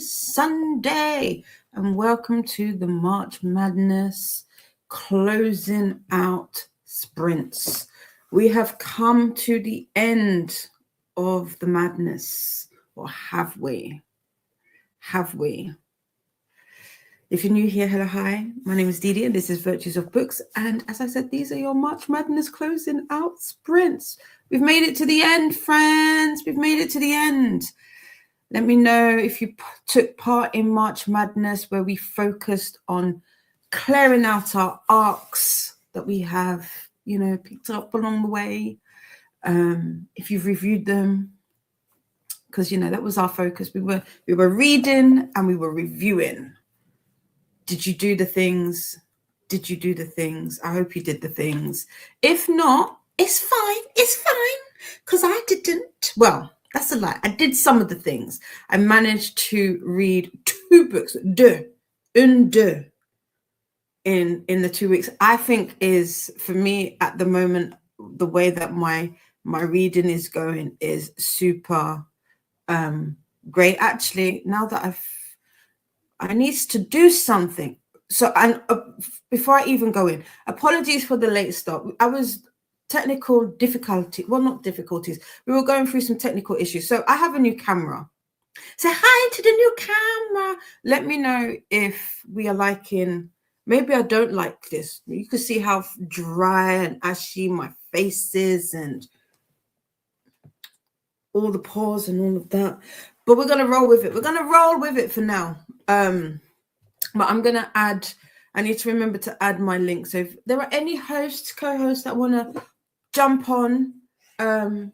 Sunday, and welcome to the March Madness closing out sprints. We have come to the end of the madness, or have we? Have we? If you're new here, hello, hi. My name is Didi, and this is Virtues of Books. And as I said, these are your March Madness closing out sprints. We've made it to the end, friends. We've made it to the end. Let me know if you took part in March Madness, where we focused on clearing out our arcs that we have, picked up along the way. If you've reviewed them, because, that was our focus. We were reading and we were reviewing. Did you do the things? Did you do the things? I hope you did the things. If not, it's fine. It's fine, because I didn't. Well, that's a lie. I did some of the things. I managed to read 2 books, deux, in the 2 weeks. I think is, for me at the moment, the way that my reading is going is super great. Actually, now that I need to do something. So, and before I even go in, apologies for the late start. I was technical difficulty, well, not difficulties. We were going through some technical issues. So I have a new camera. Say hi to the new camera. Let me know if we are liking. Maybe I don't like this. You can see how dry and ashy my face is and all the pores and all of that. But we're going to roll with it. We're going to roll with it for now. But I'm going to add, I need to remember to add my link. So if there are any hosts, co-hosts that want to jump on, I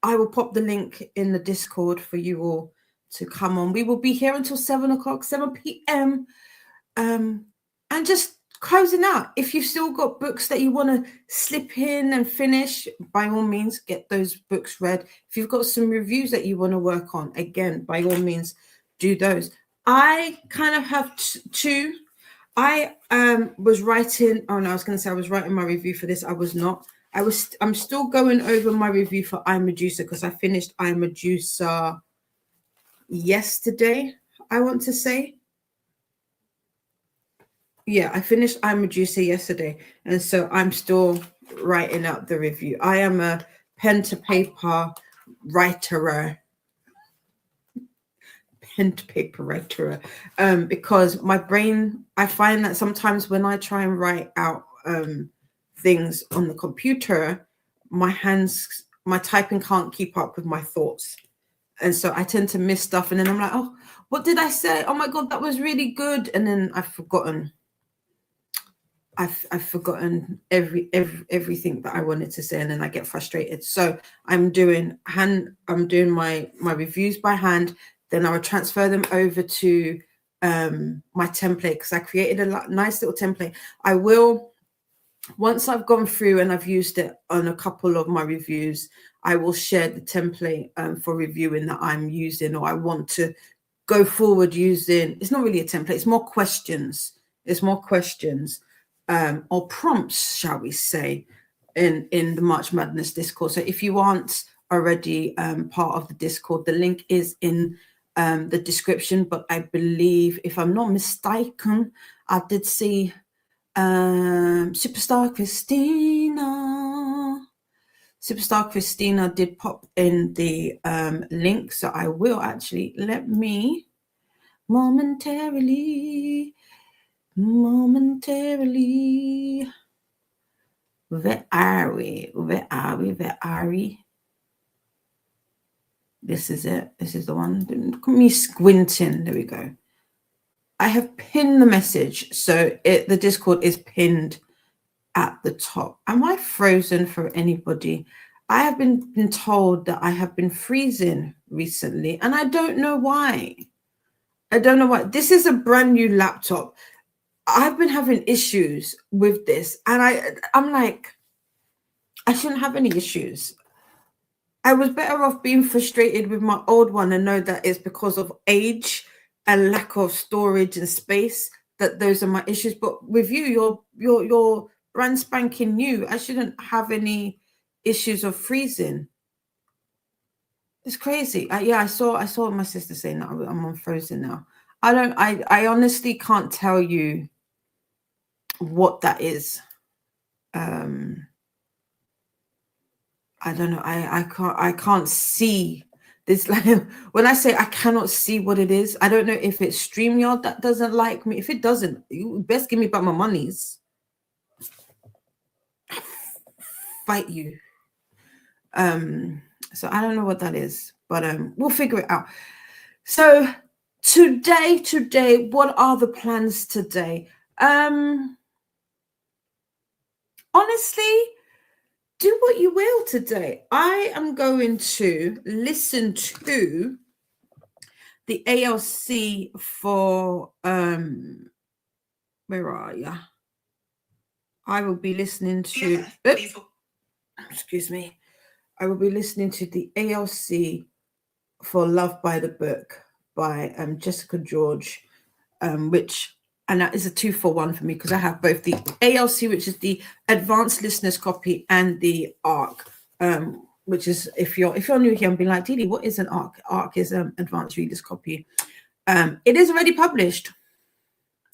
will pop the link in the Discord for you all to come on. We will be here until 7 p.m. And just closing out. If you've still got books that you want to slip in and finish, by all means, get those books read. If you've got some reviews that you want to work on, again, by all means, do those. I kind of have 2. I was writing. Oh no, I was going to say I was writing my review for this. I was not. I'm still going over my review for I'm Medusa, because I finished I'm Medusa yesterday. I want to say. Yeah, I finished I'm Medusa yesterday, and so I'm still writing out the review. I am a pen to paper writer. Because my brain, I find that sometimes when I try and write out things on the computer, my typing can't keep up with my thoughts, and so I tend to miss stuff, and then I'm like, oh, what did I say? Oh my god, that was really good, and then I've forgotten everything that I wanted to say, and then I get frustrated. So I'm doing my reviews by hand. Then I will transfer them over to my template, because I created a nice little template. I will, once I've gone through and I've used it on a couple of my reviews, I will share the template for reviewing that I'm using, or I want to go forward using. It's not really a template. It's more questions. Or prompts, shall we say, in the March Madness Discord. So if you aren't already part of the Discord, the link is in the description. But I believe, if I'm not mistaken, I did see Superstar Christina Superstar Christina did pop in the link, so I will actually let me momentarily. Where are we? This is it. This is the one. Look at me squinting. There we go. I have pinned the message, so the Discord is pinned at the top. Am I frozen for anybody? I have been told that I have been freezing recently, and I don't know why. This is a brand new laptop. I've been having issues with this, and I'm like, I shouldn't have any issues. I was better off being frustrated with my old one and know that it's because of age and lack of storage and space that those are my issues. But with you, you're brand spanking new. I shouldn't have any issues of freezing. It's crazy. I saw my sister saying that I'm on frozen now. I honestly can't tell you what that is. I don't know. I can't see this. Like, when I say I cannot see what it is, I don't know if it's StreamYard that doesn't like me. If it doesn't, you best give me back my monies. Fight you. So I don't know what that is, but we'll figure it out. So today, what are the plans today? Honestly, do what you will today. I am going to listen to the ALC for where are you? I will be listening to excuse me. I will be listening to the ALC for Love by the Book by Jessica George, and that is a 2-for-1 for me because I have both the ALC, which is the advanced listeners copy, and the ARC, which is, if you're new here and be like, Didi, what is an ARC? ARC is advanced readers copy. It is already published.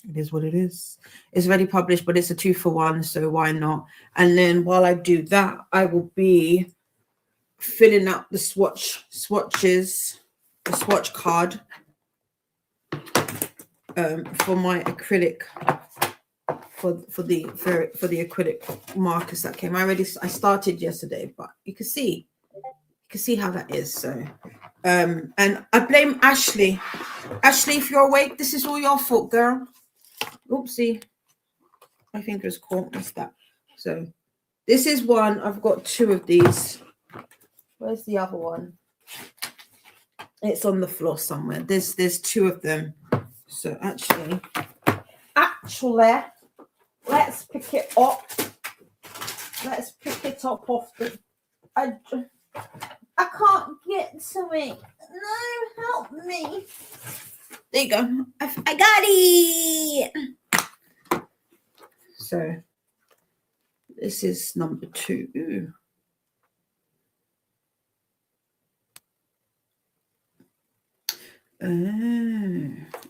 It is what it is. It's already published, but it's a 2-for-1, so why not? And then while I do that, I will be filling out the swatch card for my acrylic for the acrylic markers that came. I started yesterday, but you can see how that is. So and I blame Ashley. Ashley, if you're awake, this is all your fault, girl. Oopsie, my finger's caught. What's that? So this is one. I've got 2 of these. Where's the other one? It's on the floor somewhere. There's 2 of them. So actually, let's pick it up. Let's pick it up off the. I can't get to it. No, help me. There you go. I got it. So this is number 2.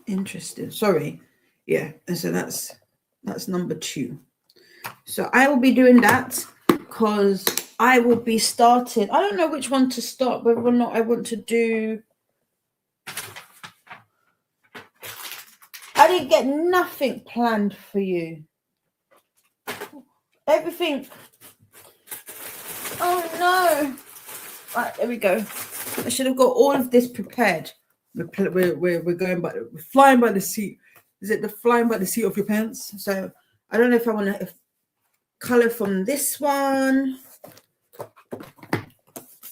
Interesting. Sorry. Yeah. And so that's number 2. So I will be doing that because I will be starting. I don't know which one to start, whether or not I want to do. I didn't get nothing planned for you. Everything. Oh no. Right, there we go. I should have got all of this prepared. We're going by, we're flying by the seat. Is it the flying by the seat of your pants? So I don't know if I want to color from this one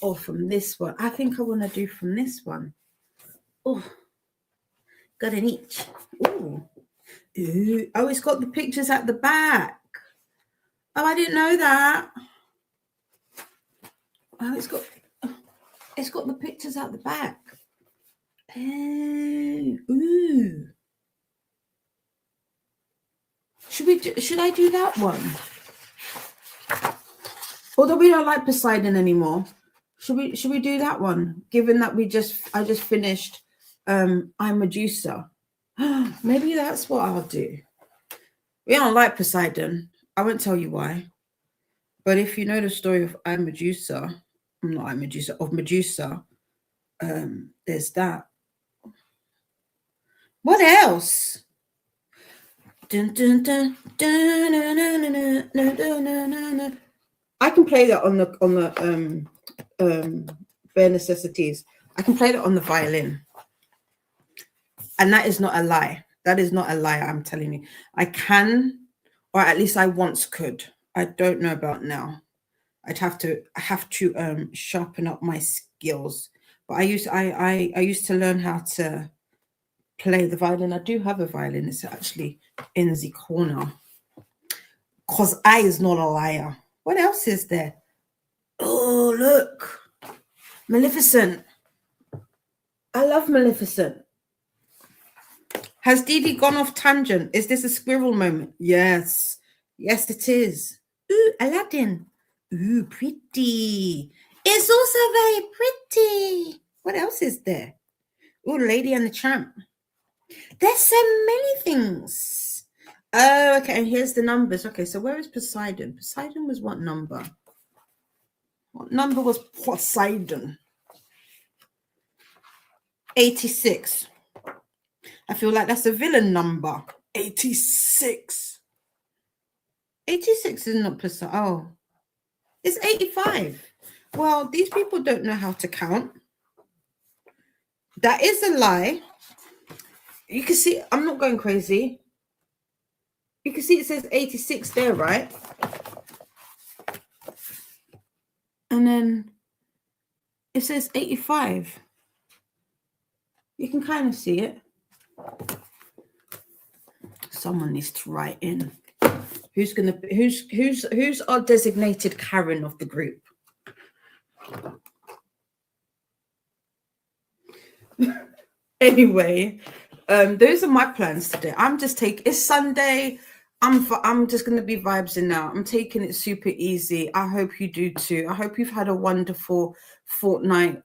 or from this one. I think I want to do from this one. Oh, got an each. Ooh. Ooh. Oh, it's got the pictures at the back. Oh, I didn't know that. Oh, it's got the pictures at the back. Oh, ooh. Should I do that one? Although we don't like Poseidon anymore, should we do that one? Given that I just finished I'm Medusa. Maybe that's what I'll do. We don't like Poseidon. I won't tell you why. But if you know the story of Medusa, of Medusa, there's that. What else? Dun, dun, dun, dun, dun, dun, dun, dun, dun, dun, dun. I can play that on the bare necessities. I can play that on the violin, and that is not a lie. That is not a lie. I'm telling you, I can, or at least I once could. I don't know about now. I have to sharpen up my skills. But I used to learn how to play the violin. I do have a violin. It's actually in the corner. Cause I is not a liar. What else is there? Oh, look. Maleficent. I love Maleficent. Has Dee gone off tangent? Is this a squirrel moment? Yes. Yes, it is. Ooh, Aladdin. Ooh, pretty. It's also very pretty. What else is there? Ooh, Lady and the Tramp. There's so many things. Oh, okay. And here's the numbers. Okay, so where is Poseidon? Poseidon was what number? What number was Poseidon? 86. I feel like that's a villain number. 86. 86 is not Poseidon. Oh, it's 85. Well, these people don't know how to count. That is a lie. You can see, I'm not going crazy. You can see it says 86 there, right? And then it says 85. You can kind of see it. Someone needs to write in. Who's our designated Karen of the group? Anyway, those are my plans today. It's Sunday. I'm just going to be vibesing now. I'm taking it super easy. I hope you do too. I hope you've had a wonderful fortnight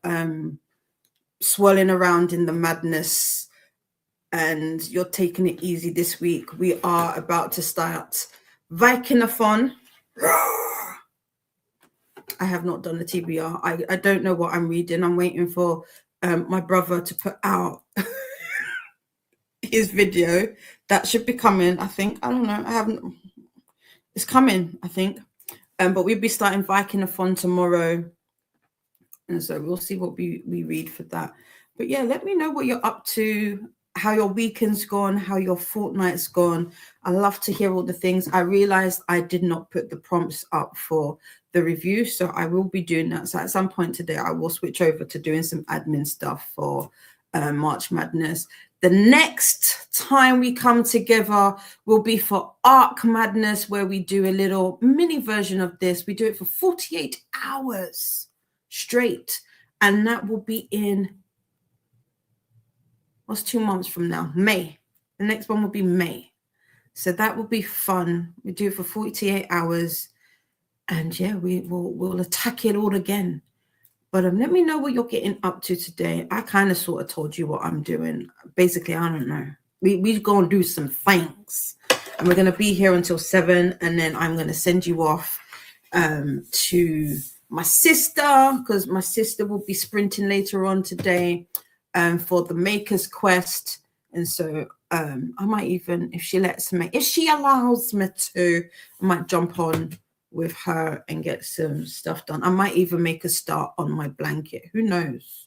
swirling around in the madness, and you're taking it easy this week. We are about to start Readathon. I have not done the TBR. I don't know what I'm reading. I'm waiting for my brother to put out his video. That should be coming, I think. I don't know. It's coming, I think. But we'll be starting Readathon tomorrow. And so we'll see what we read for that. But yeah, let me know what you're up to, how your weekend's gone, how your fortnight's gone. I love to hear all the things. I realized I did not put the prompts up for the review, so I will be doing that. So at some point today, I will switch over to doing some admin stuff for March Madness. The next time we come together will be for Arc Madness, where we do a little mini version of this. We do it for 48 hours straight, and that will be in, what's 2 months from now? May. The next one will be May. So that will be fun. We do it for 48 hours, and yeah, we'll attack it all again. But let me know what you're getting up to today. I kind of sort of told you what I'm doing. Basically, I don't know. We're going to do some things. And we're going to be here until 7. And then I'm going to send you off to my sister, because my sister will be sprinting later on today for the Maker's Quest. And so I might even, if she allows me to, I might jump on with her and get some stuff done. I might even make a start on my blanket. Who knows?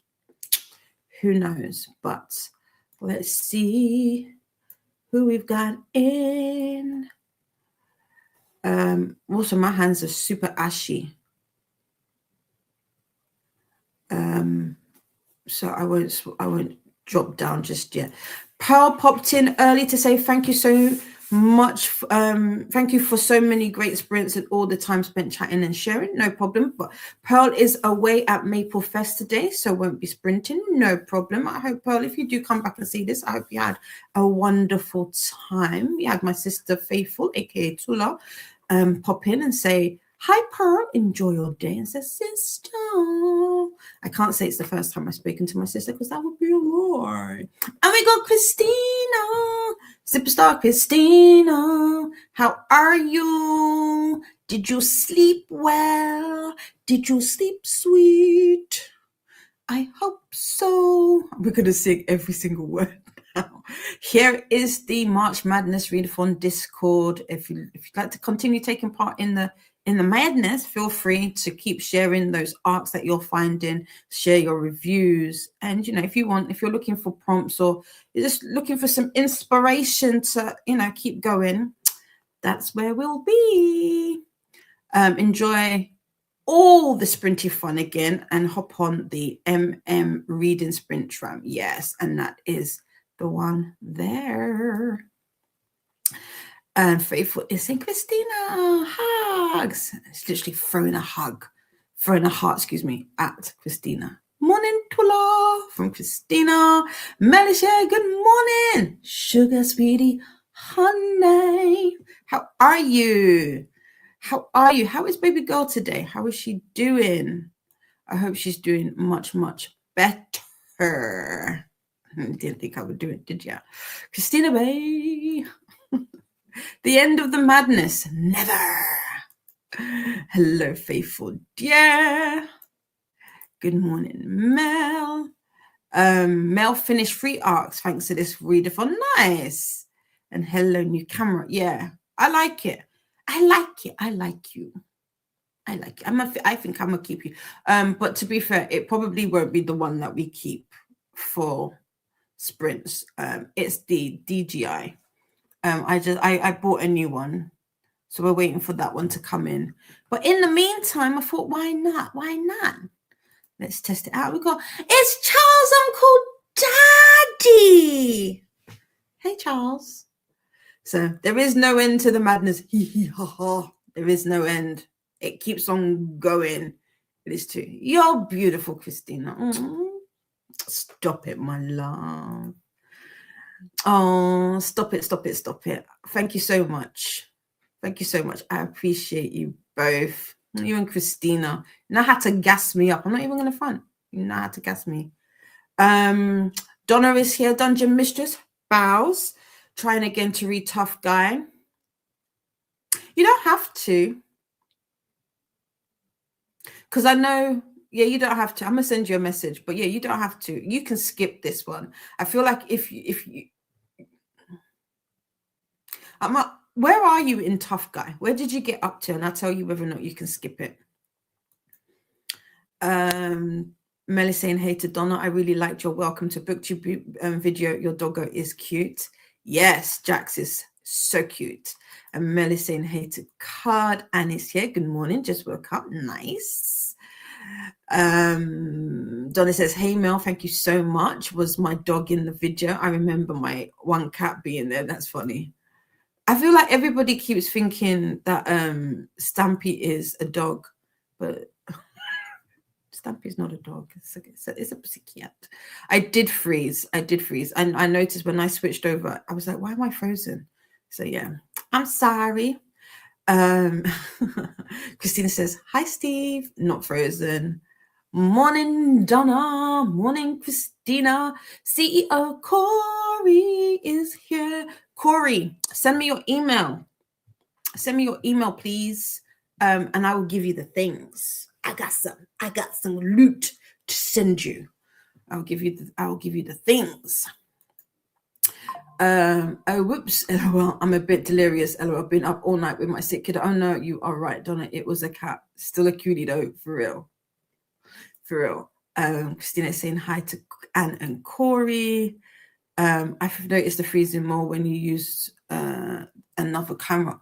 Who knows? But let's see who we've got in. Also, my hands are super ashy. So I won't drop down just yet. Pearl popped in early to say thank you so much. Thank you for so many great sprints and all the time spent chatting and sharing. No problem. But Pearl is away at Maple Fest today, so won't be sprinting. No problem. I hope, Pearl, if you do come back and see this, I hope you had a wonderful time. We had my sister Faithful, aka Tula, pop in and say, hi, Pearl, enjoy your day. And says, sister. I can't say it's the first time I've spoken to my sister because that would be a lie. And we got Christina, Superstar Christina. How are you? Did you sleep well? Did you sleep sweet? I hope so. We're going to sing every single word now. Here is the March Madness Readathon Discord. If you'd like to continue taking part in the madness, feel free to keep sharing those arcs that you're finding, share your reviews. And, if you're looking for prompts or you're just looking for some inspiration to, keep going, that's where we'll be. Enjoy all the sprinty fun again and hop on the reading sprint tram. Yes, and that is the one there. And Faithful is saying, Christina, hugs. It's literally throwing a heart, at Christina. Morning, Tula, from Christina. Melisha, good morning. Sugar, sweetie, honey. How are you? How is baby girl today? How is she doing? I hope she's doing much, much better. Didn't think I would do it, did ya? Christina Bay. The end of the madness. Never. Hello, faithful dear. Good morning, Mel. Mel finished 3 arcs thanks to this readathon. Nice. And hello, new camera. Yeah, I like it. I like you. I think I'm gonna keep you. But to be fair, it probably won't be the one that we keep for sprints. It's the DGI. I bought a new one, so we're waiting for that one to come in. But in the meantime, I thought, why not? Why not? Let's test it out. We got it's Charles' Uncle Daddy. Hey, Charles. So there is no end to the madness. Hee hee ha ha. There is no end. It keeps on going. It is too. You're beautiful, Christina. Stop it, my love. Oh, stop it. Thank you so much. I appreciate you both. You and Christina. You know how to gas me up. I'm not even going to front. You know how to gas me. Donna is here. Dungeon Mistress. Bows. Trying again to read Tough Guy. You don't have to. Because I know, you don't have to. I'm going to send you a message. But you don't have to. You can skip this one. I feel like if you where are you in Tough Guy? Where did you get up to? And I'll tell you whether or not you can skip it. Melly saying, hey to Donna, I really liked your welcome to BookTube video. Your doggo is cute. Yes, Jax is so cute. And Melly saying, hey to Card. And it's here. Good morning. Just woke up. Nice. Donna says, hey Mel, thank you so much. Was my dog in the video? I remember my one cat being there. That's funny. I feel like everybody keeps thinking that Stampy is a dog, but Stampy's not a dog. It's a pussycat. I did freeze. And I noticed when I switched over, I was like, why am I frozen? So yeah, I'm sorry. Christina says, hi, Steve. Not frozen. Morning, Donna. Morning, Christina. CEO Corey is here. Corey, send me your email. Please. And I will give you the things. I got some loot to send you. I'll give you the things. Oh, whoops. LOL, I'm a bit delirious. LOL, I've been up all night with my sick kid. Oh no, you are right, Donna. It was a cat. Still a cutie though, for real. Christina is saying hi to Anne and Corey. I've noticed the freezing more when you use another camera.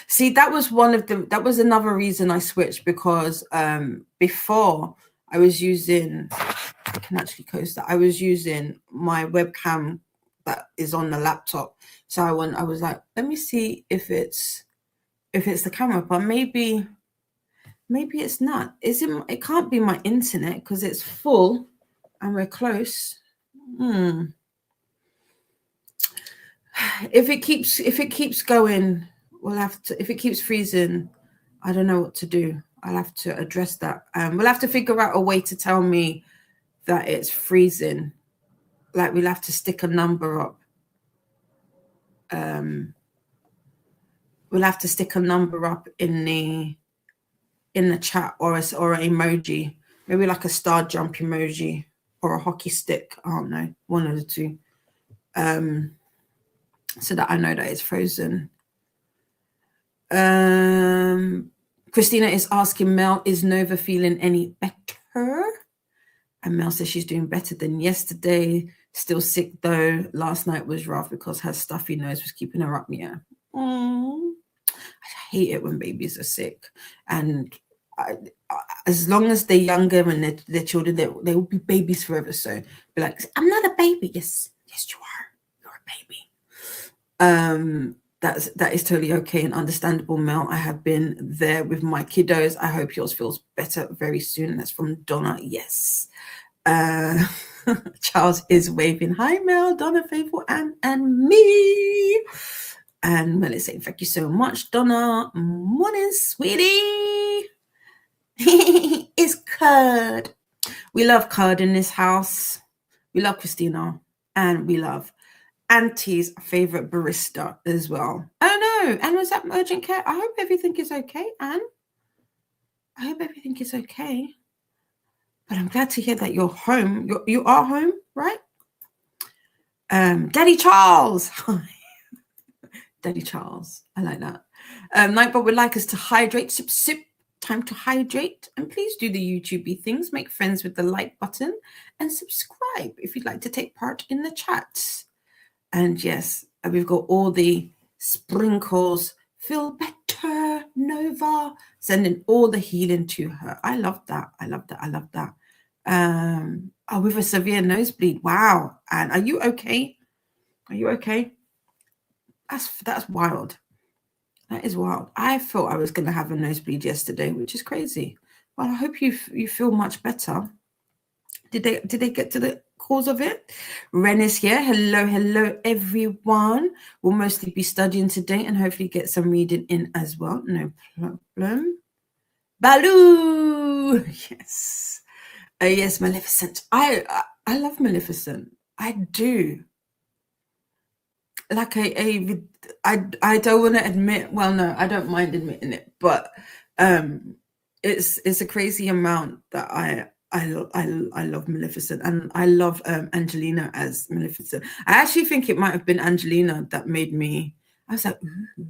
See, that was another reason I switched, because before I was using, I can actually post that. I was using my webcam that is on the laptop. So I was like, let me see if it's the camera, but maybe it's not. It can't be my internet because it's full and we're close. If it keeps going, we'll have to. If it keeps freezing, I don't know what to do. I'll have to address that. We'll have to figure out a way to tell me that it's freezing. Like, we'll have to stick a number up. we'll have to stick a number up in the chat, or an emoji, maybe like a star jump emoji or a hockey stick. I don't know, one of the two, so that I know that it's frozen. Christina is asking Mel, is Nova feeling any better? And Mel says she's doing better than yesterday. Still sick though. Last night was rough because her stuffy nose was keeping her up. Yeah. I hate it when babies are sick. And as long as they're younger and they're children, they will be babies forever. So be like, I'm not a baby. Yes, you are. You're a baby. That is totally okay and understandable, Mel. I have been there with my kiddos. I hope yours feels better very soon. That's from Donna. Yes. Charles is waving. Hi, Mel, Donna, Faithful, and me. And Mel is saying, thank you so much, Donna. Morning, sweetie. It's Curd. We love Curd in this house. We love Christina. And we love Auntie's favorite barista as well. Oh no, Anne was at urgent care. I hope everything is okay, Anne. I hope everything is okay. But I'm glad to hear that you're home. You are home, right? Daddy Charles. Daddy Charles. I like that. Nightbot would like us to hydrate. Sip. Time to hydrate. And please do the YouTube things. Make friends with the like button and subscribe if you'd like to take part in the chat. And yes, we've got all the sprinkles. Feel better, Nova. Sending all the healing to her. I love that. I love that. With a severe nosebleed. Wow. And are you okay? That's wild. That is wild. I thought I was going to have a nosebleed yesterday, which is crazy. Well, I hope you feel much better. Did they get to the cause of it? Ren is here. Hello, everyone. We'll mostly be studying today and hopefully get some reading in as well. No problem. Baloo. Yes. Yes, Maleficent. I love Maleficent. I do. Like I don't want to admit. Well, no, I don't mind admitting it, but it's a crazy amount that I love Maleficent, and I love Angelina as Maleficent. I actually think it might have been Angelina that made me. I was like, ooh,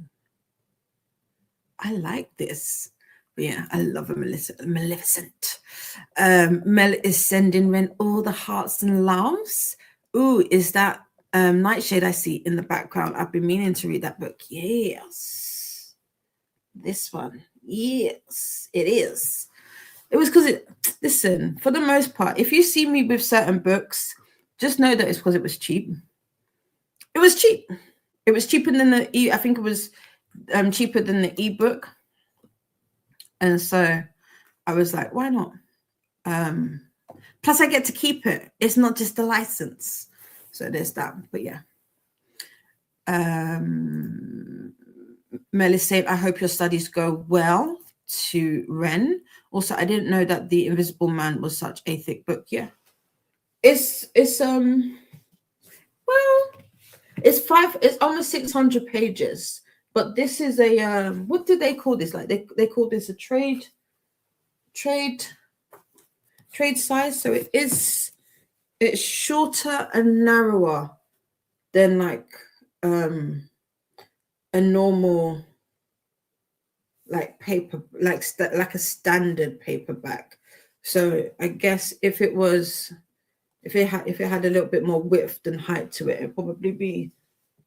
I like this. But yeah, I love a Maleficent. Mel is sending Ren all the hearts and loves. Ooh, is that Nightshade I see in the background? I've been meaning to read that book. Yes. This one. Yes, it is. It was because listen, for the most part, if you see me with certain books, just know that it's because it was cheap. It was cheap. It was cheaper than I think it was cheaper than the ebook. And so I was like, why not? Plus I get to keep it. It's not just the license. So there's that. But yeah. Mel is saying, I hope your studies go well, to Ren. Also, I didn't know that The Invisible Man was such a thick book. Yeah. It's almost 600 pages. But this is a what do they call this? Like they call this a trade size. So it's shorter and narrower than like a normal like paper, like a standard paperback. So I guess if it had a little bit more width and height to it, it'd probably be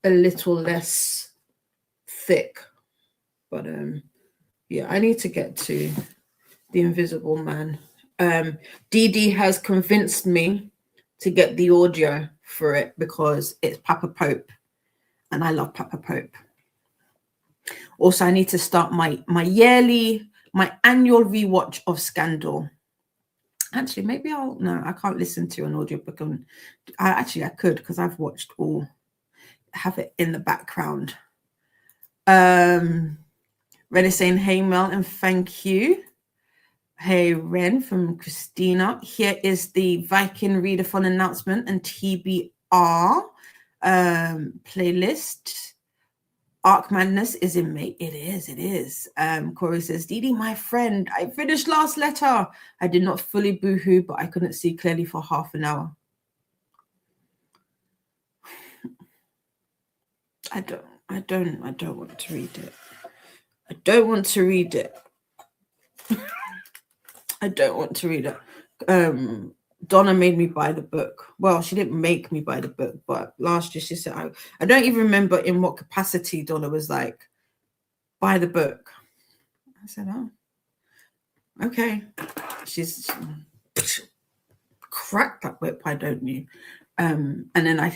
a little less thick. But yeah, I need to get to The Invisible Man. Dee Dee has convinced me to get the audio for it because it's Papa Pope, and I love Papa Pope. Also, I need to start my annual rewatch of Scandal. Actually, maybe I can't listen to an audiobook. I could, because I've watched all, have it in the background. Ren is saying, hey, Mel, and thank you. Hey, Ren, from Christina. Here is the Viking Readathon announcement and TBR playlist. Arc Madness is in May. It is. Corey says, Didi, my friend, I finished last letter. I did not fully boohoo, but I couldn't see clearly for half an hour. I don't want to read it. I don't want to read it. I don't want to read it. Donna made me buy the book. Well, she didn't make me buy the book, but last year she said, I don't even remember in what capacity Donna was like, buy the book. I said, oh, okay. She's cracked that whip, why don't you? And then I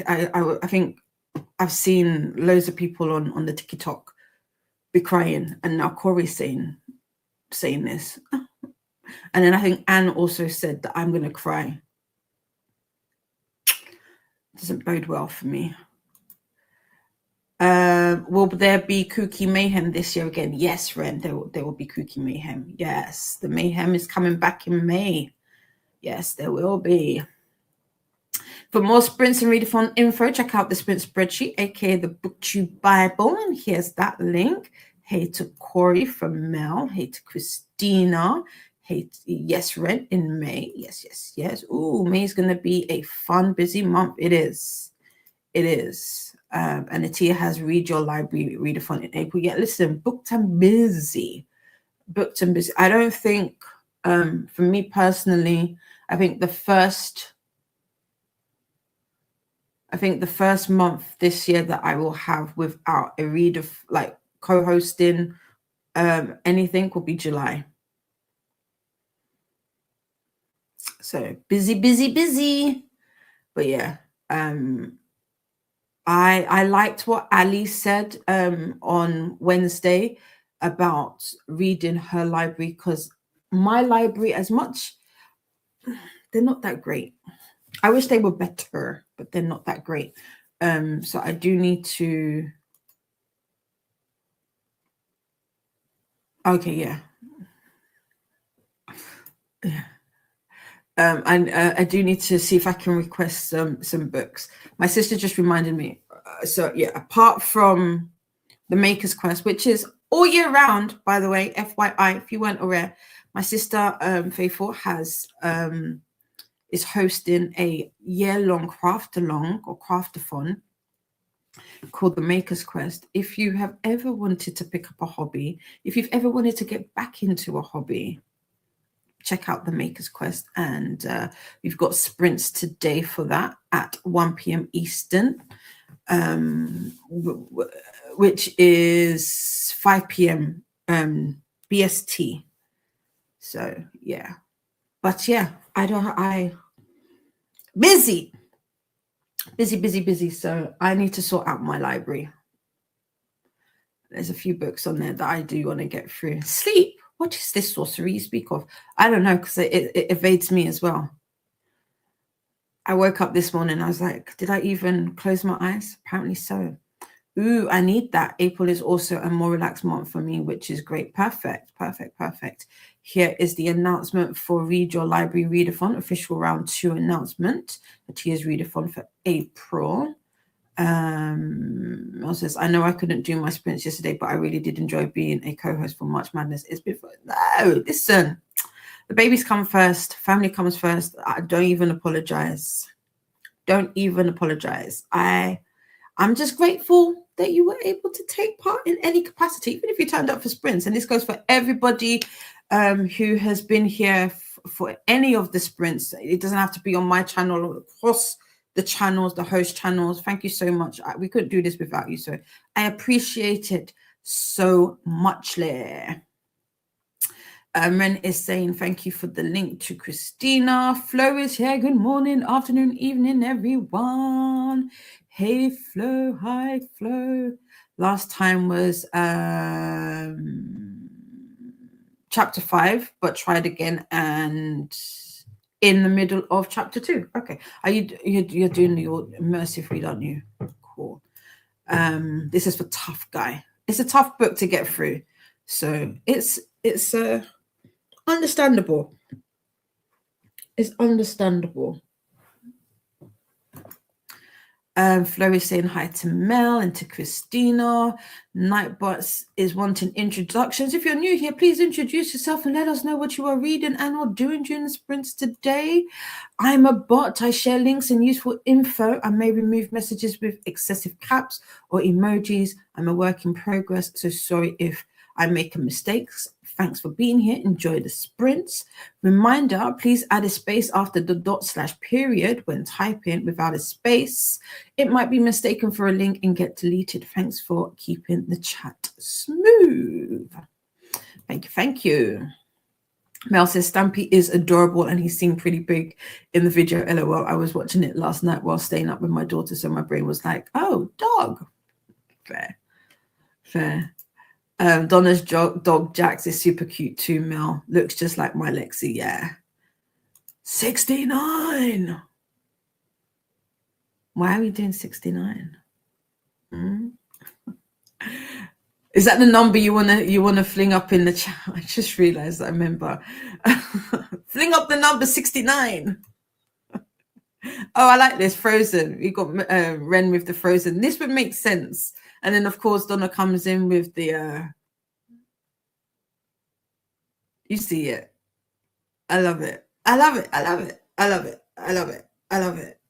think I've seen loads of people on the TikTok be crying, and now Corey's saying this. And then I think Anne also said that I'm going to cry. Doesn't bode well for me. Will there be Kooky Mayhem this year again? Yes, Ren, there will be Kooky Mayhem. Yes, the Mayhem is coming back in May. Yes, there will be. For more Sprints and Readathon info, check out the Sprint spreadsheet, aka the BookTube Bible. And here's that link. Hey to Corey from Mel. Hey to Christina. Hey, yes, Ren in May. Yes. Ooh, May is going to be a fun, busy month. It is. And Atia has Read Your Library Readathon in April. Yeah, listen, booked and busy. I don't think, for me personally, I think the first month this year that I will have without a reader, like co-hosting anything, will be July. So busy. But yeah, I liked what Ali said on Wednesday about reading her library, because my library, as much, they're not that great. I wish they were better, but they're not that great. So I do need to. Okay, yeah. And I do need to see if I can request some books. My sister just reminded me. So yeah, apart from the Maker's Quest, which is all year round, by the way, FYI, if you weren't aware, my sister Faithful is hosting a year-long craft-along or craft-a-thon called the Maker's Quest. If you have ever wanted to pick up a hobby, if you've ever wanted to get back into a hobby, check out the Maker's Quest. And we've got sprints today for that at 1 p.m. Eastern, which is 5 p.m. BST. So yeah, but yeah, busy. So I need to sort out my library. There's a few books on there that I do want to get through. Sleep. What is this sorcery you speak of? I don't know, because it evades me as well. I woke up this morning, I was like, did I even close my eyes? Apparently so. Ooh, I need that. April is also a more relaxed month for me, which is great. Perfect. Here is the announcement for Read Your Library Readathon, official round 2 announcement. The Tia's Readathon for April. Mel says, I know I couldn't do my sprints yesterday, but I really did enjoy being a co-host for March Madness. It's been fun. No, listen, the babies come first, family comes first. I don't even apologize. I'm just grateful that you were able to take part in any capacity, even if you turned up for sprints. And this goes for everybody who has been here for any of the sprints. It doesn't have to be on my channel or across the channels, the host channels. Thank you so much. We couldn't do this without you. So I appreciate it so muchly. Ren is saying thank you for the link to Christina. Flo is here. Good morning, afternoon, evening, everyone. Hey, Flo. Hi, Flo. Last time was chapter 5, but tried again and in the middle of chapter 2. Okay. You're doing your immersive read, aren't you? Cool. This is for Tough Guy. It's a tough book to get through. So it's understandable. It's understandable. Flo is saying hi to Mel and to Christina. Nightbots is wanting introductions. If you're new here, please introduce yourself and let us know what you are reading and or doing during the sprints today. I'm a bot. I share links and useful info. I may remove messages with excessive caps or emojis. I'm a work in progress, so sorry if I make mistakes. Thanks for being here. Enjoy the sprints. Reminder, please add a space after the /period when typing without a space. It might be mistaken for a link and get deleted. Thanks for keeping the chat smooth. Thank you. Thank you. Mel says Stampy is adorable and he seemed pretty big in the video. LOL. I was watching it last night while staying up with my daughter, so my brain was like, oh, dog. Fair. Fair. Donna's dog Jax is super cute too, Mel. Looks just like my Lexi, yeah. 69. Why are we doing 69? Is that the number you wanna fling up in the chat? I just realized I remember. Fling up the number 69. Oh, I like this. Frozen. We got Ren with the Frozen. This would make sense. And then, of course, Donna comes in with the... you see it. I love it. I love it. I love it. I love it. I love it. I love it.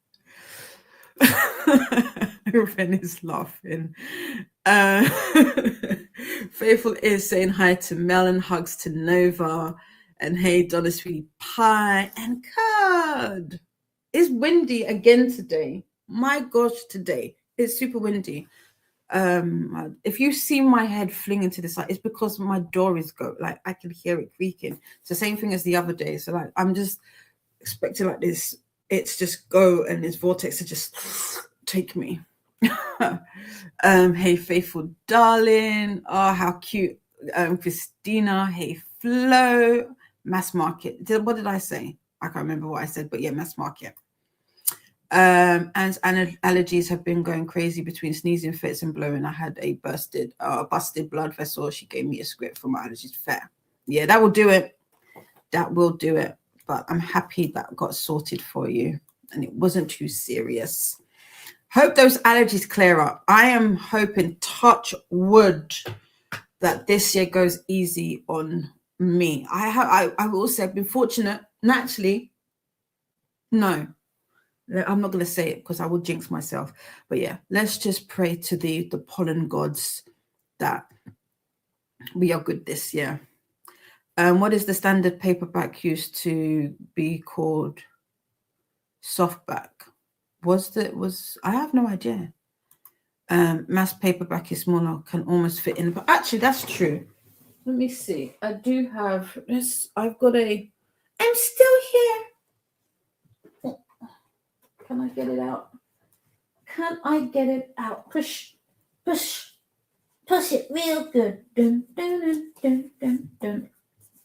Ren is laughing. Faithful is saying hi to Mel and hugs to Nova. And hey, Donna Sweetie Pie and Cud. It's windy again today. My gosh, today. It's super windy. If you see my head fling into the side, it's because my door is like I can hear it creaking. It's the same thing as the other day. So like I'm just expecting like this. It's just go and this vortex to just take me. Hey, faithful darling. Oh, how cute. Christina. Hey, Flo. Mass market. What did I say? I can't remember what I said, but yeah, mass market. And allergies have been going crazy between sneezing fits and blowing. I had a busted blood vessel. She gave me a script for my allergies. Fair. Yeah, that will do it. That will do it. But I'm happy that got sorted for you and it wasn't too serious. Hope those allergies clear up. I am hoping, touch wood, that this year goes easy on me. I will say I've been fortunate. Naturally, no. I'm not going to say it because I will jinx myself. But yeah, let's just pray to the pollen gods that we are good this year. What is the standard paperback used to be called? Softback. I have no idea. Mass paperback is smaller, can almost fit in. But actually, that's true. Let me see. I do have this. I'm still here. Can I get it out? Can I get it out? Push it real good. Dun, dun, dun, dun, dun, dun.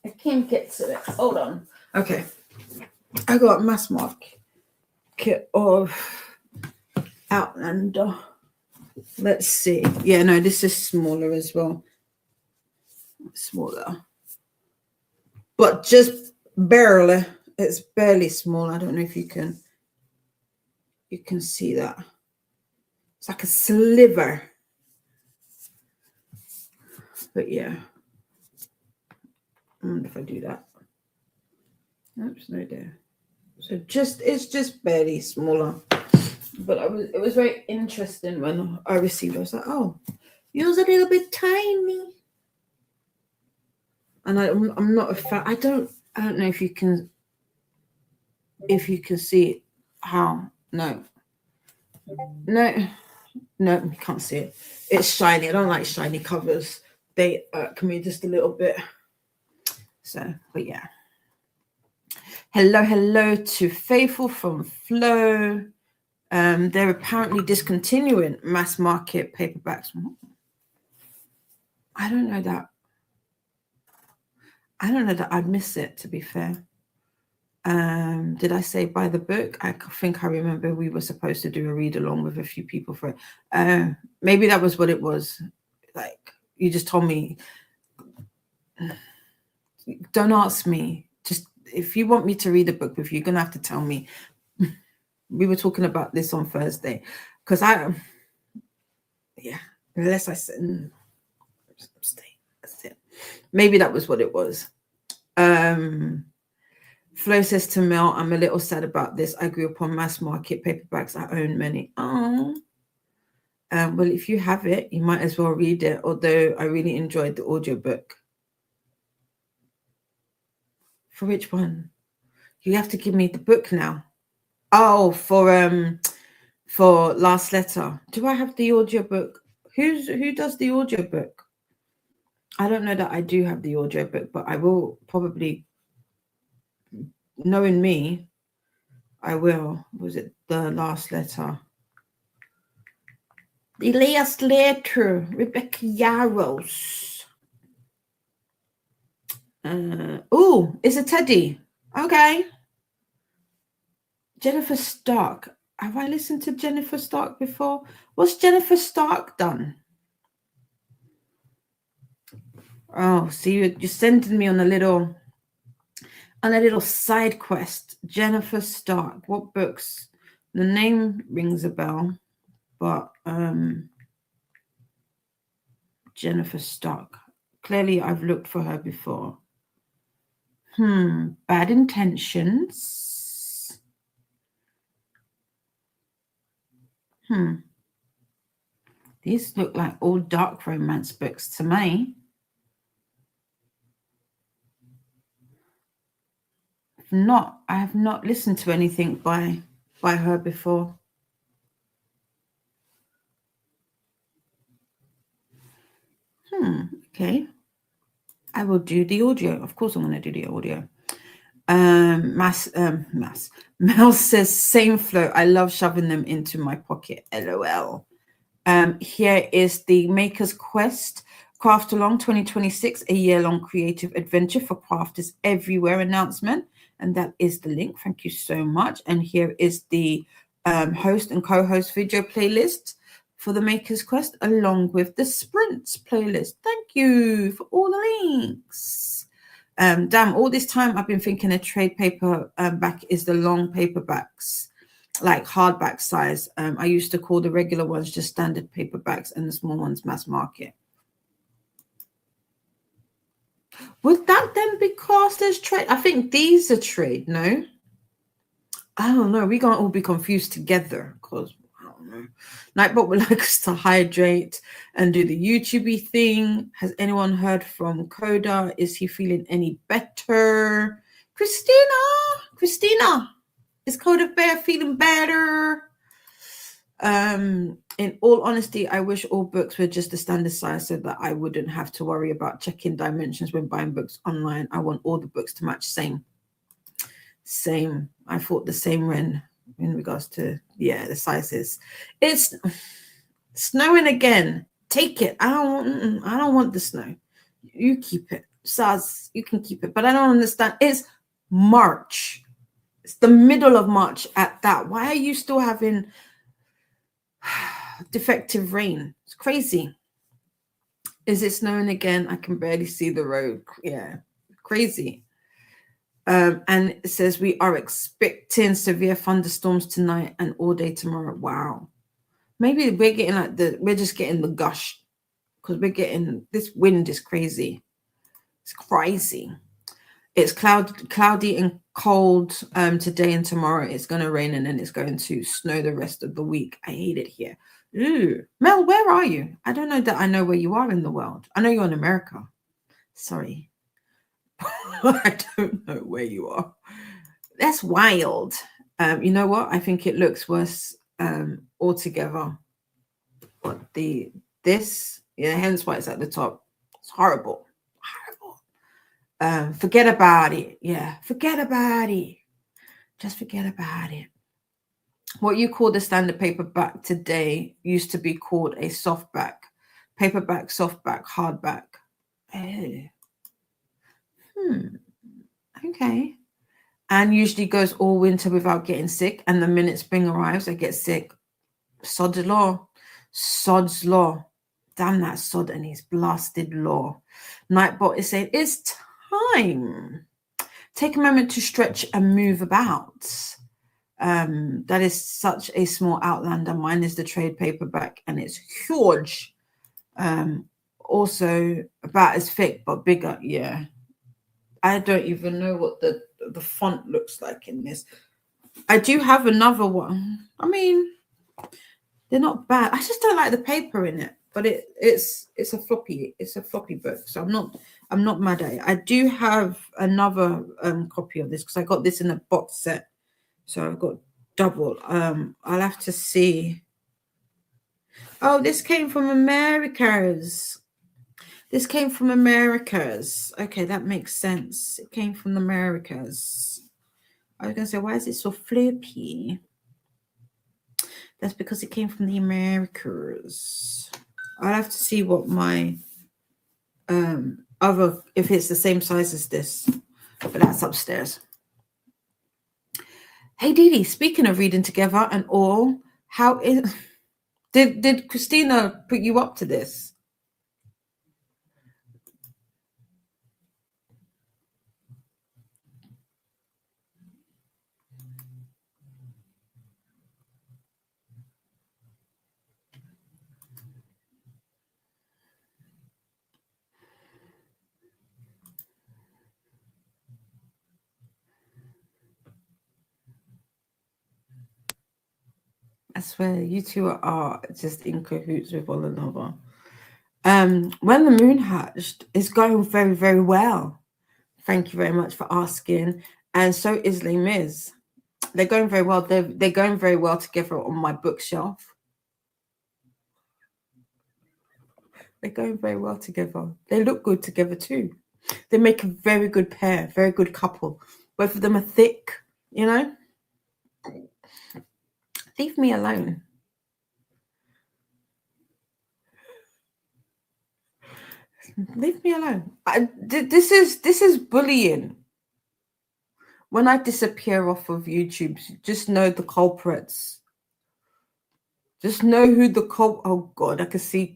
I can't get to it. Hold on. Okay. I got mass market of Outlander. Let's see. Yeah, no, this is smaller as well. Smaller. But just barely. It's barely small. I don't know if you can see that. It's like a sliver. But yeah. I wonder if I do that. Oops, no there. So it's just barely smaller. But it was very interesting when I received it. I was like, oh, yours a little bit tiny. And I'm not a fan. I don't know if you can see it. How? No, you can't see it. It's shiny. I don't like shiny covers. They irk me just a little bit. So, but yeah. Hello to Faithful from Flo. They're apparently discontinuing mass market paperbacks. I don't know that I'd miss it, to be fair. Did I say buy the book? I think I remember we were supposed to do a read along with a few people for it. Maybe that was what it was. Like, you just told me, don't ask me. Just, if you want me to read a book with you, you're going to have to tell me. We were talking about this on Thursday. because unless I said, that's it. Maybe that was what it was. Flo says to Mel, I'm a little sad about this. I grew up on mass market paperbacks. I own many. Oh. Well, if you have it, you might as well read it, although I really enjoyed the audiobook. For which one? You have to give me the book now. Oh, for Last Letter. Do I have the audiobook? Who does the audiobook? I don't know that I do have the audiobook, but I will probably, knowing me, I will. Was it The Last Letter? The Last Letter, Rebecca Yarros. Oh, it's a Teddy. Okay. Jennifer Stark. Have I listened to Jennifer Stark before? What's Jennifer Stark done? Oh, see, you're sending me on a little side quest. Jennifer Stark. What books? The name rings a bell, but Jennifer Stark. Clearly, I've looked for her before. Bad Intentions. These look like all dark romance books to me. I have not listened to anything by her before. Okay. I will do the audio. Of course I'm going to do the audio. Mel says, same flow. I love shoving them into my pocket. LOL. Here is the Maker's Quest Craft Along 2026, a year-long creative adventure for crafters everywhere announcement. And that is the link. Thank you so much. And here is the host and co-host video playlist for the Maker's Quest, along with the Sprints playlist. Thank you for all the links. Damn, all this time I've been thinking a trade paper back is the long paperbacks, like hardback size. I used to call the regular ones just standard paperbacks and the small ones mass market. Would that then be classed as trade? I think these are trade, no? I don't know. We're going to all be confused together because I don't know. Nightbot would like us to hydrate and do the YouTube thing. Has anyone heard from Coda? Is he feeling any better? Christina, is Coda Bear feeling better? In all honesty, I wish all books were just the standard size so that I wouldn't have to worry about checking dimensions when buying books online. I want all the books to match same. I thought the same Ren in regards to the sizes. It's snowing again. Take it. I don't want the snow. You keep it. Saz, you can keep it. But I don't understand. It's March. It's the middle of March at that. Why are you still having defective rain? It's crazy. Is it snowing again? I can barely see the road. Yeah, crazy. And it says we are expecting severe thunderstorms tonight and all day tomorrow. Wow. Maybe we're getting we're just getting the gush because we're getting this wind is crazy. It's crazy. It's cloudy and cold today and tomorrow. It's going to rain and then it's going to snow the rest of the week. I hate it here. Ooh. Mel, where are you? I don't know that I know where you are in the world. I know you're in America. Sorry. I don't know where you are. That's wild. You know what? I think it looks worse altogether. But hence why it's at the top. It's horrible. Forget about it. Yeah, forget about it. Just forget about it. What you call the standard paperback today used to be called a softback. Paperback, softback, hardback. Oh. Okay. And usually goes all winter without getting sick. And the minute spring arrives, I get sick. Sod's law. Sod's law. Damn that sod and his blasted law. Nightbot is saying, it's time. Take a moment to stretch and move about. That is such a small Outlander. Mine is the trade paperback, and it's huge. Also about as thick but bigger. Yeah, I don't even know what the font looks like in this. I do have another one. I mean, they're not bad. I just don't like the paper in it. But it's a floppy book, so I'm not mad at it. I do have another copy of this because I got this in a box set, so I've got double. I'll have to see. Oh, this came from Americas. This came from Americas. Okay, that makes sense. It came from the Americas. I was gonna say, why is it so flippy? That's because it came from the Americas. I'll have to see what my other, if it's the same size as this, but that's upstairs. Hey Dee Dee, speaking of reading together and all, how is did Christina put you up to this? I swear, you two are just in cahoots with one another. When the moon hatched is going very, very well. Thank you very much for asking. And so is Les Mis. They're going very well. They're going very well together on my bookshelf. They're going very well together. They look good together too. They make a very good pair, very good couple. Both of them are thick, you know. Leave me alone. Leave me alone. This is bullying. When I disappear off of YouTube, just know the culprits. Just know who the oh God, I can see.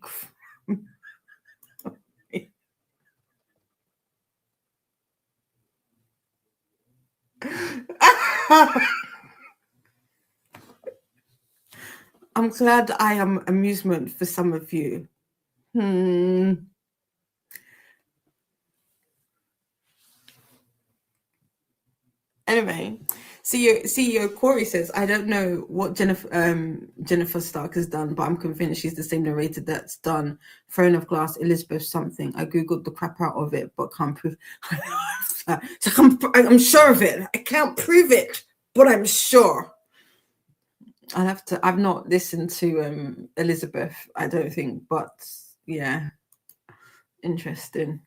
I'm glad I am amusement for some of you. Anyway, CEO Corey says, I don't know what Jennifer Stark has done, but I'm convinced she's the same narrator that's done Throne of Glass, Elizabeth something. I googled the crap out of it, but can't prove. I'm sure of it. I can't prove it, but I'm sure. I'll have to. I've not listened to Elizabeth, I don't think, but yeah, interesting.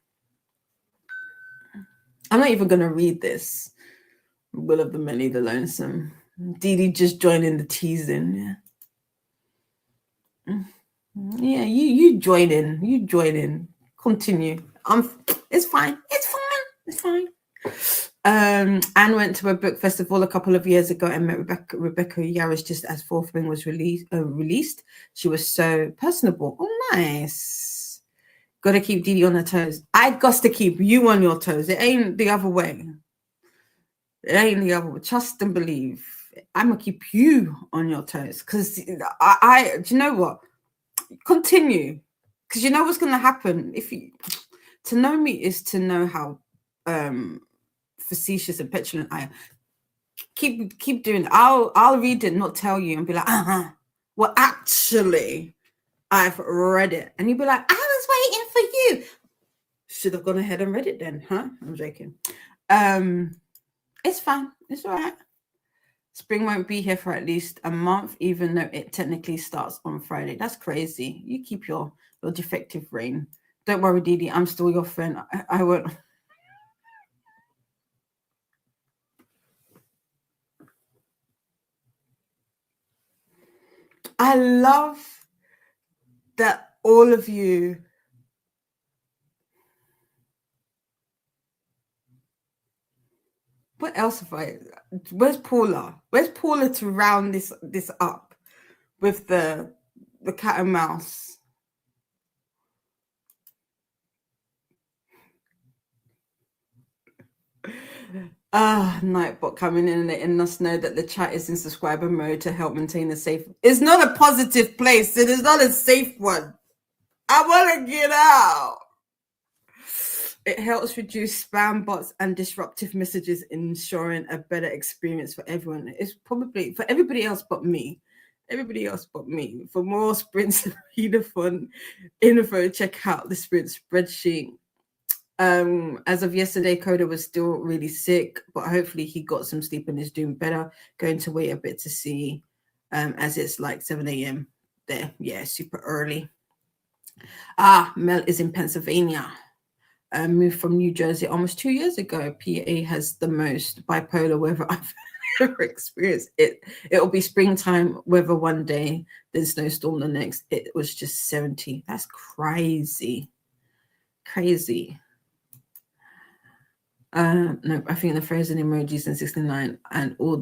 I'm not even going to read this. Will of the Many, the Lonesome. Dee Dee just joining the teasing. Yeah, you join in. You join in. Continue. It's fine. It's fine. It's fine. Anne went to a book festival a couple of years ago and met Rebecca Yarros just as Fourth Wing was released. She was so personable. Oh, nice. Got to keep Dee Dee on her toes. I got to keep you on your toes. It ain't the other way. It ain't the other way. Trust and believe. I'm gonna keep you on your toes because I do you know what? Continue, because you know what's gonna happen. If you to know me is to know how facetious and petulant I am. Keep doing it. I'll read it, not tell you, and be like, well, actually, I've read it, and you'll be like, I was waiting for you. Should have gone ahead and read it then, huh? I'm joking. It's fine. It's all right. Spring won't be here for at least a month, even though it technically starts on Friday. That's crazy. You keep your defective rain. Don't worry, Dee Dee. I'm still your friend. I won't. I love that all of you what else have I? Where's Paula? Where's Paula to round this up with the cat and mouse? Nightbot coming in and letting us know that the chat is in subscriber mode to help maintain a safe. It's not a positive place. It is not a safe one. I want to get out. It helps reduce spam bots and disruptive messages, ensuring a better experience for everyone. It's probably for everybody else but me. Everybody else but me. For more sprints and Readathon info, check out the sprint spreadsheet. As of yesterday, Coda was still really sick, but hopefully he got some sleep and is doing better. Going to wait a bit to see, as it's like 7 a.m. there. Yeah, super early. Mel is in Pennsylvania. Moved from New Jersey almost 2 years ago. PA has the most bipolar weather I've ever experienced. It'll be springtime weather one day, then snowstorm the next. It was just 70. That's crazy. Crazy. No, I think the frozen emojis in 69 and all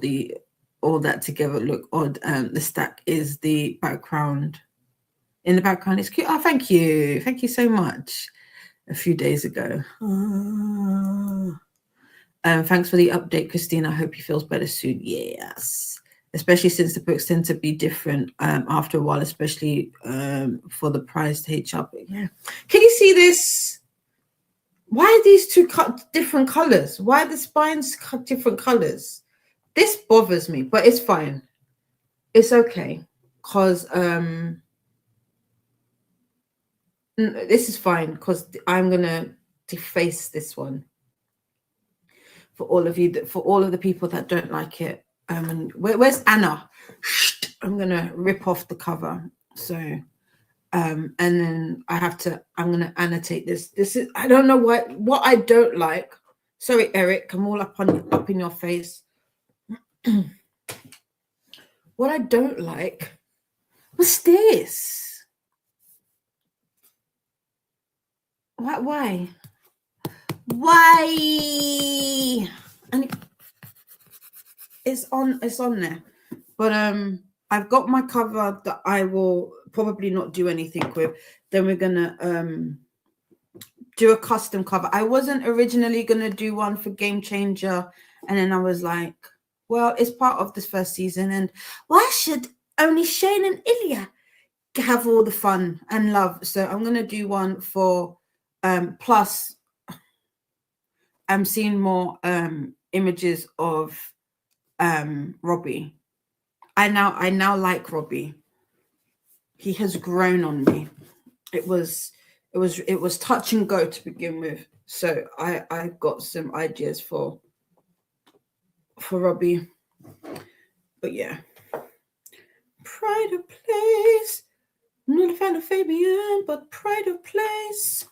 that together look odd. The stack is the background. In the background, it's cute. Oh, thank you. Thank you so much. A few days ago. Thanks for the update, Christine. I hope he feels better soon. Yes. Especially since the books tend to be different after a while, especially for the price to hitch up. Yeah. Can you see this? Why are these two different colors? Why are the spines cut different colors? This bothers me, but it's fine. It's okay. Because this is fine because I'm gonna deface this one for all of you, for all of the people that don't like it. And where's Anna? I'm gonna rip off the cover. So, and then I'm gonna annotate this. This is, I don't know what I don't like. Sorry, Eric, I'm all up in your face. What I don't like. What's this? Why? And it's on there. But I've got my cover that I will probably not do anything with. Then we're gonna do a custom cover. I wasn't originally gonna do one for Game Changer, and then I was like, well, it's part of this first season, and why should only Shane and Ilya have all the fun and love? So I'm gonna do one for plus I'm seeing more images of Robbie. I now like Robbie. He has grown on me. It was touch and go to begin with. So I got some ideas for Robbie. But yeah. Pride of Place. I'm not a fan of Fabian, but Pride of Place.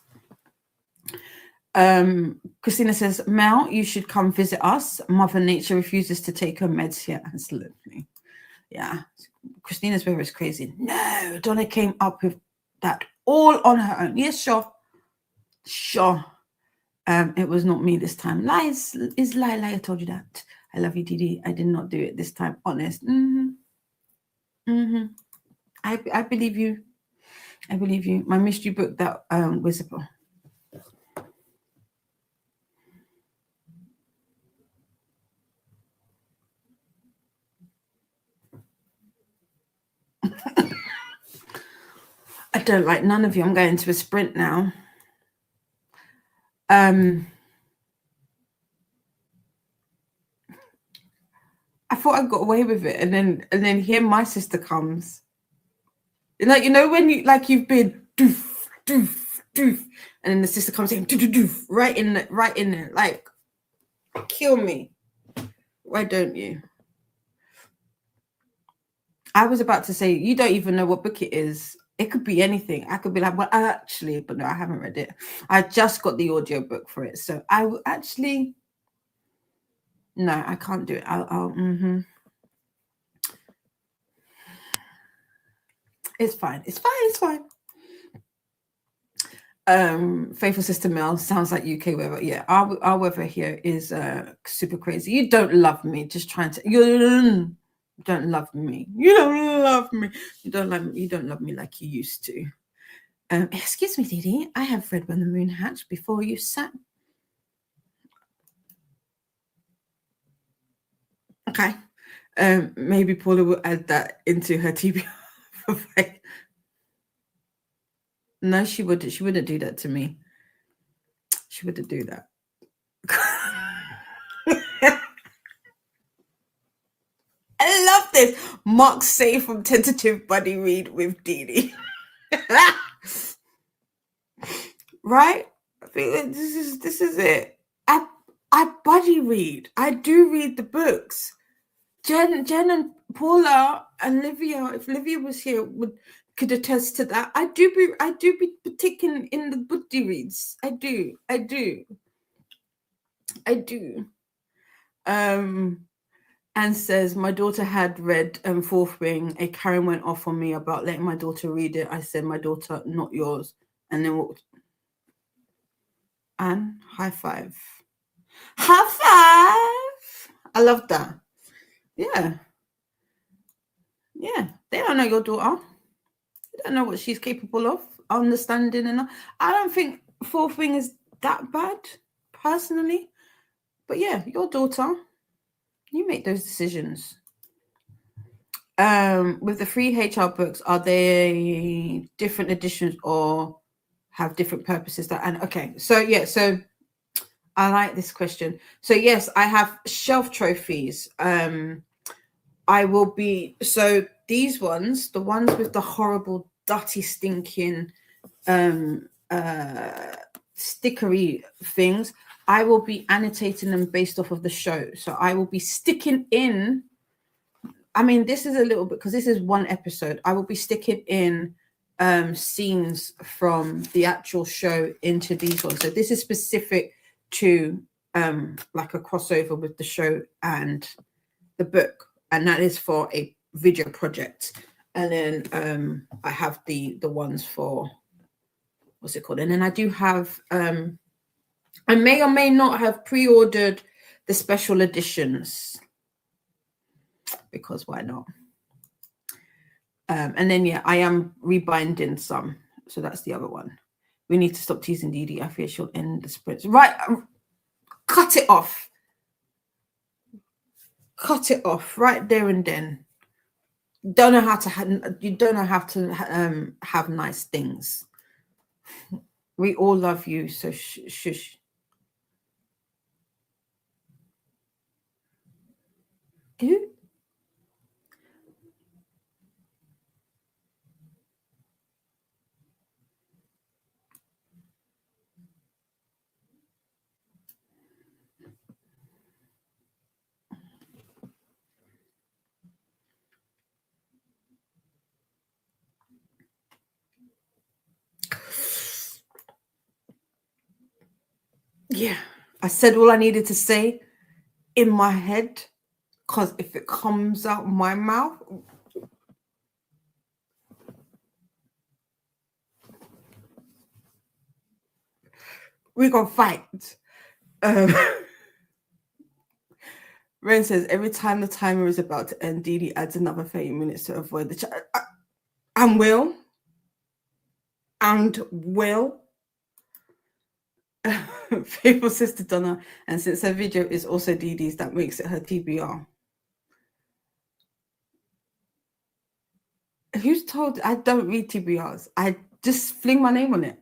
Christina says, Mel, you should come visit us. Mother Nature refuses to take her meds here. Absolutely. Yeah. Christina's weather is crazy. No, Donna came up with that all on her own. Yes, sure. It was not me this time. Lies is lie. I told you that. I love you, Didi. I did not do it this time. Honest. I believe you. I believe you. My mystery book that was I don't like none of you. I'm going to a sprint now. I thought I got away with it, and then here my sister comes. Like, you know, when you've been doof, doof, doof, and then the sister comes in, doof, doof, right in there, like, kill me. Why don't you? I was about to say, you don't even know what book it is. It could be anything. I could be like, well, actually, but no, I haven't read it. I just got the audio book for it. So I will actually, no, I can't do it. It's fine. Faithful Sister Mel, sounds like UK weather. Yeah, our weather here is super crazy. You don't love me, just trying to, you don't love me. You don't love me. You don't love me like you used to. Excuse me, Didi. I have read When the Moon Hatched before you sat. Okay. Maybe Paula will add that into her TBR. No, she wouldn't. She wouldn't do that to me. She wouldn't do that. I love this. Mark say from tentative buddy read with Dee. Right? I think this is it. I buddy read. I do read the books. Jen and Paula and Livia, if Livia was here, could attest to that. I do be particular in the buddy reads. I do. And says, my daughter had read Fourth Wing. A Karen went off on me about letting my daughter read it. I said, my daughter, not yours. And then walked. And high five. High five. I love that. Yeah. Yeah. They don't know your daughter. They don't know what she's capable of, understanding enough. I don't think Fourth Wing is that bad, personally. But yeah, your daughter, you make those decisions. With the free HR books, are they different editions or have different purposes? So I like this question. So yes, I have shelf trophies. I will be, so these ones, the ones with the horrible, dirty, stinking stickery things, I will be annotating them based off of the show. So I will be sticking in, I mean, this is a little bit, because this is one episode, I will be sticking in scenes from the actual show into these ones. So this is specific to like a crossover with the show and the book, and that is for a video project. And then I have the ones for, what's it called? And then I do have, I may or may not have pre-ordered the special editions, because why not? And then, yeah, I am rebinding some. So that's the other one. We need to stop teasing Dee. I fear she'll end the sprints. Right. Cut it off. Cut it off right there and then. You don't know how to have nice things. We all love you, so shush. Who? Yeah, I said all I needed to say in my head, because if it comes out my mouth, we're gonna fight. Ren says, every time the timer is about to end, Dee adds another 30 minutes to avoid the chat. And will. Faithful sister Donna, and since her video is also Dee, that makes it her TBR. Who's told? I don't read TBRs. I just fling my name on it.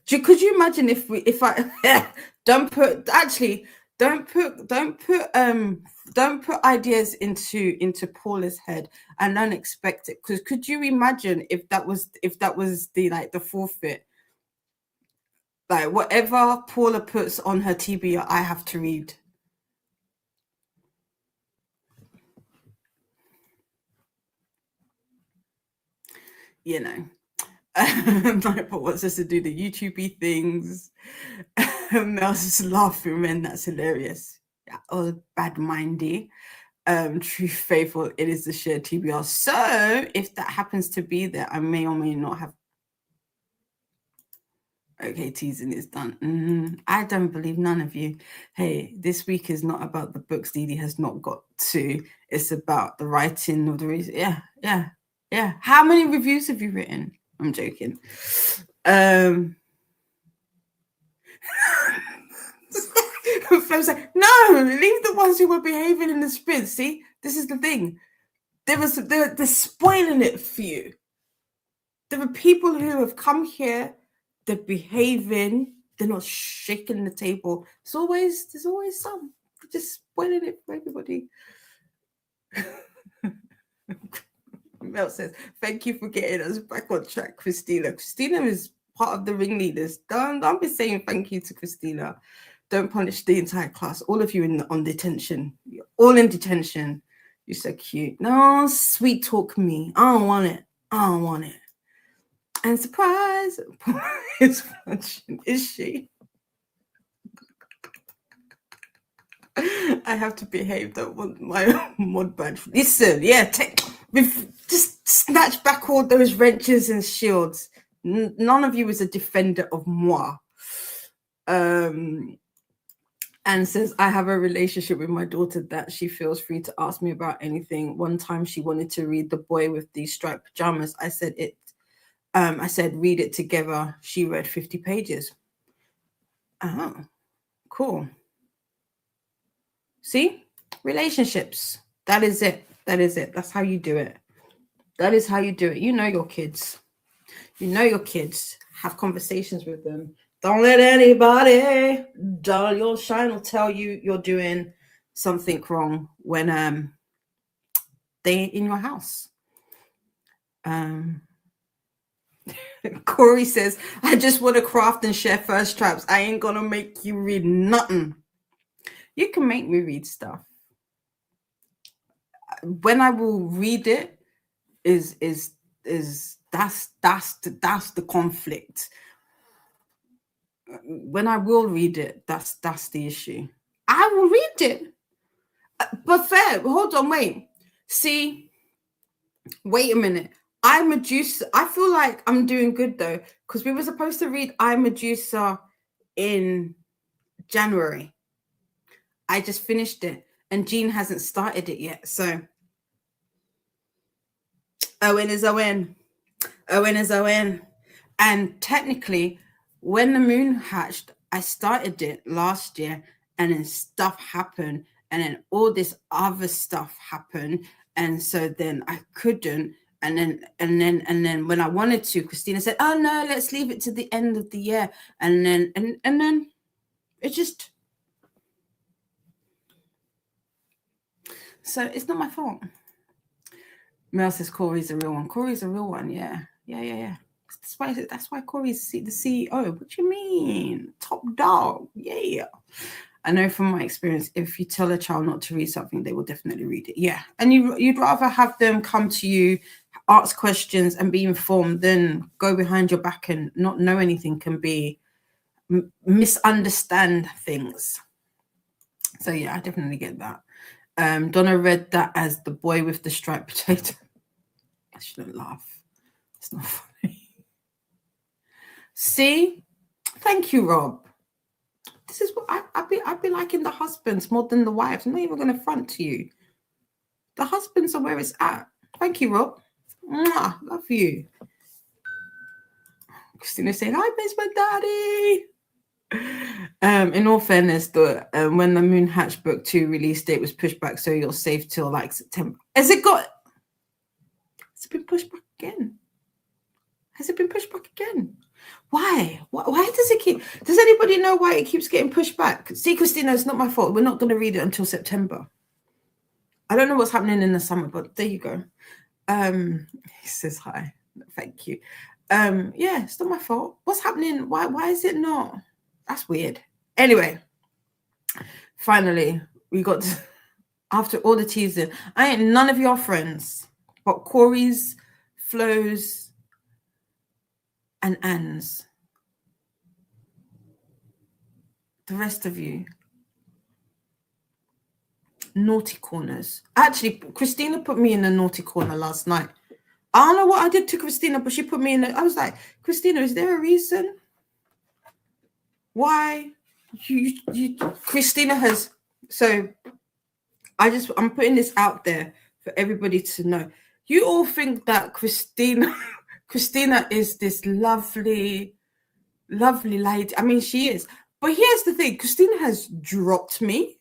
Could you imagine if I don't put ideas into Paula's head and don't expect it? Because could you imagine if that was the forfeit? Like whatever Paula puts on her TBR, I have to read. You know. But wants us to do the YouTube things. Mel's just laughing, man. That's hilarious. Yeah, oh, bad mindy. True faithful, it is the shared TBR. So if that happens to be there, I may or may not have. Okay, teasing is done. I don't believe none of you. Hey, this week is not about the books Dee has not got to. It's about the writing of the reason. Yeah. How many reviews have you written? I'm joking. Flo's like, no, leave the ones who were behaving in the sprint. See, this is the thing. They're spoiling it for you. There are people who have come here, they're behaving, they're not shaking the table. There's always some. They're just spoiling it for everybody. Mel says, thank you for getting us back on track, Christina. Christina is part of the ringleaders. Don't be saying thank you to Christina. Don't punish the entire class. All of you on detention. You're all in detention. You're so cute. No, sweet talk me. I don't want it. I don't want it. And surprise, is function. Is she? I have to behave. Don't want my mod badge. Listen, yeah, just snatch back all those wrenches and shields. None of you is a defender of moi. And says, I have a relationship with my daughter that she feels free to ask me about anything. One time she wanted to read The Boy with the Striped Pajamas. I said, read it together. She read 50 pages. Oh, cool. See? Relationships. That is it. That is it. That's how you do it. That is how you do it. You know your kids. You know your kids. Have conversations with them. Don't let anybody dull your shine or tell you you're doing something wrong when they're in your house. Corey says, I just want to craft and share first traps. I ain't gonna make you read nothing. You can make me read stuff. When I will read it is that's the conflict. When I will read it, that's the issue. I will read it. But fair, hold on, wait. See, wait a minute. I'm Medusa. I feel like I'm doing good though, because we were supposed to read I Medusa in January. I just finished it, and Jean hasn't started it yet. So Owen is Owen. Owen is Owen. And technically, when the moon hatched, I started it last year, and then stuff happened, and then all this other stuff happened, and so then I couldn't. And then when I wanted to, Christina said, "Oh no, let's leave it to the end of the year." And then it just, so it's not my fault. Mel says Corey's a real one. Corey's a real one, yeah. That's why Corey's the CEO. What do you mean? Top dog. Yeah. I know from my experience, if you tell a child not to read something, they will definitely read it. Yeah. And you'd rather have them come to you, ask questions and be informed than go behind your back and not know anything, can be misunderstand things. So yeah, I definitely get that. Donna read that as The Boy with the Striped Potato. I shouldn't laugh. It's not funny. See? Thank you, Rob. This is what I'd be liking the husbands more than the wives. I'm not even going to front to you. The husbands are where it's at. Thank you, Rob. Mwah, love you. Christina saying, I miss my daddy. In all fairness, when the Moon Hatch Book 2 release date was pushed back, so you're safe till like September. Has it been pushed back again? Has it been pushed back again? Why? Why does it keep? Does anybody know why it keeps getting pushed back? See, Christina, it's not my fault. We're not going to read it until September. I don't know what's happening in the summer, but there you go. He says hi. Thank you. Yeah, it's not my fault. What's happening? Why is it not? That's weird. Anyway, finally, we got to, after all the teasing. I ain't none of your friends, but Corey's, Flo's, and Anne's. The rest of you, naughty corners. Actually, Christina put me in a naughty corner last night. I don't know what I did to Christina, but she put me in I was like, Christina, is there a reason why you Christina has? So I'm putting this out there for everybody to know. You all think that Christina is this lovely lady. I mean, she is, But here's the thing, Christina has dropped me.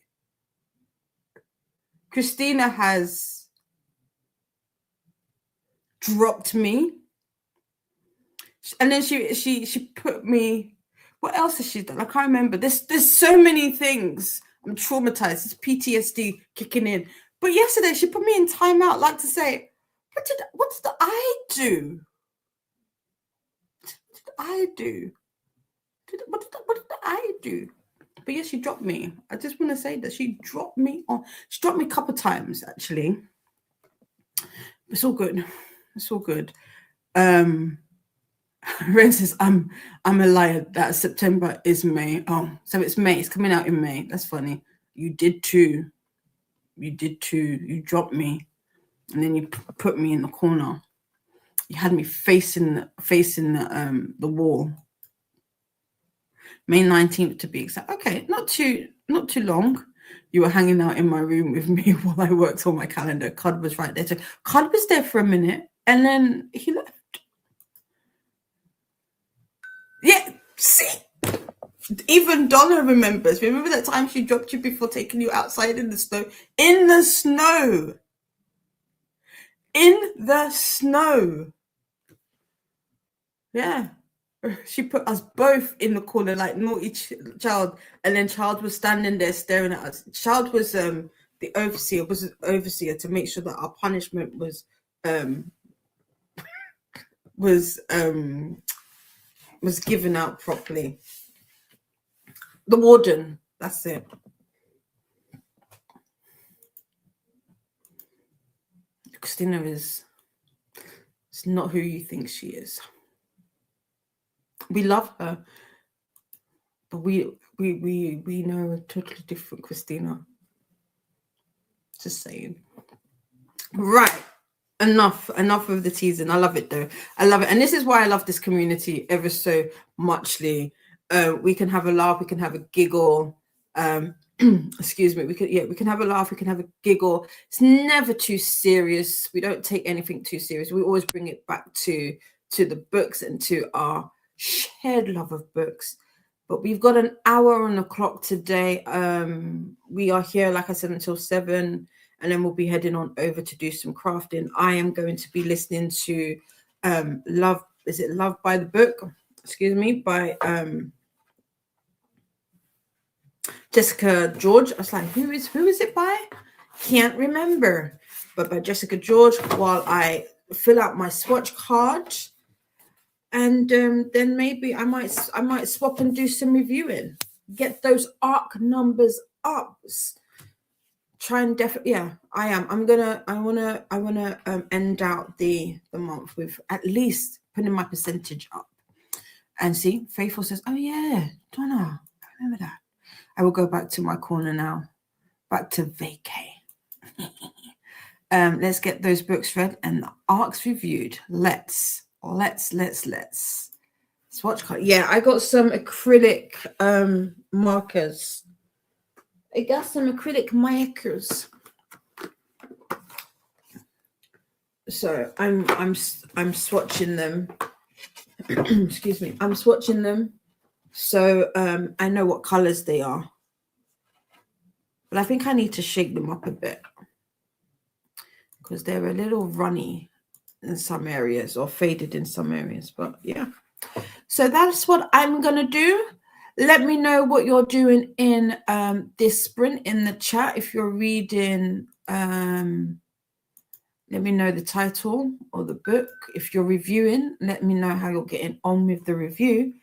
Christina has dropped me. And then she put me, what else has she done? I can't remember. There's so many things. I'm traumatized. It's PTSD kicking in. But yesterday she put me in timeout, like to say, what did I do? What did I do? What did I do? But yes, she dropped me. I just want to say that she dropped me a couple of times, actually. It's all good. It's all good. Ren says, I'm a liar. That September is May. Oh, so it's May. It's coming out in May. That's funny. You did too. You dropped me. And then you put me in the corner. You had me facing the wall. May 19th to be exact. Okay, not too long. You were hanging out in my room with me while I worked on my calendar. Cod was right there. So Cod was there for a minute and then he left. Yeah, see? Even Donna remembers. Remember that time she dropped you before taking you outside in the snow? In the snow. In the snow. Yeah. She put us both in the corner like naughty child, and then Child was standing there staring at us. Child was the overseer to make sure that our punishment was given out properly. The warden, that's it. Christina is not who you think she is. We love her, but we know a totally different Christina. Just saying. Right. Enough of the teasing. I love it though. I love it. And this is why I love this community ever so muchly. We can have a laugh, we can have a giggle. Excuse me, we can have a laugh, we can have a giggle. It's never too serious. We don't take anything too serious. We always bring it back to the books and to our shared love of books. But we've got an hour on the clock today. We are here, like I said, until 7, and then we'll be heading on over to do some crafting. I am going to be listening to Love by the Book? Excuse me, by Jessica George. I was like, who is it by? Can't remember. But by Jessica George, while I fill out my swatch card. And then maybe I might swap and do some reviewing. Get those ARC numbers up. Try and I wanna end out the month with at least putting my percentage up. And see, Faithful says, oh yeah, Donna, I remember that. I will go back to my corner now. Back to vacay. Let's get those books read and the ARCs reviewed. Let's swatch card. Yeah, I got some acrylic markers. I got some acrylic markers. So I'm swatching them. Excuse me. I'm swatching them. So I know what colors they are. But I think I need to shake them up a bit because they're a little runny in some areas or faded in some areas. But yeah. So that's what I'm going to do. Let me know what you're doing in this sprint in the chat. If you're reading, let me know the title or the book. If you're reviewing, let me know how you're getting on with the review.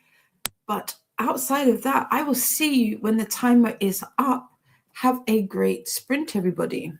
But outside of that, I will see you when the timer is up. Have a great sprint, everybody.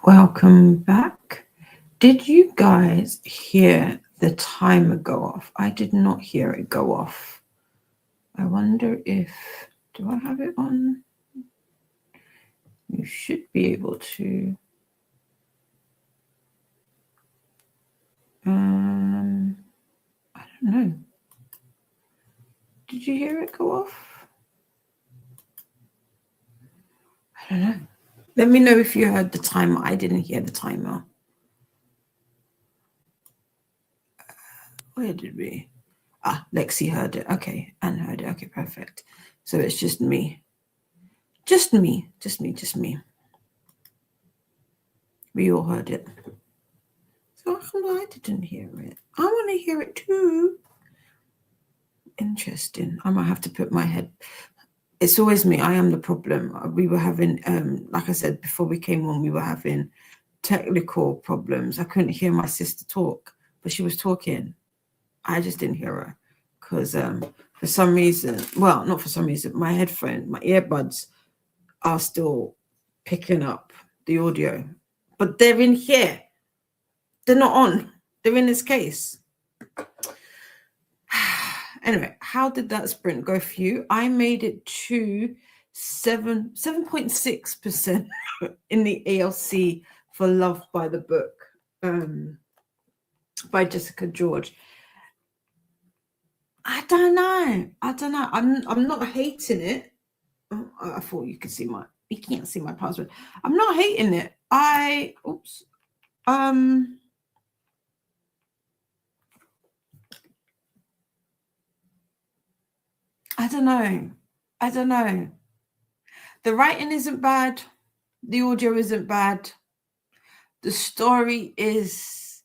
Welcome back. Did you guys hear the timer go off? I did not hear it go off. I wonder if, do I have it on? You should be able to. I don't know. Did you hear it go off? I don't know. Let me know if you heard the timer. I didn't hear the timer. Where did we? Lexi heard it. Okay, Anne heard it. Okay, perfect. So it's just me. Just me. We all heard it. So I didn't hear it. I want to hear it too. Interesting. I might have to put my head. It's always me. I am the problem. We were having, like I said, before we came on, we were having technical problems. I couldn't hear my sister talk, but she was talking. I just didn't hear her because for some reason, well, not for some reason, my headphone, my earbuds are still picking up the audio, but they're in here. They're not on. They're in this case. Anyway, how did that sprint go for you? I made it to 7.6% in the ALC for Love by the Book by Jessica George. I don't know. I'm not hating it. Oh, I thought you could see you can't see my password. I'm not hating it. I don't know. The writing isn't bad. The audio isn't bad. The story is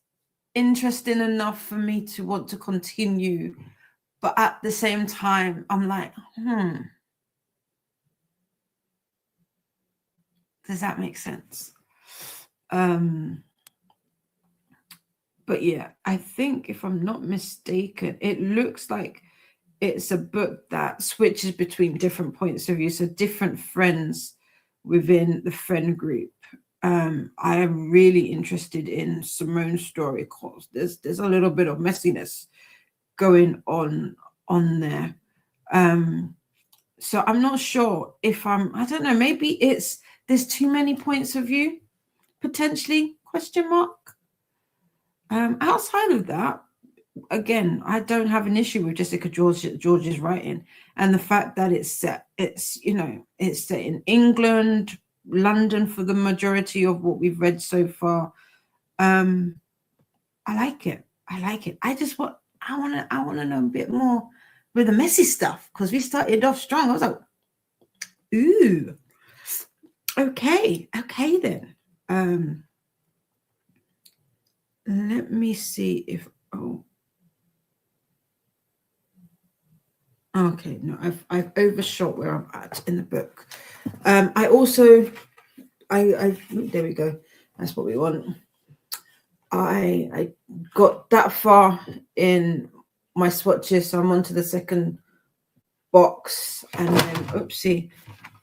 interesting enough for me to want to continue. But at the same time, I'm like, does that make sense? But yeah, I think if I'm not mistaken, it looks like it's a book that switches between different points of view. So different friends within the friend group. I am really interested in Simone's story because there's a little bit of messiness going on there. So I'm not sure if I don't know, maybe there's too many points of view, potentially, question mark. Outside of that, again, I don't have an issue with Jessica George's writing and the fact that it's set in England, London for the majority of what we've read so far. I like it. I want to know a bit more with the messy stuff because we started off strong. I was like, ooh, okay then. Let me see if okay, no, I've overshot where I'm at in the book. I also there we go. That's what we want. I got that far in my swatches, so I'm on to the second box, and then oopsie,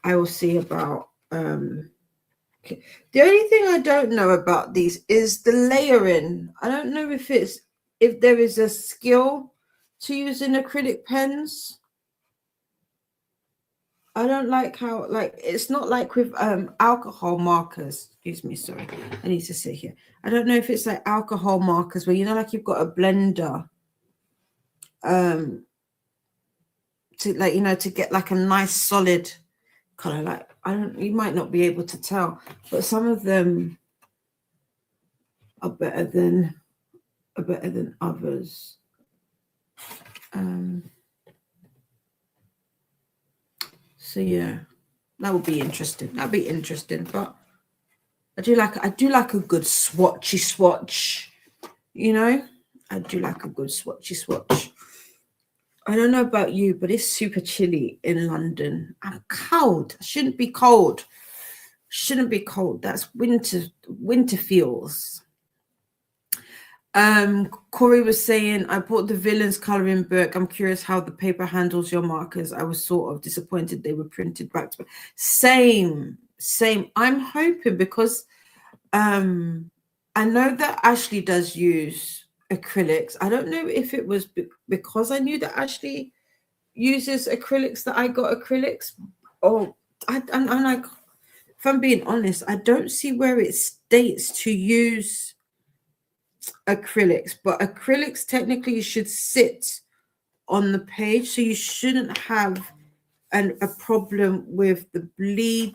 I will see about okay. The only thing I don't know about these is the layering. I don't know if there is a skill to using acrylic pens. I don't like how, it's not like with alcohol markers. Excuse me, sorry. I need to sit here. I don't know if it's like alcohol markers where, like you've got a blender to get like a nice solid color. You might not be able to tell, but some of them are better than others. So yeah, that would be interesting. That'd be interesting. But I do like a good swatchy swatch. I do like a good swatchy swatch. I don't know about you, but it's super chilly in London. I'm cold. I shouldn't be cold. That's winter feels. Corey was saying, I bought the villains coloring book. I'm curious how the paper handles your markers. I was sort of disappointed they were printed back to same. I'm hoping, because I know that Ashley does use acrylics. I don't know if it was because I knew that Ashley uses acrylics that I got acrylics, or if I'm being honest, I don't see where it states to use acrylics, but acrylics technically should sit on the page, so you shouldn't have a problem with the bleed.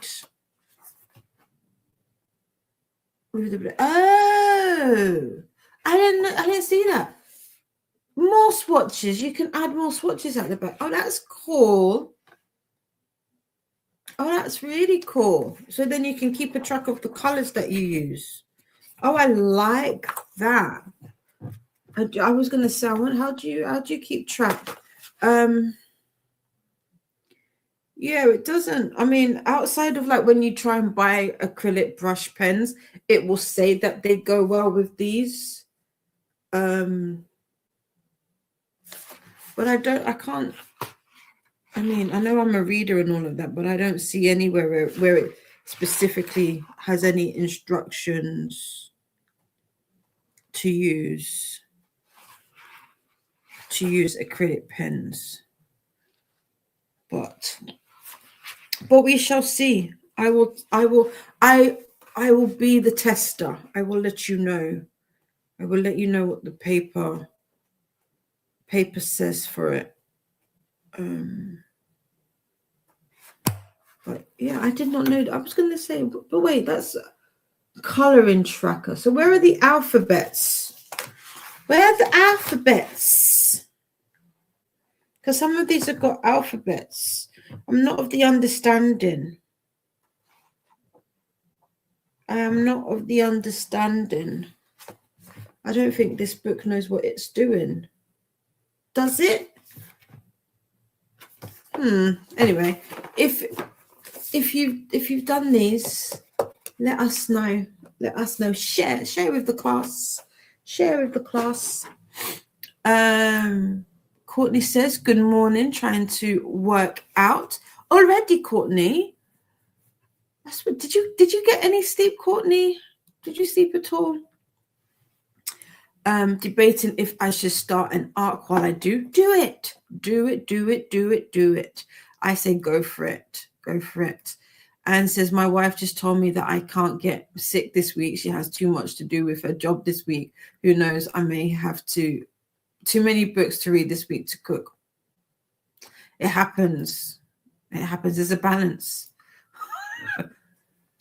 Oh, I didn't see that. More swatches. You can add more swatches at the back. Oh, that's cool. Oh, that's really cool. So then you can keep a track of the colors that you use. Oh, I like that. I was gonna say, how do you keep track? Yeah, it doesn't. I mean, outside of like when you try and buy acrylic brush pens, it will say that they go well with these. But I can't. I mean, I know I'm a reader and all of that, but I don't see anywhere where it specifically has any instructions to use acrylic pens. But we shall see. I will be the tester. I will let you know. I will let you know what the paper says for it. But yeah, I did not know. I was going to say, but wait, that's a coloring tracker. So where are the alphabets? Where are the alphabets? Because some of these have got alphabets. I'm not of the understanding. I am not of the understanding. I don't think this book knows what it's doing. Does it? Anyway, if you've done these, let us know. Let us know. Share with the class. Share with the class. Courtney says, good morning, trying to work out. Already, Courtney. That's what did you get any sleep, Courtney? Did you sleep at all? Debating if I should start an ARC while I do it. Do it. I say go for it. And says, my wife just told me that I can't get sick this week. She has too much to do with her job this week. Who knows? I may have too many books to read this week to cook. It happens. There's a balance.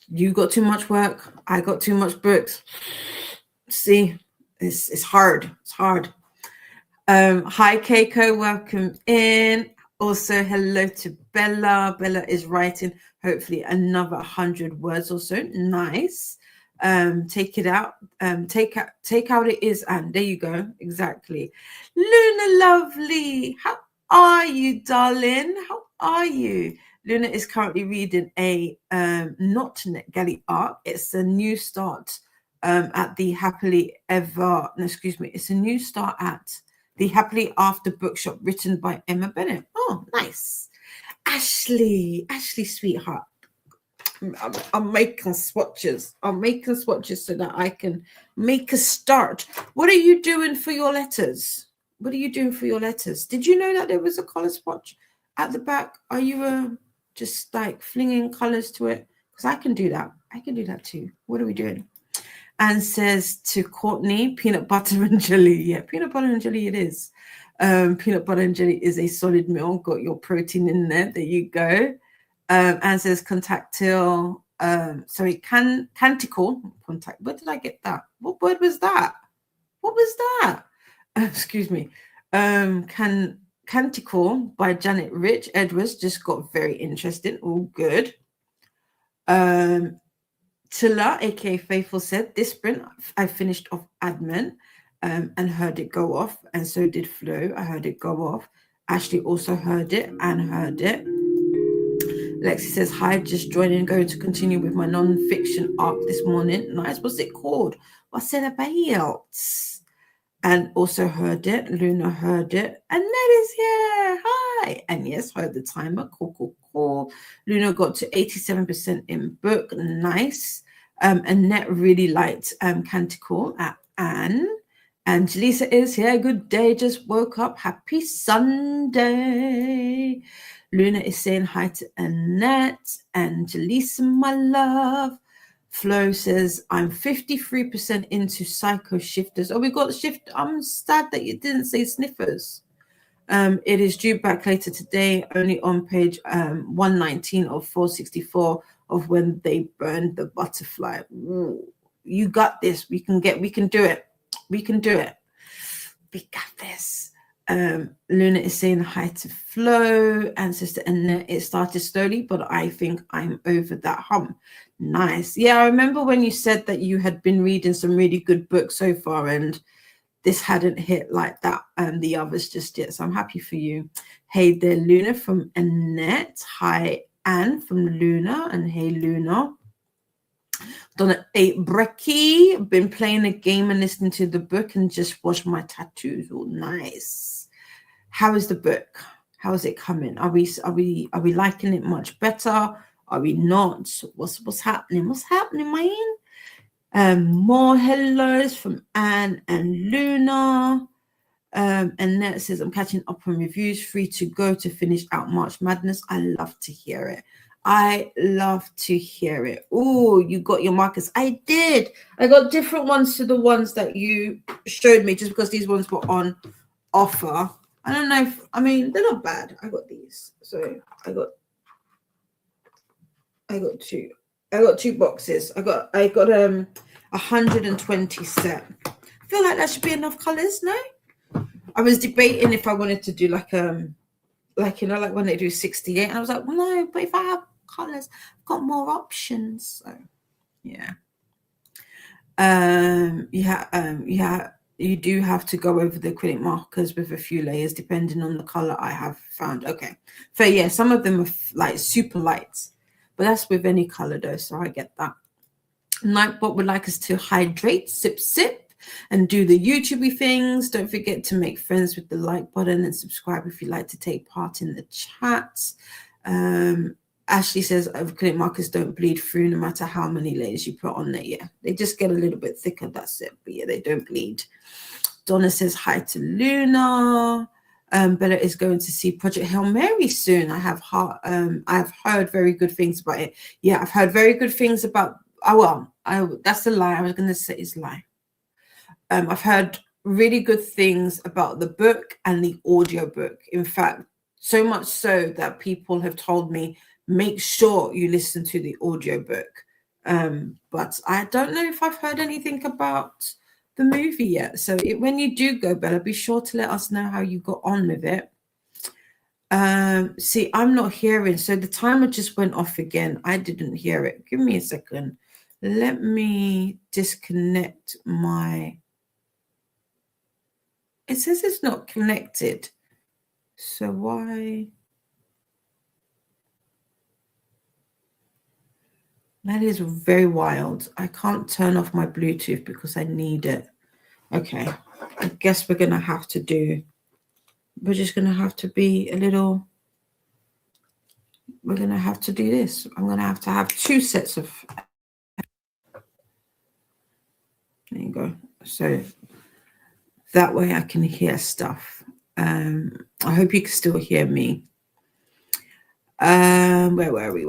You got too much work. I got too much books. See, it's hard. It's hard. Hi, Keiko. Welcome in. Also, hello to Bella. Bella is writing, hopefully, another 100 words or so. Nice. Take it out. Take out it is, and there you go. Exactly. Luna, lovely. How are you, darling? How are you? Luna is currently reading a not NetGalley ARC. It's a new start at the Happily Ever. No, excuse me. It's a new start at the Happily After Bookshop, written by Emma Bennett. Oh, nice. Ashley, sweetheart. I'm making swatches. I'm making swatches so that I can make a start. What are you doing for your letters? Did you know that there was a color swatch at the back? Are you just like flinging colors to it? Because I can do that. I can do that too. What are we doing? And says to Courtney, peanut butter and jelly. Yeah, peanut butter and jelly it is. Peanut butter and jelly is a solid meal. Got your protein in there. There you go. And says canticle. Contact. Where did I get that? What word was that? Excuse me. Canticle by Janet Rich Edwards just got very interesting. All good. Tilla, aka Faithful, said this sprint I finished off admin and heard it go off, and so did Flo. I heard it go off. Ashley also heard it and heard it. Lexi says, hi, just joining, going to continue with my non-fiction arc this morning. Nice. What's it called? What's it about? And also heard it. Luna heard it. And Ned is here. Hi. And yes, heard the timer. Cool. Luna got to 87% in book. Nice. Annette really liked Canticle at Anne. And Jaleesa is here. Good day. Just woke up. Happy Sunday. Luna is saying hi to Annette. And Jaleesa, my love. Flo says, I'm 53% into Psycho Shifters. Oh, we got Shift. I'm sad that you didn't say Sniffers. It is due back later today, only on page 119 of 464 of when they burned the butterfly. Ooh, you got this. We can do it. We can do it. We got this. Luna is saying hi to Flo and Sister Annette. It started slowly, but I think I'm over that hump. Nice. Yeah, I remember when you said that you had been reading some really good books so far, and this hadn't hit like that and the others just yet. So I'm happy for you. Hey there, Luna from Annette. Hi, Anne from Luna. And hey, Luna. Donna 8 Brecky. Been playing a game and listening to the book and just washed my tattoos. Oh, nice. How is the book? How is it coming? Are we liking it much better? Are we not? What's happening? What's happening, man? More hellos from Anne and Luna. And Annette says, I'm catching up on reviews, free to go to finish out March Madness. I love to hear it. I love to hear it. Oh, you got your markers. I did. I got different ones to the ones that you showed me just because these ones were on offer. I don't know if, I mean, they're not bad. I got these. So I got two. I got 2 boxes. I got 120 set. I feel like that should be enough colors, no? I was debating if I wanted to do like when they do 68, and I was like, well, no, but if I have colors, I've got more options. So yeah. You do have to go over the acrylic markers with a few layers depending on the color I have found. Okay. So yeah, some of them are like super light. But that's with any color though, so I get that. Nightbot would like us to hydrate, sip, and do the YouTubey things. Don't forget to make friends with the like button and subscribe if you'd like to take part in the chat. Ashley says acrylic markers don't bleed through no matter how many layers you put on there. Yeah, they just get a little bit thicker, that's it. But yeah, they don't bleed. Donna says hi to Luna. Bella is going to see Project Hail Mary soon. I've heard very good things about it. Yeah, I've heard very good things about. That's a lie. I was going to say it's a lie. I've heard really good things about the book and the audiobook. In fact, so much so that people have told me make sure you listen to the audiobook. But I don't know if I've heard anything about the movie yet. So when you do go, Bella, be sure to let us know how you got on with it. See, I'm not hearing. So the timer just went off again. I didn't hear it. Give me a second. Let me disconnect my... It says it's not connected. So why? That is very wild. I can't turn off my Bluetooth because I need it. Okay. I guess we're just going to have to be a little... We're going to have to do this. I'm going to have 2 sets of... There you go. So that way I can hear stuff. I hope you can still hear me. Where were we?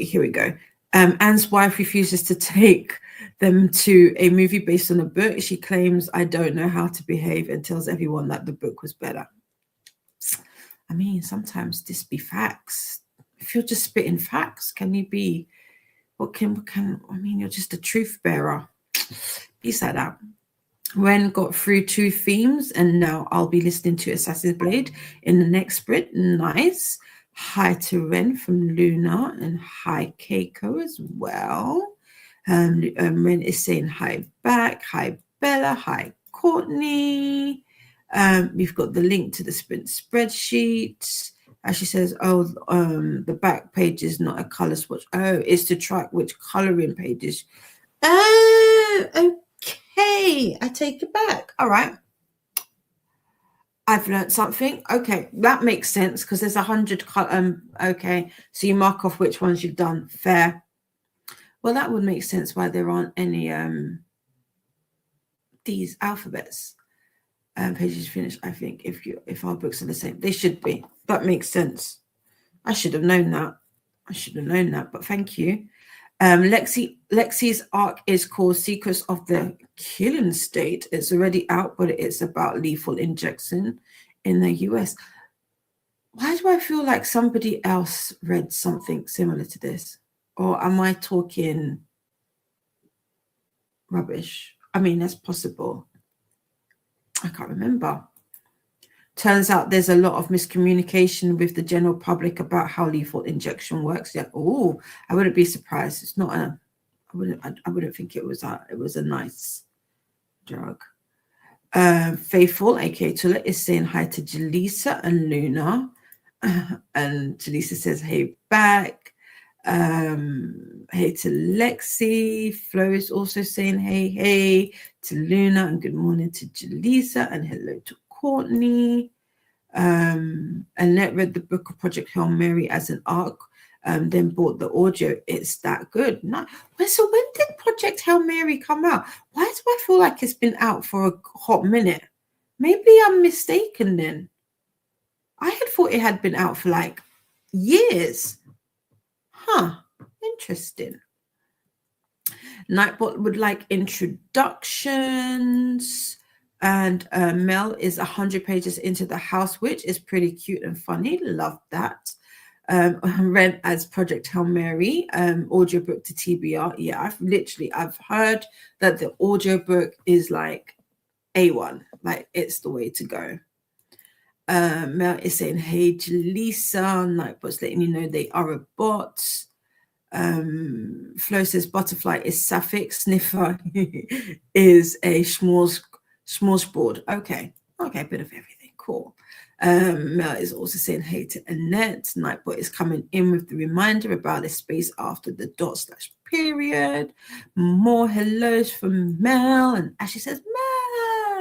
Here we go. Anne's wife refuses to take them to a movie based on a book. She claims I don't know how to behave and tells everyone that the book was better. I mean, sometimes this be facts. If you're just spitting facts, can you be... you're just a truth bearer. Peace like that. Ren got through 2 themes, and now I'll be listening to Assassin's Blade in the next sprint. Nice. Hi to Ren from Luna, and hi Keiko as well. Ren is saying hi back. Hi Bella. Hi Courtney. We've got the link to the sprint spreadsheet. As she says, the back page is not a color swatch. Oh, it's to track which coloring pages. Oh, okay. I take it back. All right. I've learned something. Okay, that makes sense because there's 100. Okay, so you mark off which ones you've done. Fair. Well, that would make sense why there aren't any these alphabets. Pages finished, I think, if our books are the same. They should be. That makes sense. I should have known that. But thank you. Lexi's arc is called Secrets of the Killing State. It's already out, but it's about lethal injection in the US. Why do I feel like somebody else read something similar to this? Or am I talking rubbish? I mean, that's possible. I can't remember. Turns out there's a lot of miscommunication with the general public about how lethal injection works. Yeah. Oh, I wouldn't be surprised. It's not a. I wouldn't think it was a nice drug. Faithful, aka Tula, is saying hi to Jaleesa and Luna, and Jaleesa says hey back. Hey to Lexi. Flo is also saying hey to Luna, and good morning to Jaleesa, and hello to Courtney. Annette read the book of Project Hail Mary as an arc, then bought the audio. It's that good. So when did Project Hail Mary come out? Why do I feel like it's been out for a hot minute? Maybe I'm mistaken then. I had thought it had been out for like years. Interesting. Nightbot would like introductions. And Mel is 100 pages into The House Witch. Is pretty cute and funny. Love that. Read as Project Hail Mary, audiobook to TBR. Yeah, I've heard that the audiobook is like A1. Like, it's the way to go. Mel is saying, hey, Jaleesa. Nightbot's letting you know they are a bot. Flo says butterfly is sapphic. Sniffer is a smorgasbord. Okay, a bit of everything. Cool. Mel is also saying hey to Annette. Nightbot is coming in with the reminder about the space after the ./period. More hellos from Mel, and Ashley says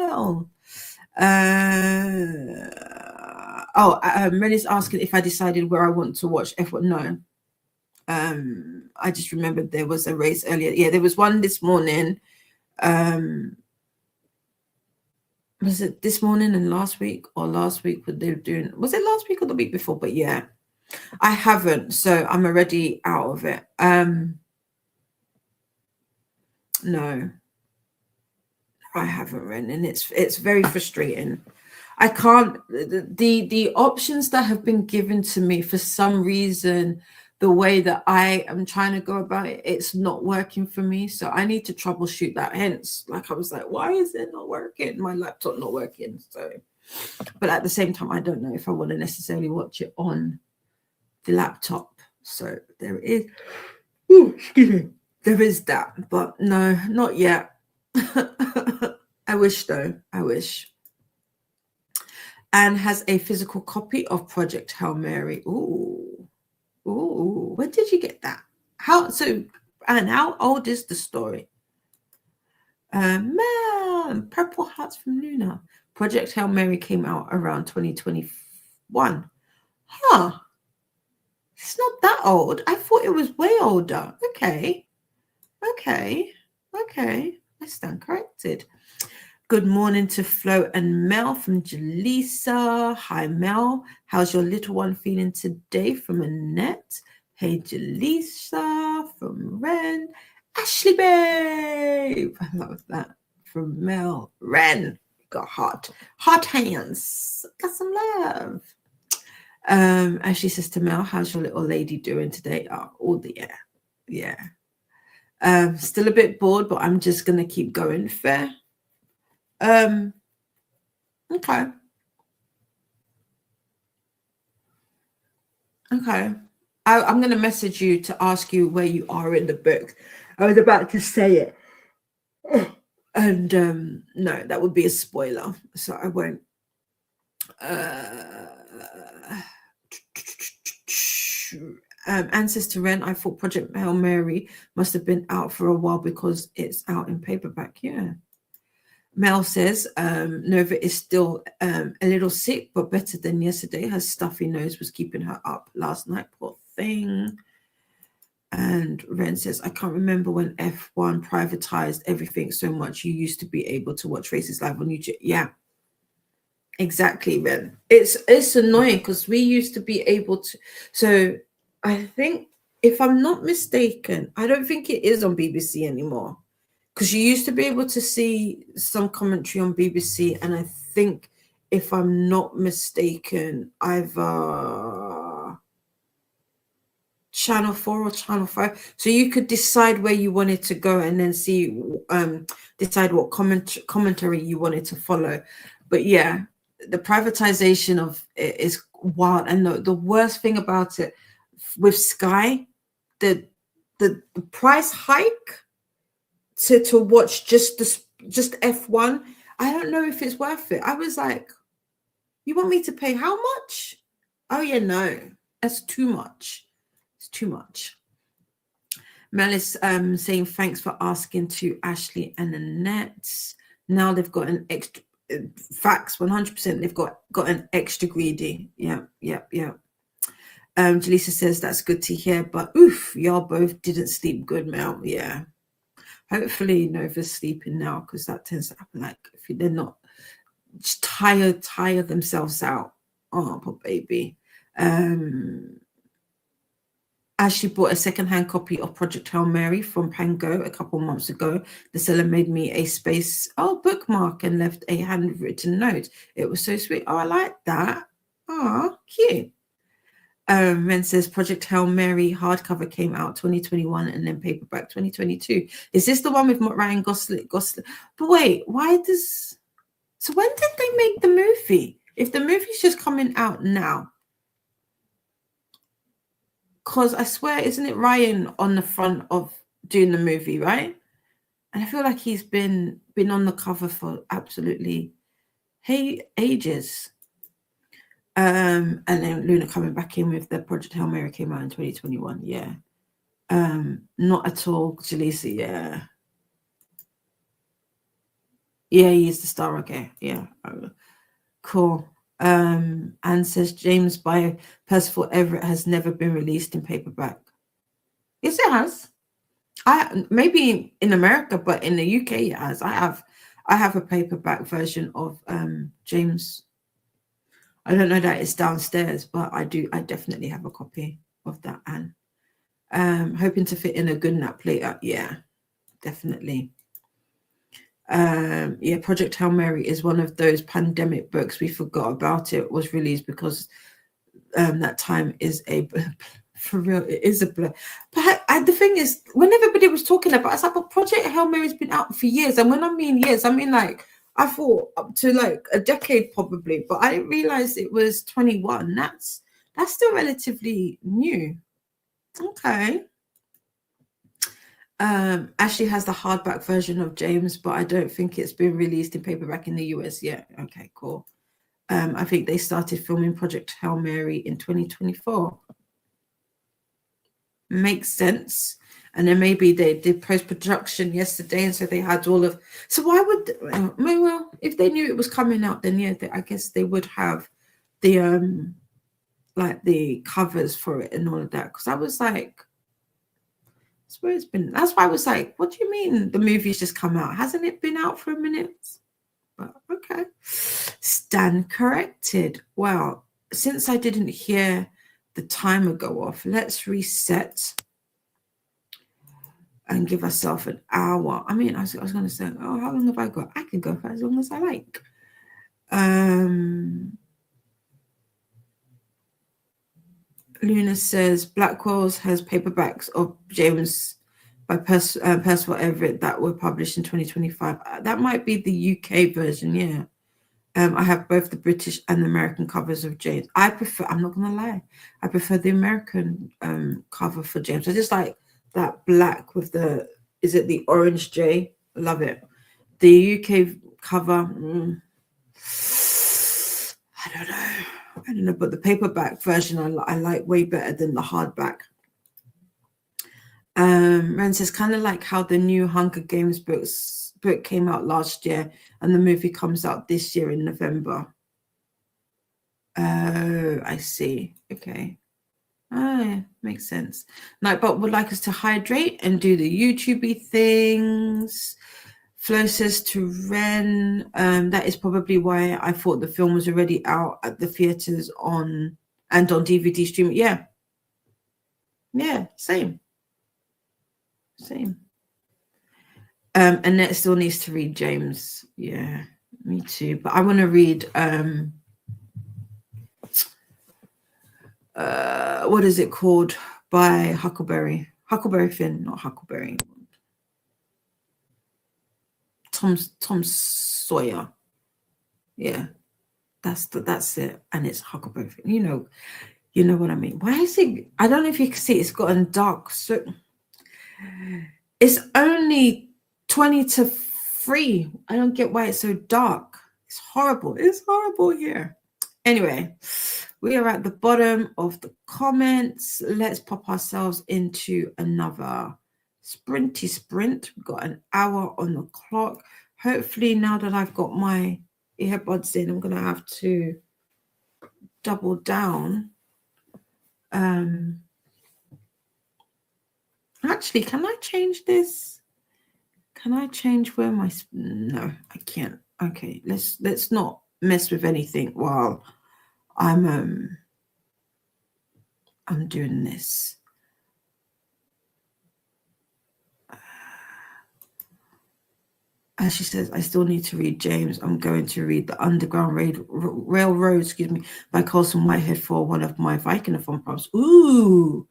Mel. Rennie's asking if I decided where I want to watch F1. No. I just remembered there was a race earlier. Yeah, there was one this morning. Was it this morning and last week, or last week? What they were doing? Was it last week or the week before? But yeah, I haven't, so I'm already out of it. No, I haven't read, and it's very frustrating. I can't. The options that have been given to me, for some reason, the way that I am trying to go about it, it's not working for me. So I need to troubleshoot that. Hence, like, I was like, why is it not working? My laptop not working. So, but at the same time, I don't know if I want to necessarily watch it on the laptop. So there is. Ooh, excuse me. There is that, but no, not yet. I wish though. I wish. Anne has a physical copy of Project Hail Mary. Ooh, where did you get that? Anne, how old is the story? Man, Purple Hearts from Luna. Project Hail Mary came out around 2021. It's not that old. I thought it was way older. Okay. I stand corrected. Good morning to Flo and Mel from Jaleesa. Hi, Mel. How's your little one feeling today? From Annette. Hey, Jaleesa. From Ren. Ashley Babe. I love that. From Mel. Ren. Got hot hands. Got some love. Ashley says to Mel, how's your little lady doing today? Oh, all the air. Yeah. Still a bit bored, but I'm just going to keep going. Fair. Okay. I'm going to message you to ask you where you are in the book. I was about to say it. And no, that would be a spoiler. So I won't. Anne says to Ren, I thought Project Hail Mary must have been out for a while because it's out in paperback. Yeah. Mel says Nova is still a little sick, but better than yesterday. Her stuffy nose was keeping her up last night. Poor thing. And Ren says, I can't remember when F1 privatized everything so much. You used to be able to watch races live on YouTube. Yeah, exactly, Ren. It's annoying because we used to be able to. So I think, if I'm not mistaken, I don't think it is on BBC anymore, because you used to be able to see some commentary on BBC, and I think, if I'm not mistaken, either Channel 4 or Channel 5. So you could decide where you wanted to go and then see, decide what commentary you wanted to follow. But yeah, the privatization of it is wild. And the worst thing about it with Sky, the price hike to watch just F1, I don't know if it's worth it. I was like, you want me to pay how much? Oh yeah, no, that's too much. It's too much. Melis saying thanks for asking to Ashley and Annette. Now they've got an extra facts, 100%. They've got an extra greedy. Yeah. Jaleesa says that's good to hear, but oof, y'all both didn't sleep good, Mel. Yeah. Hopefully Nova's sleeping now, because that tends to happen. Like, if they're not just tire themselves out. Oh, poor baby. Ashley bought a secondhand copy of Project Hail Mary from Pango a couple months ago. The seller made me a bookmark and left a handwritten note. It was so sweet. Oh, I like that. Oh, cute. Ren says Project Hail Mary hardcover came out 2021 and then paperback 2022. Is this the one with Ryan Gosling? But wait, so when did they make the movie? If the movie's just coming out now, because I swear, isn't it Ryan on the front of doing the movie, right? And I feel like he's been on the cover for absolutely ages. And then Luna coming back in with the Project Hail Mary came out in 2021. Yeah. Not at all, Jaleesa. Yeah. Yeah, he's the star. Okay. Yeah. Cool. And says James by Percival Everett has never been released in paperback. Yes, it has. Maybe in America, but in the UK it has. I have a paperback version of James. I don't know that it's downstairs, but I definitely have a copy of that. And hoping to fit in a good nap later. Yeah, definitely. Yeah, Project Hail Mary is one of those pandemic books. We forgot about it. Was released because that time is for real, it is a blur. But the thing is, when everybody was talking about it, it's like, well, Project Hail Mary's been out for years. And when I mean years, I mean like, I thought up to like a decade probably, but I didn't realize it was 21. That's still relatively new. Okay. Ashley has the hardback version of James, but I don't think it's been released in paperback in the US yet. Okay, cool. I think they started filming Project Hail Mary in 2024. Makes sense. And then maybe they did post-production yesterday, and so they had all of. So why would? Well, if they knew it was coming out, then yeah, I guess they would have the like the covers for it and all of that. Because I was like, that's where it's been. That's why I was like, what do you mean the movie's just come out? Hasn't it been out for a minute? But okay. Stand corrected. Well, since I didn't hear the timer go off, let's reset and give ourselves an hour. I mean, I was going to say, oh, how long have I got? I can go for as long as I like. Luna says Blackwell's has paperbacks of James by Percival Everett that were published in 2025. That might be the UK version, yeah. I have both the British and the American covers of James. I'm not going to lie, I prefer the American cover for James. I just like that black with is it the orange J? Love it. The UK cover, I don't know, but the paperback version I like way better than the hardback. Ren says, kind of like how the new Hunger Games book came out last year and the movie comes out this year in November. Oh, I see. Okay. Oh, yeah, makes sense. Like, but would like us to hydrate and do the YouTubey things. Flo says to Ren, that is probably why I thought the film was already out at the theaters on DVD streaming. Yeah. Yeah, same. Annette still needs to read James. Yeah, me too. But I want to read what is it called by Huckleberry Finn, not Huckleberry. Tom Sawyer. Yeah, that's it, and it's Huckleberry Finn. You know what I mean. Why is it? I don't know if you can see. It's gotten dark. So it's only 20 to 3. I don't get why it's so dark. It's horrible. It's horrible here. Anyway, we are at the bottom of the comments. Let's pop ourselves into another sprint. We've got an hour on the clock. Hopefully, now that I've got my earbuds in, I'm going to have to double down. Actually, can I change this? Can I change where my... No, I can't. Okay, let's not mess with anything while I'm doing this. As she says, I still need to read James. I'm going to read The Underground Railroad, by Colson Whitehead for one of my Vikingathon prompts. Ooh,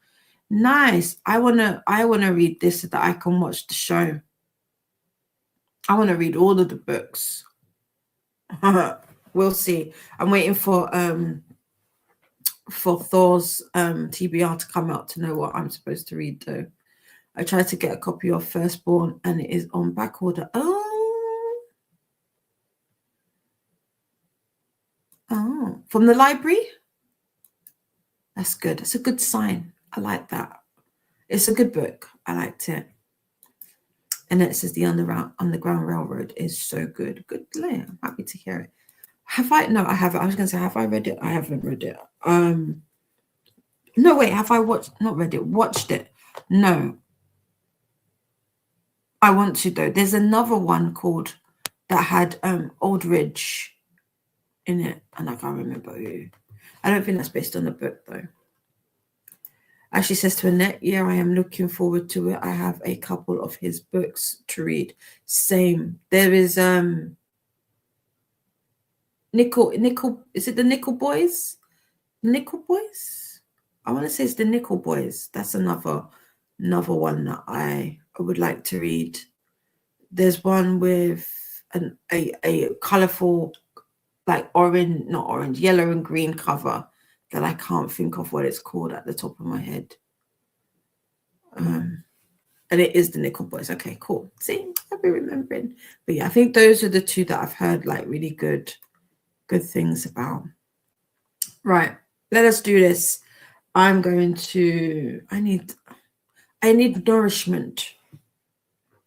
nice. I wanna read this so that I can watch the show. I want to read all of the books. We'll see. I'm waiting for Thor's TBR to come out to know what I'm supposed to read, though. I tried to get a copy of Firstborn and it is on back order. Oh, from the library? That's good. That's a good sign. I like that. It's a good book. I liked it. And then it says The Underground Railroad is so good. Good. I'm happy to hear it. Have I? No, I haven't. I was going to say, have I read it? I haven't read it. No, wait. Have I not read it? Watched it? No. I want to, though. There's another one called that had Aldridge in it, and I can't remember who. I don't think that's based on the book, though. As she says to Annette, yeah, I am looking forward to it. I have a couple of his books to read. Same. There is Nickel. Is it the Nickel Boys? Nickel Boys? I want to say it's the Nickel Boys. That's another one that I would like to read. There's one with a colorful, like yellow and green cover that I can't think of what it's called at the top of my head. And it is the Nickel Boys. Okay, cool. See, I'll be remembering. But yeah, I think those are the two that I've heard like really good things about. Right, let us do this. I'm going to. I need nourishment.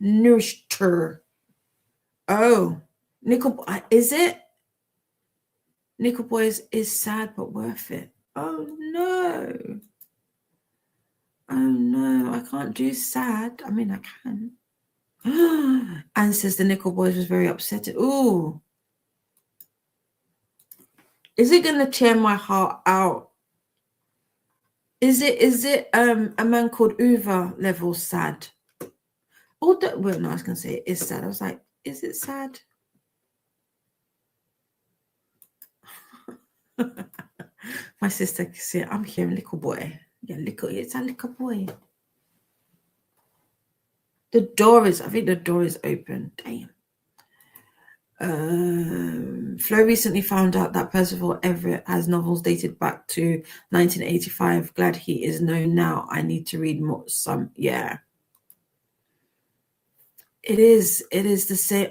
Nourished her. Oh, Nickel. Is it? Nickel Boys is sad but worth it. Oh no. Oh no, I can't do sad. I mean, I can. Anne says the Nickel Boys was very upset. Ooh. Is it going to tear my heart out? Is it a man called Uva level sad? Well, no, I was going to say it is sad. I was like, is it sad? My sister can say, I'm hearing little boy. Yeah, it's a little boy. I think the door is open. Damn. Flo recently found out that Percival Everett has novels dated back to 1985. Glad he is known now. I need to read more. Yeah. It is the same.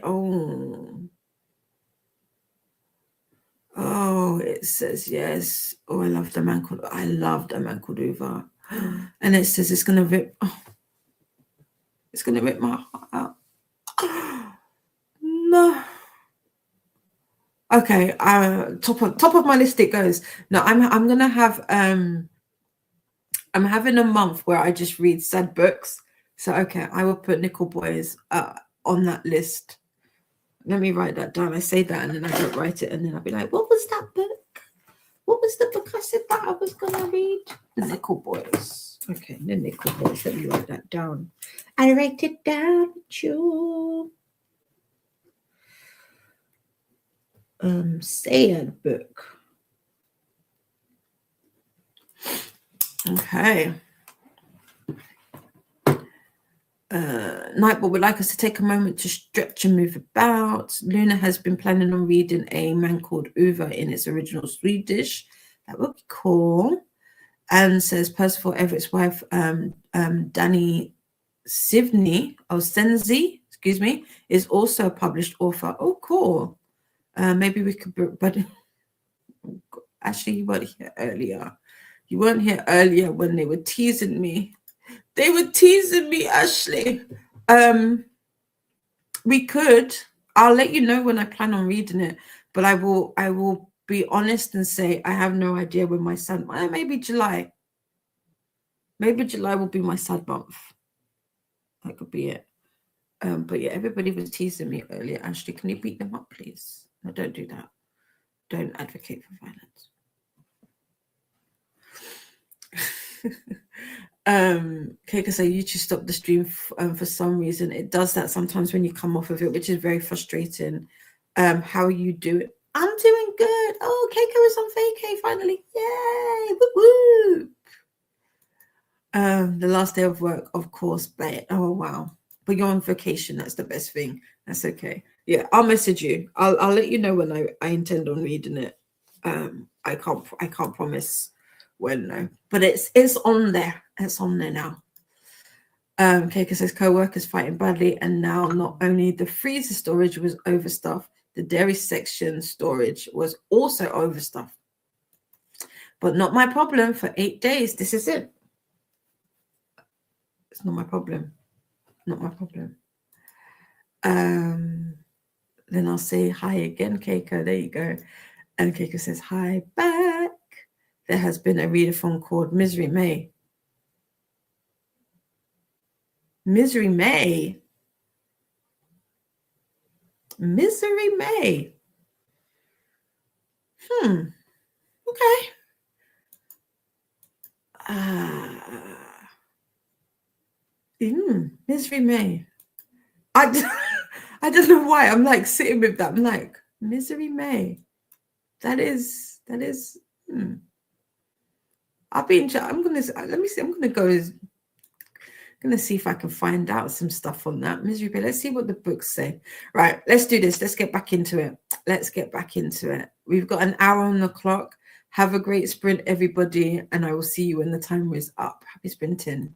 Oh, it says yes. Oh, I loved a man called Uva. And it says it's gonna rip. Oh, it's gonna rip my heart out. No. Okay. Top of my list it goes. No, I'm gonna have I'm having a month where I just read sad books. So, okay, I will put Nickel Boys on that list. Let me write that down. I say that and then I don't write it. And then I'll be like, what was that book? What was the book I said that I was going to read? The Nickel Boys. Okay, the Nickel Boys. Let me write that down. I write it down, too. Sad book. Okay. Nightbot would like us to take a moment to stretch and move about. Luna has been planning on reading A Man Called Uva in its original Swedish. That would be cool. And says Percival Everett's wife, Danny Sivney, Senzi, excuse me, is also a published author. Oh, cool. Maybe we could, but actually, you weren't here earlier. You weren't here earlier when they were teasing me. They were teasing me, Ashley. We could. I'll let you know when I plan on reading it, but I will be honest and say I have no idea when my son. Maybe July. Maybe July will be my sad month. That could be it. But yeah, everybody was teasing me earlier. Ashley, can you beat them up, please? No, don't do that. Don't advocate for violence. Okay, because YouTube stopped the stream for some reason. It does that sometimes when you come off of it, which is very frustrating. How you do it? I'm doing good. Oh, Keiko is on vacay finally. Yay! Woo woo. The last day of work, of course, but oh wow. But you're on vacation, that's the best thing. That's okay. Yeah, I'll message you. I'll let you know when I intend on reading it. I can't promise when, no. But it's on there. It's on there now. Keiko says co-workers fighting badly, and now not only the freezer storage was overstuffed, the dairy section storage was also overstuffed. But not my problem for 8 days. This is it. It's not my problem. Not my problem. Then I'll say hi again, Keiko. There you go. And Keiko says hi back. There has been a readathon called Misery May. Misery May. Misery May. Okay. Misery May. I don't know why. I'm like sitting with that. I'm like, Misery May. That is. I've been. I'm gonna. Let me see. I'm gonna go. Gonna see if I can find out some stuff on that. Misery May. Let's see what the books say. Right. Let's do this. Let's get back into it. Let's get back into it. We've got an hour on the clock. Have a great sprint, everybody, and I will see you when the timer is up. Happy sprinting.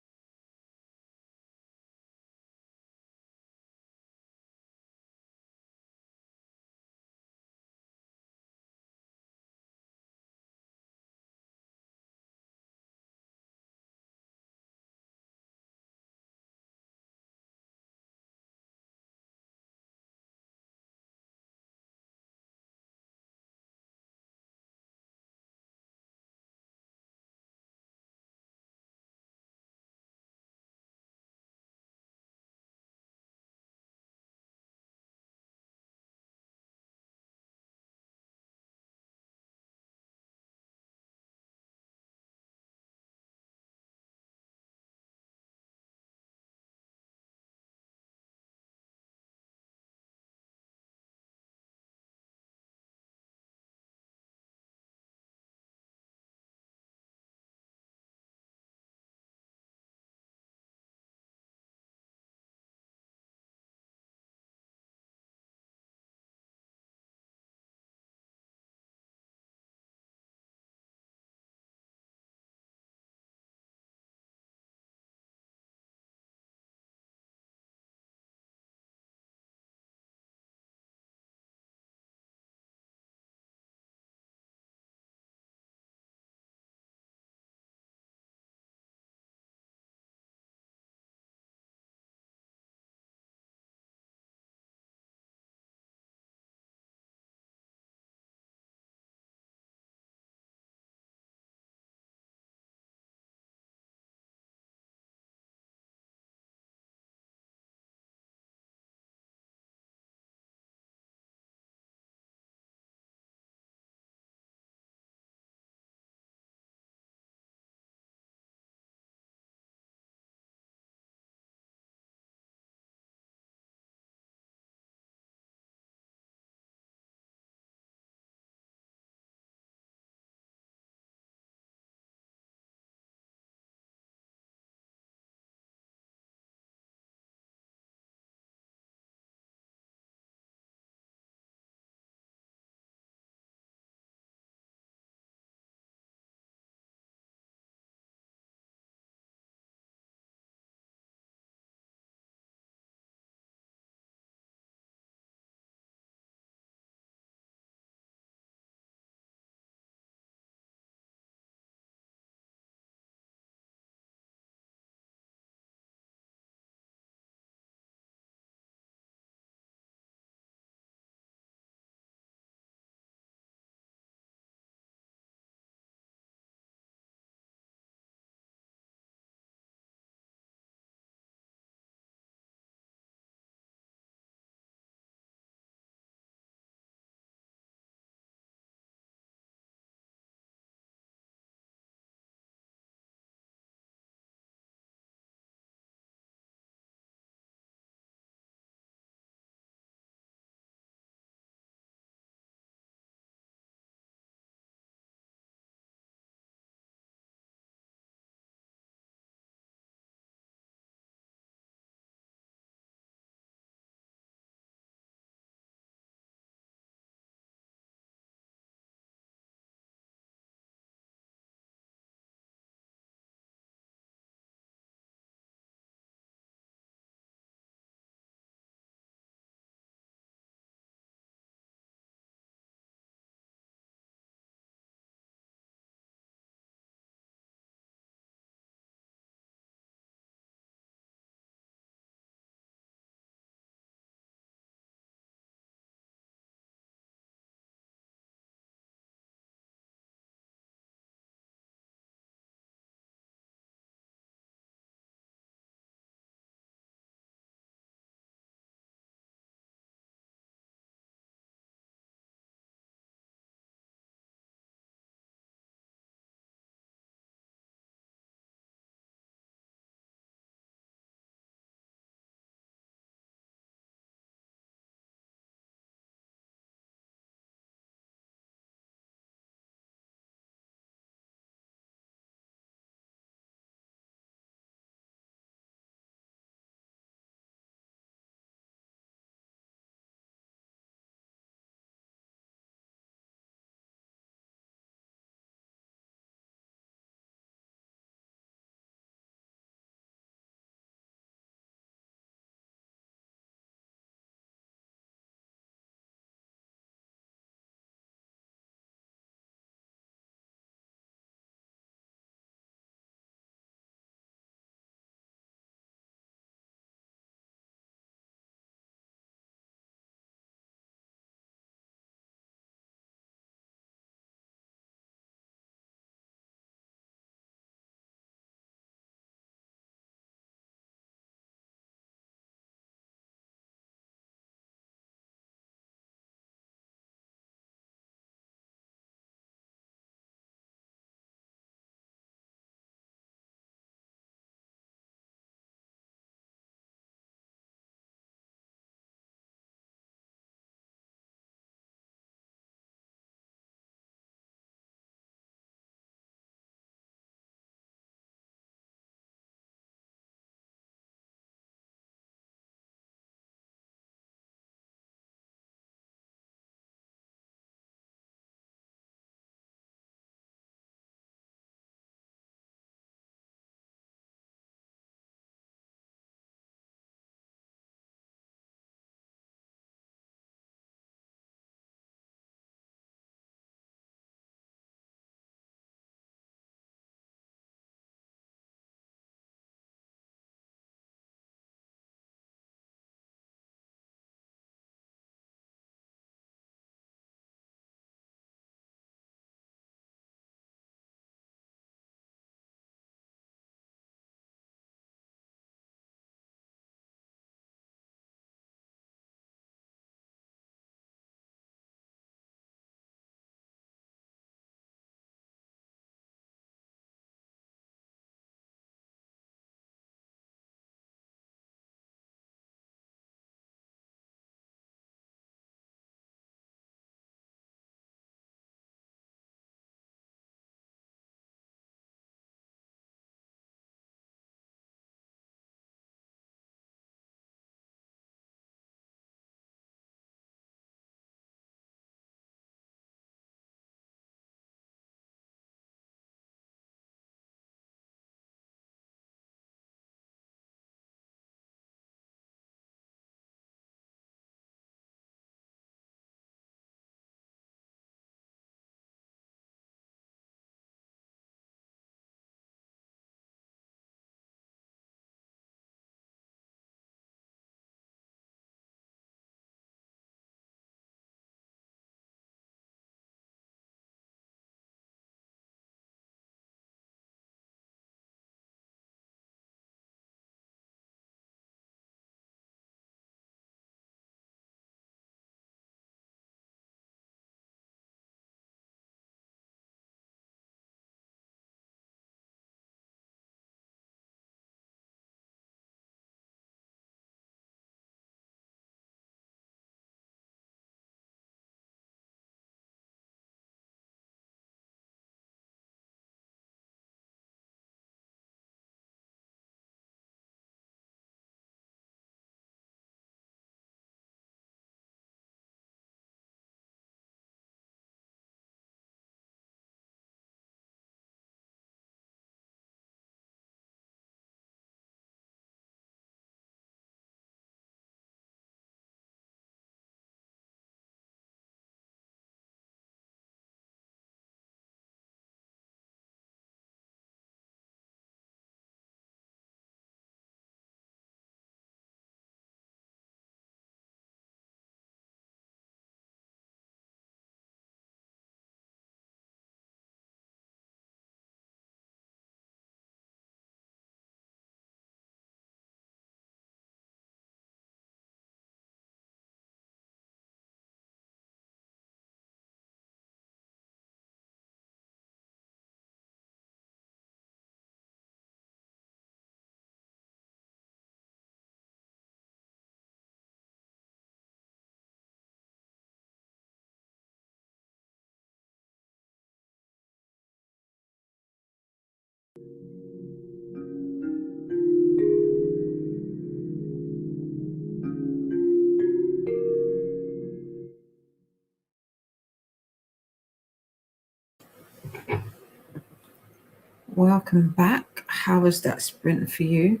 Welcome back. How was that sprint for you?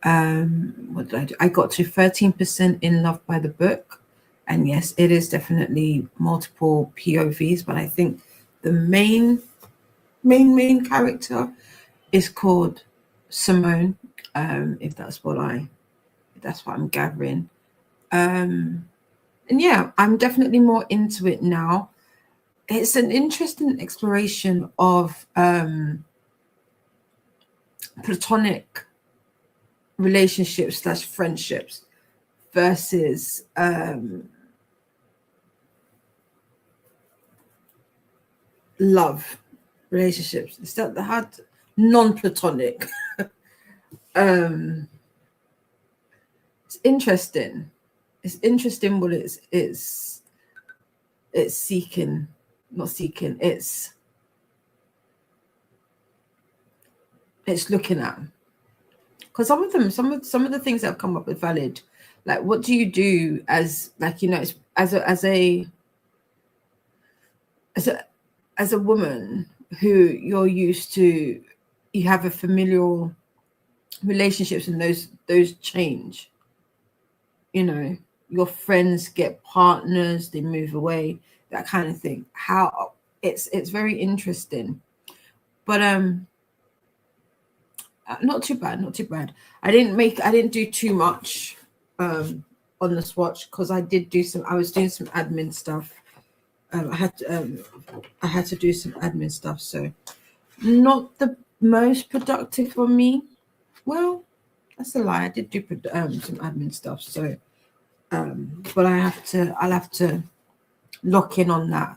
What did I do? I got to 13% in love by the book. And yes, it is definitely multiple POVs, but I think the main character is called Simone. If that's what I'm gathering. And yeah, I'm definitely more into it now. It's an interesting exploration of platonic relationships / friendships versus love relationships. It's that had non-platonic. It's interesting. It's interesting what it's seeking, not seeking. It's looking at, because some of the things that have come up are valid. Like, what do you do as, like, you know, as a woman who you're used to, you have a familial relationships, and those change. You know, your friends get partners, they move away, that kind of thing. How it's very interesting. But not too bad. I didn't do too much on the swatch, because I was doing some admin stuff. I had to do some admin stuff, so not the most productive for me. Well, that's a lie. I did do some admin stuff, so but I'll have to lock in on that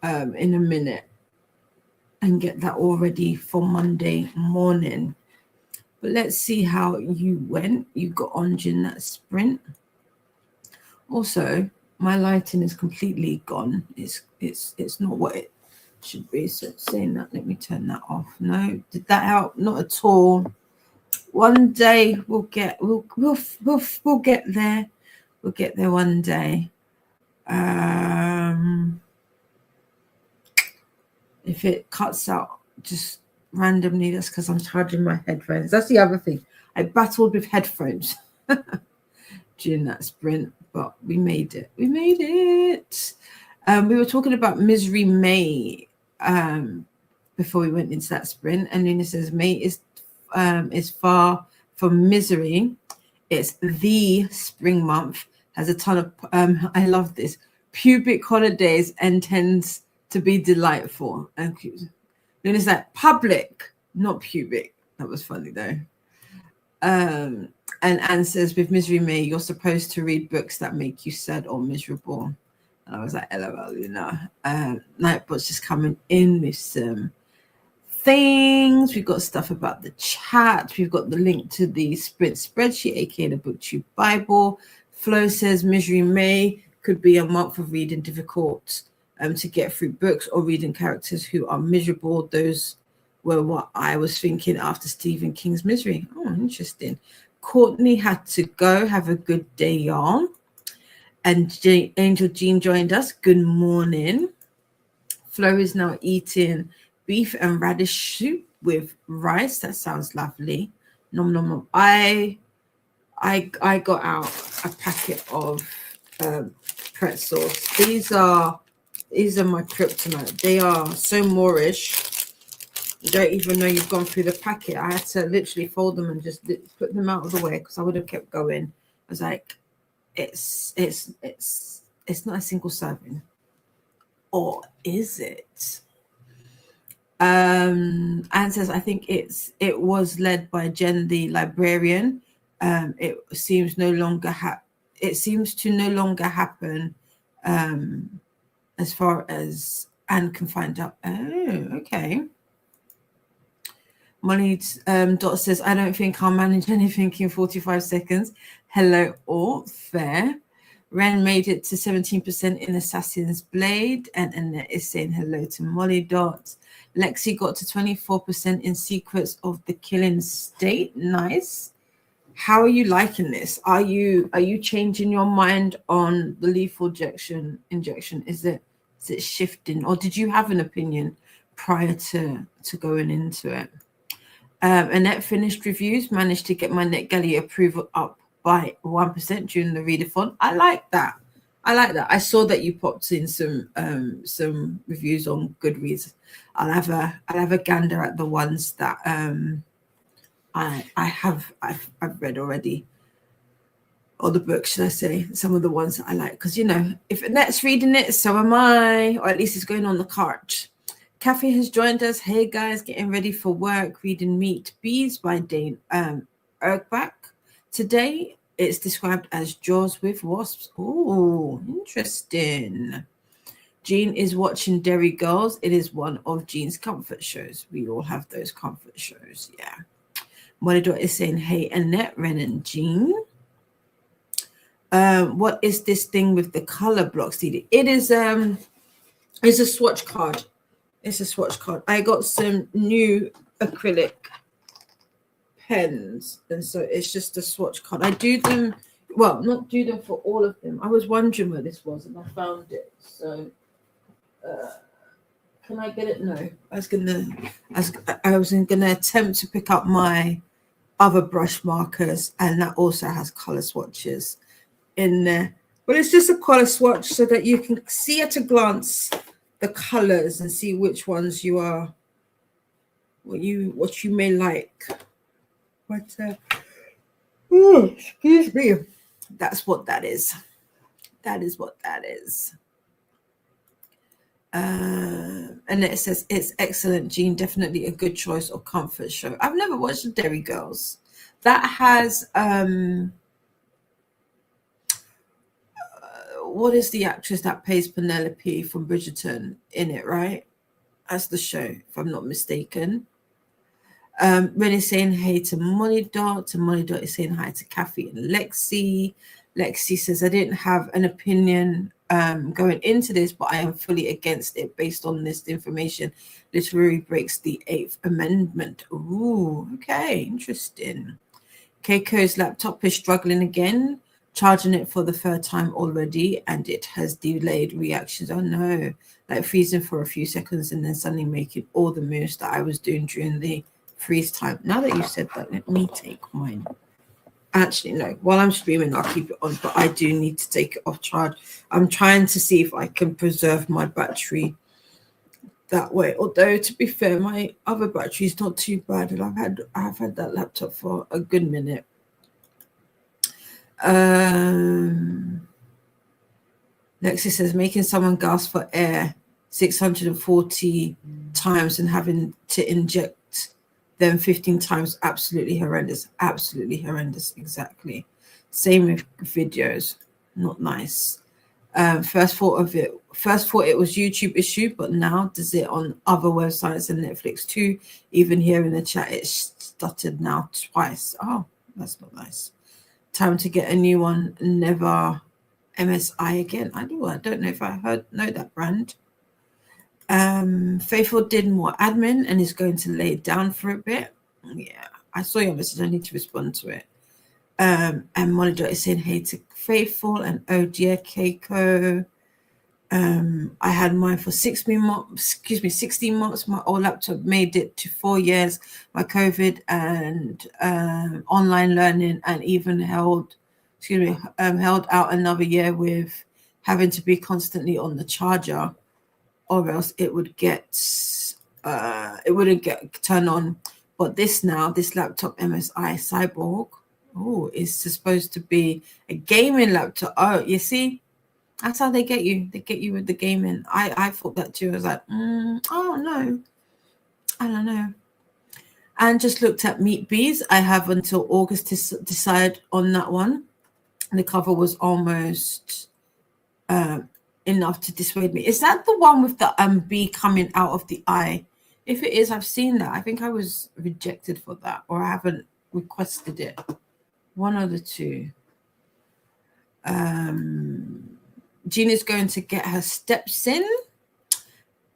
in a minute and get that all ready for Monday morning. But let's see how you went. You got on in that sprint. Also, my lighting is completely gone. It's not what it should be. So saying that, let me turn that off. No, did that help? Not at all. One day we'll get there. We'll get there one day. If it cuts out just randomly, that's because I'm charging my headphones. That's the other thing. I battled with headphones during that sprint, but we made it. We were talking about Misery May before we went into that sprint, and Luna says May is far from misery. It's the spring month, has a ton of I love this, pubic holidays, and tends to be delightful. And Luna's like, public, not pubic. That was funny though. And Anne says, with Misery May, you're supposed to read books that make you sad or miserable. And I was like, LOL, Luna. Nightbot's just coming in with some things. We've got stuff about the chat. We've got the link to the sprint spreadsheet, aka the BookTube Bible. Flo says Misery May could be a month of reading difficult to get through books, or reading characters who are miserable. Those were what I was thinking after Stephen King's Misery. Oh, interesting. Courtney had to go. Have a good day, y'all. And Angel Jean joined us. Good morning. Flo is now eating beef and radish soup with rice. That sounds lovely. Nom nom nom. I got out a packet of pretzels. These are my kryptonite. They are so Moorish. You don't even know you've gone through the packet. I had to literally fold them and just put them out of the way, because I would have kept going. I was like, it's not a single serving, or is it? Anne says, I think it was led by Jen, the librarian. It seems to no longer happen as far as Anne can find out. Oh, okay. Molly Dot says, I don't think I'll manage anything in 45 seconds. Hello, all fair. Ren made it to 17% in Assassin's Blade, and Annette is saying hello to Molly Dot. Lexi got to 24% in Secrets of the Killing State. Nice. How are you liking this? Are you changing your mind on the lethal injection? Is it shifting, or did you have an opinion prior to going into it? Annette finished reviews, managed to get my NetGalley approval up by 1% during the readathon. I like that. I saw that you popped in some reviews on Goodreads. I'll have a gander at the ones that I've read already, or the book, should I say, some of the ones that I like, because if Annette's reading it, so am I, or at least it's going on the cart. Kathy has joined us. Hey guys, getting ready for work, reading Meet Bees by Dane Ergbach. Today it's described as Jaws with Wasps. Oh, interesting. Jean is watching Derry Girls. It is one of Jean's comfort shows. We all have those comfort shows, yeah. Monitor is saying, hey, Annette, Ren, and Jean. What is this thing with the color blocks, Didi? It is it's a swatch card. It's a swatch card. I got some new acrylic pens, and so it's just a swatch card. I do them, well, not do them for all of them. I was wondering where this was, and I found it. So, can I get it? No, I was gonna attempt to pick up my other brush markers, and that also has color swatches in there. But it's just a color swatch so that you can see at a glance the colors and see which ones you are, what you may like. But excuse me, that's what that is. That is what that is. And it says it's excellent, Jean. Definitely a good choice of comfort show. I've never watched the Derry Girls. That has what is the actress that plays Penelope from Bridgerton in it, right? That's the show, if I'm not mistaken. Ren is saying hey to Molly Dot, and Molly Dot is saying hi to Kathy and Lexi. Lexi says, I didn't have an opinion going into this, but I am fully against it based on this information. Literally breaks the 8th Amendment. Ooh, okay, interesting. Keiko's laptop is struggling again, charging it for the 3rd time already, and it has delayed reactions. Oh no, like freezing for a few seconds and then suddenly making all the moves that I was doing during the freeze time. Now that you said that, let me take mine. Actually, no, while I'm streaming, I'll keep it on, but I do need to take it off charge. I'm trying to see if I can preserve my battery that way. Although, to be fair, my other battery is not too bad, and I've had that laptop for a good minute. Lexi says, making someone gasp for air 640 times and having to inject them 15 times, absolutely horrendous. Absolutely horrendous, exactly. Same with videos, not nice. First thought it was YouTube issue, but now does it on other websites and Netflix too. Even here in the chat, it's stuttered now twice. Oh, that's not nice. Time to get a new one. Never MSI again. I don't know if I know that brand. Faithful did more admin and is going to lay it down for a bit. Yeah, I saw your message. I need to respond to it. And Monitor is saying hey to Faithful, and oh dear, Keiko. I had mine for 16 months. My old laptop made it to 4 years. My COVID and online learning, and even held out another year with having to be constantly on the charger, or else it wouldn't get turned on. But this laptop MSI Cyborg, is supposed to be a gaming laptop. Oh, you see, that's how they get you. They get you with the gaming. I thought that too. I was like, I don't know. And just looked at Meet Bees. I have until August to decide on that one. And the cover was almost enough to dissuade me. Is that the one with the bee coming out of the eye? If it is, I've seen that. I think I was rejected for that, or I haven't requested it. One of the two. Jean is going to get her steps in.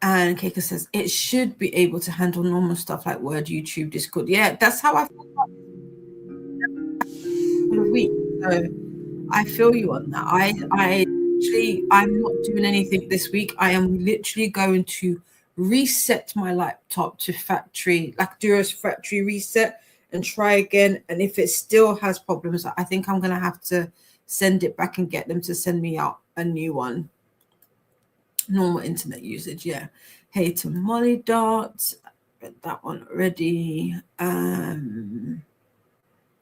And Keiko says it should be able to handle normal stuff like Word, YouTube, Discord. Yeah, that's how I feel about the week. So I feel you on that. I'm not doing anything this week. I am literally going to reset my laptop to factory, like Duro's factory reset, and try again. And if it still has problems, I think I'm going to have to send it back and get them to send me out a new one. Normal internet usage, yeah. Hey to Molly Dart, read that one already.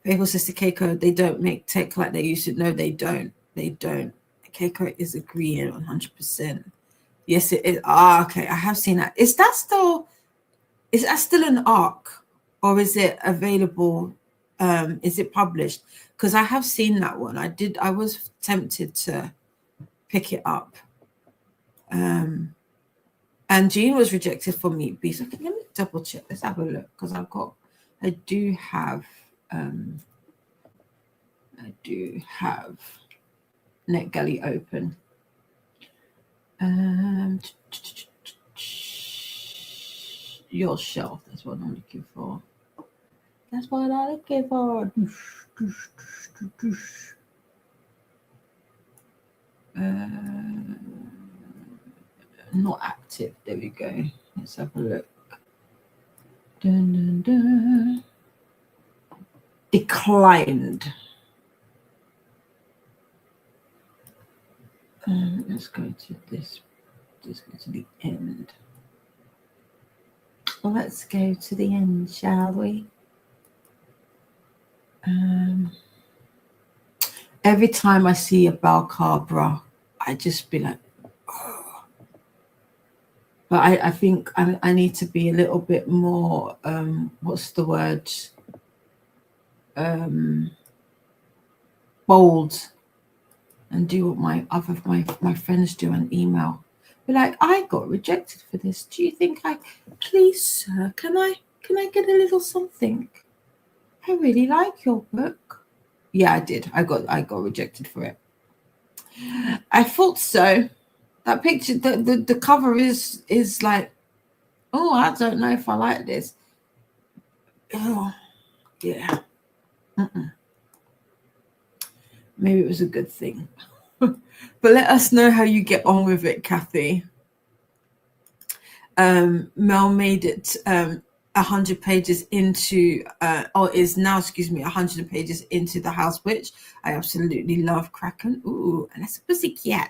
Faithful Sister Keiko, they don't make tech like they used to. No, they don't. They don't. Keiko is agreeing 100%. Yes, it is. Okay, I have seen that. Is that still an ARC, or is it available? Is it published? Because I have seen that one. I was tempted to pick it up. And Jean was rejected for Meat Beast. Okay, let me double check. Let's have a look, because I do have NetGalley open. Your shelf, that's what I'm looking for. That's what I'm looking for. Not active. There we go. Let's have a look. Dun, dun, dun. Declined. Let's go to this. Let's go to the end. Let's go to the end, shall we? Every time I see a Balcabra, I just be like, oh. But I think I need to be a little bit more, what's the word? Bold, and do what my friends do and email. Be like, I got rejected for this. Do you think please, sir, can I get a little something? I really like your book. Yeah, I did. I got rejected for it. I thought so. That picture, the cover is like, oh, I don't know if I like this. Oh, yeah. Maybe it was a good thing. But let us know how you get on with it, Kathy. Mel made it 100 pages into, is now, 100 pages into The House Witch. I absolutely love Kraken. Ooh, and that's a pussycat.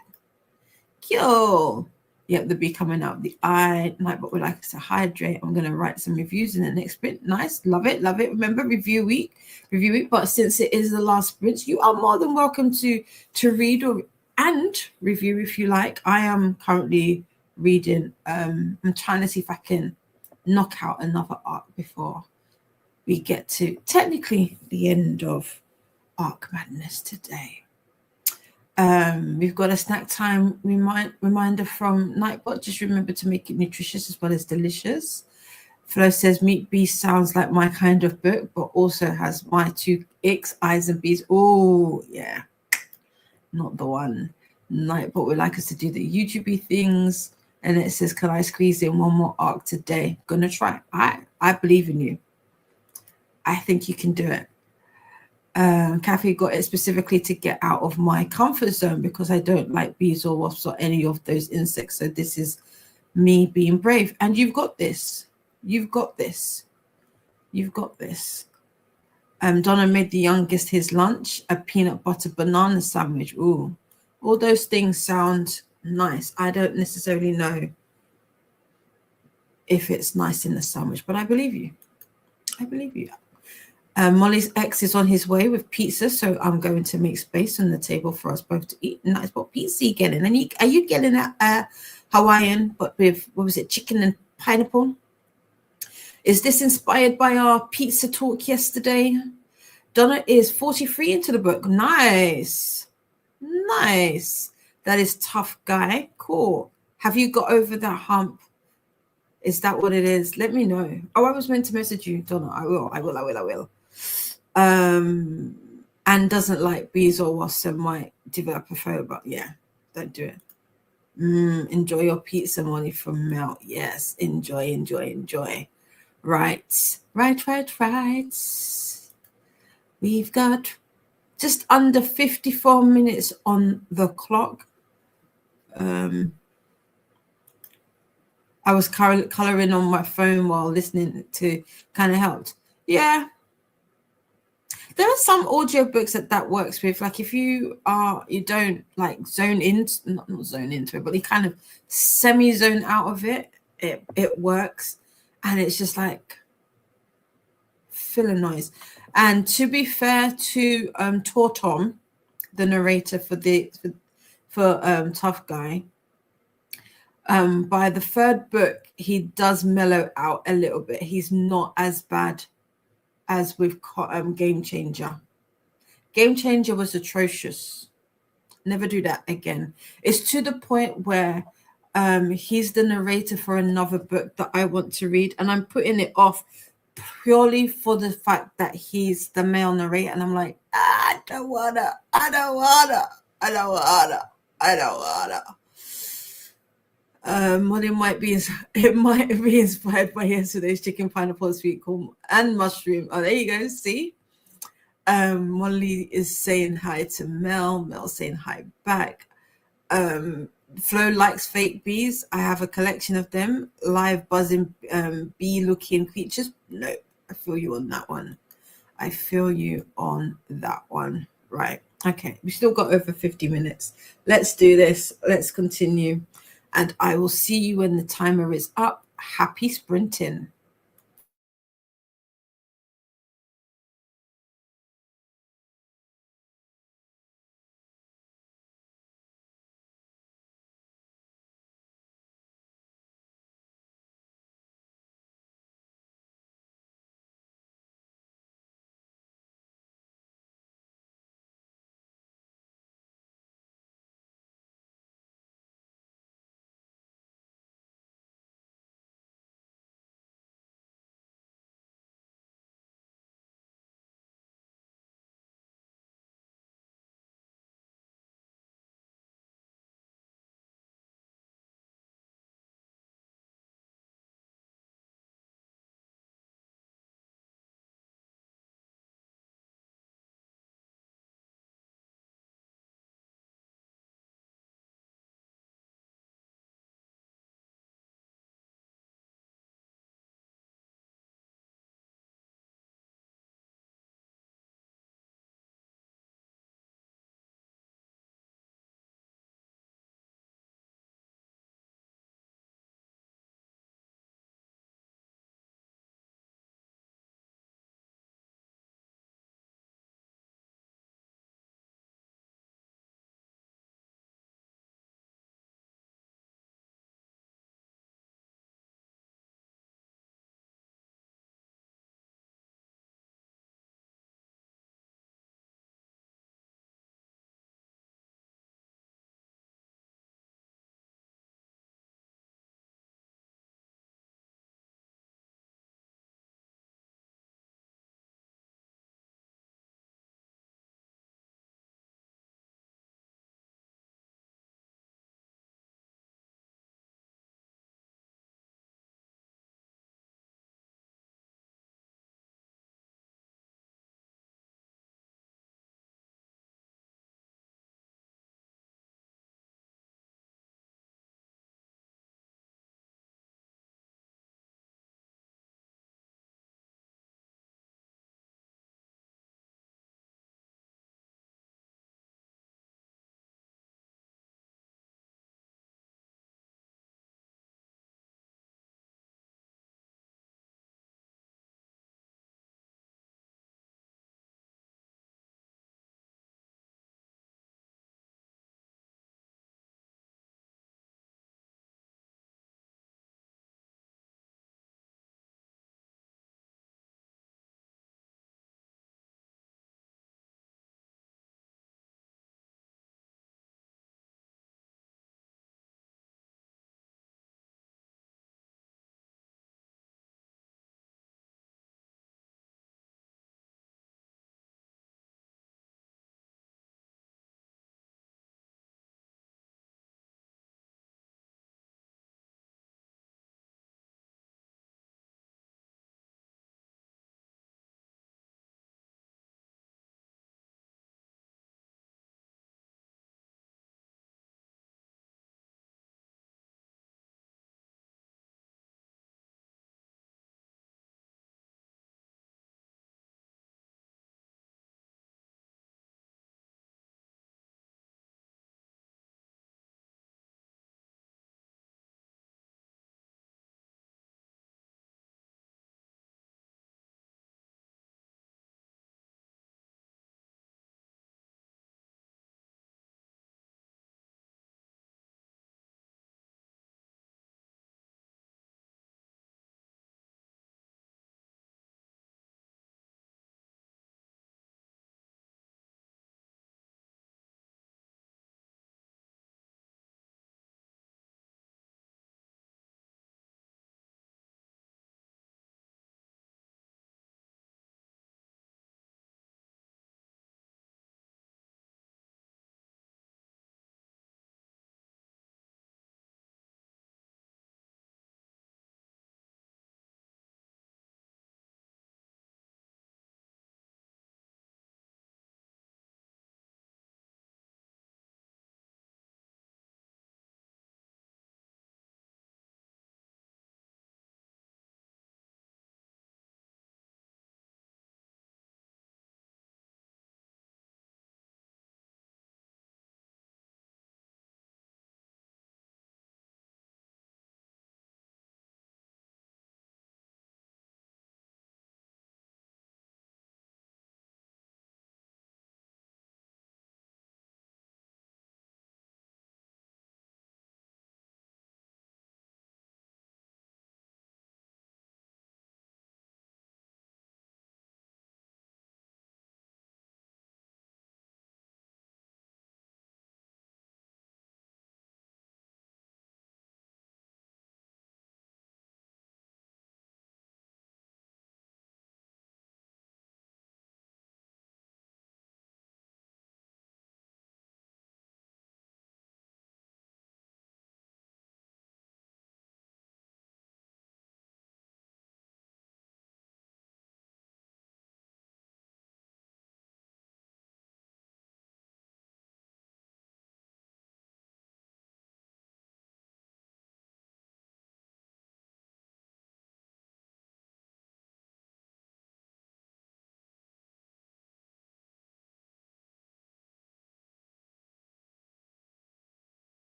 Cute. Yep, the bee coming out the eye. Nightbot would like us to hydrate. I'm going to write some reviews in the next sprint. Nice. Love it. Love it. Remember, review week. But since it is the last sprint, you are more than welcome to read and review if you like. I am currently reading. I'm trying to see if I can knock out another arc before we get to technically the end of Arc Madness today. We've got a snack time reminder from Nightbot. Just remember to make it nutritious as well as delicious. Flo says Meat Beast sounds like my kind of book, but also has my two icks, eyes and bees. Oh yeah, not the one. Nightbot would like us to do the YouTube things, and it says, can I squeeze in one more arc today? Gonna try. I believe in you. I think you can do it. Kathy got it specifically to get out of my comfort zone because I don't like bees or wasps or any of those insects. So this is me being brave. And you've got this. You've got this. You've got this. Donna made the youngest his lunch, a peanut butter banana sandwich. Ooh, all those things sound nice. I don't necessarily know if it's nice in the sandwich, but I believe you. I believe you. Molly's ex is on his way with pizza, so I'm going to make space on the table for us both to eat. And that's what pizza you getting. And are you getting a Hawaiian, but with, what was it, chicken and pineapple? Is this inspired by our pizza talk yesterday? Donna is 43 into the book. Nice. Nice. That is tough, guy. Cool. Have you got over that hump? Is that what it is? Let me know. Oh, I was meant to message you, Donna. I will. and doesn't like bees or wasps and might develop a phobia. Yeah, don't do it. Enjoy your pizza, Molly from Mel. Yes, enjoy, enjoy, enjoy. Right. We've got just under 54 minutes on the clock. I was coloring on my phone while listening to kind of helped. Yeah. There are some audio books that works with, like if you don't like zone in, not zone into it, but you kind of semi-zone out of it, it works. And it's just like filler noise. And to be fair to Tortom, the narrator for Tough Guy, by the third book, he does mellow out a little bit. He's not as bad as with Game Changer. Game Changer was atrocious. Never do that again. It's to the point where he's the narrator for another book that I want to read, and I'm putting it off purely for the fact that he's the male narrator, and I'm like, I don't wanna. Well, it might be inspired by yesterday's chicken, pineapple, sweet corn, and mushroom. Oh, there you go. See, Molly is saying hi to Mel. Mel saying hi back. Flo likes fake bees. I have a collection of them. Live buzzing bee-looking creatures. No, I feel you on that one. Right. Okay. We still got over 50 minutes. Let's do this. Let's continue. And I will see you when the timer is up. Happy sprinting.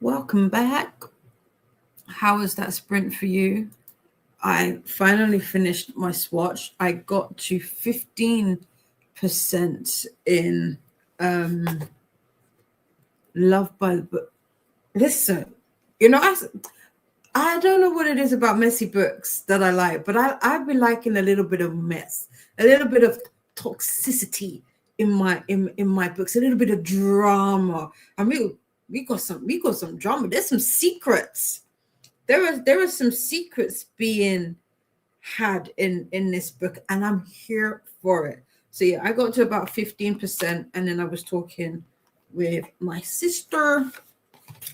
Welcome back. How was that sprint for you? I finally finished my swatch. I got to 15% in Love by the Book. Listen, you know, I don't know what it is about messy books that I like, but I've been liking a little bit of mess, a little bit of toxicity in my books, a little bit of drama. I mean, we got some drama. There's some secrets. There are some secrets being had in this book, and I'm here for it. So yeah, I got to about 15%, and then I was talking with my sister.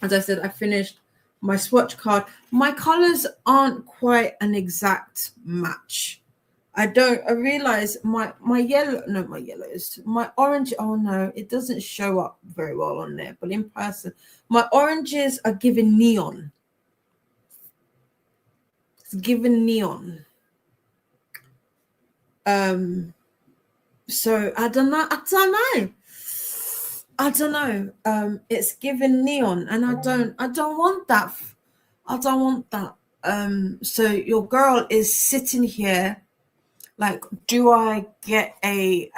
As I said, I finished my swatch card. My colors aren't quite an exact match. I realize my orange, oh no, it doesn't show up very well on there, but in person, my oranges are giving neon. It's given neon. So I don't know. It's given neon, and I don't want that. I don't want that. So your girl is sitting here like, do I get a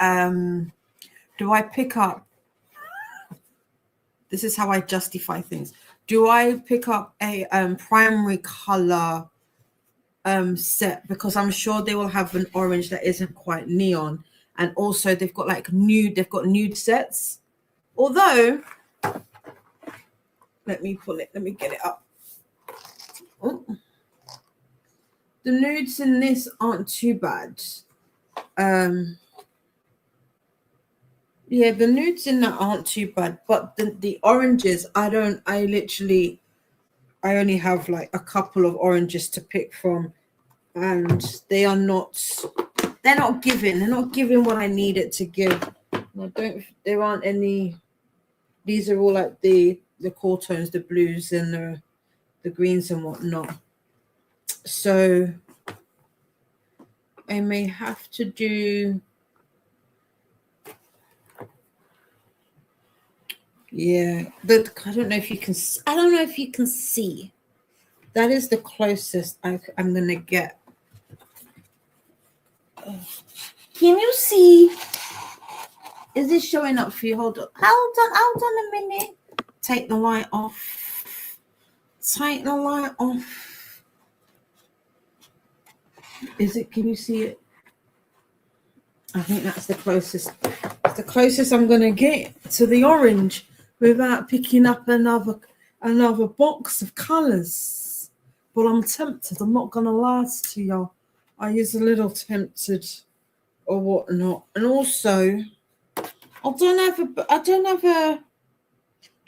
do I pick up, this is how I justify things. Do I pick up a primary color set, because I'm sure they will have an orange that isn't quite neon, and also they've got like nude sets. Although, let me get it up. Oh. The nudes in this aren't too bad. Yeah, the nudes in that aren't too bad, but the oranges, I only have like a couple of oranges to pick from, and they're not giving what I need it to give. There aren't any. These are all like the core tones, the blues and the greens and whatnot. So I may have to do, yeah, but I don't know if you can see. That is the closest I'm gonna get. Can you see? Is this showing up for you? Hold on a minute. Take the light off. Take the light off. Is it? Can you see it? I think that's the closest. It's the closest I'm gonna get to the orange without picking up another box of colors. But I'm tempted. I'm not gonna lie to y'all. I is a little tempted or whatnot, and also I don't have a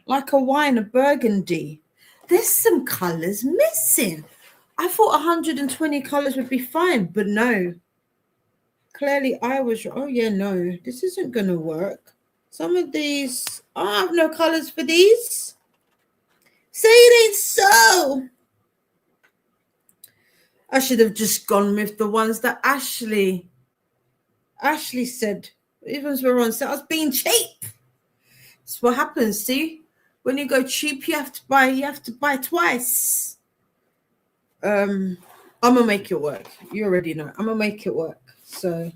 like a wine, a burgundy. There's some colors missing. I thought 120 colors would be fine, but no. Clearly I was, oh yeah, no, this isn't gonna work. Some of these, I have no colors for these. Say it ain't so. I should have just gone with the ones that Ashley said. These ones were on sale. I was being cheap. That's what happens, see? When you go cheap, you have to buy twice. I'm gonna make it work. You already know. I'm gonna make it work. So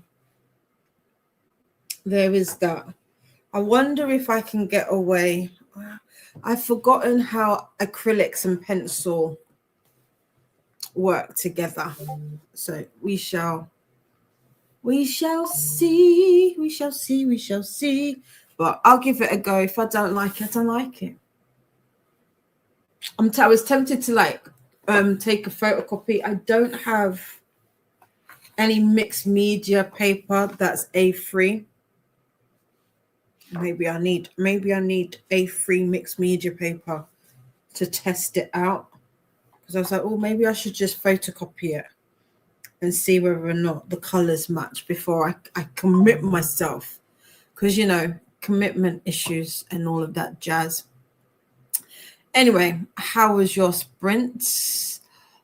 there is that. I wonder if I can get away. I've forgotten how acrylics and pencil work together. So we shall see. But I'll give it a go. If I don't like it, I don't like it. I was tempted to take a photocopy. I don't have any mixed media paper that's A3. Maybe I need A3 mixed media paper to test it out. Because I was like, oh, maybe I should just photocopy it and see whether or not the colors match before I commit myself. Because, you know, commitment issues and all of that jazz. Anyway, how was your sprints?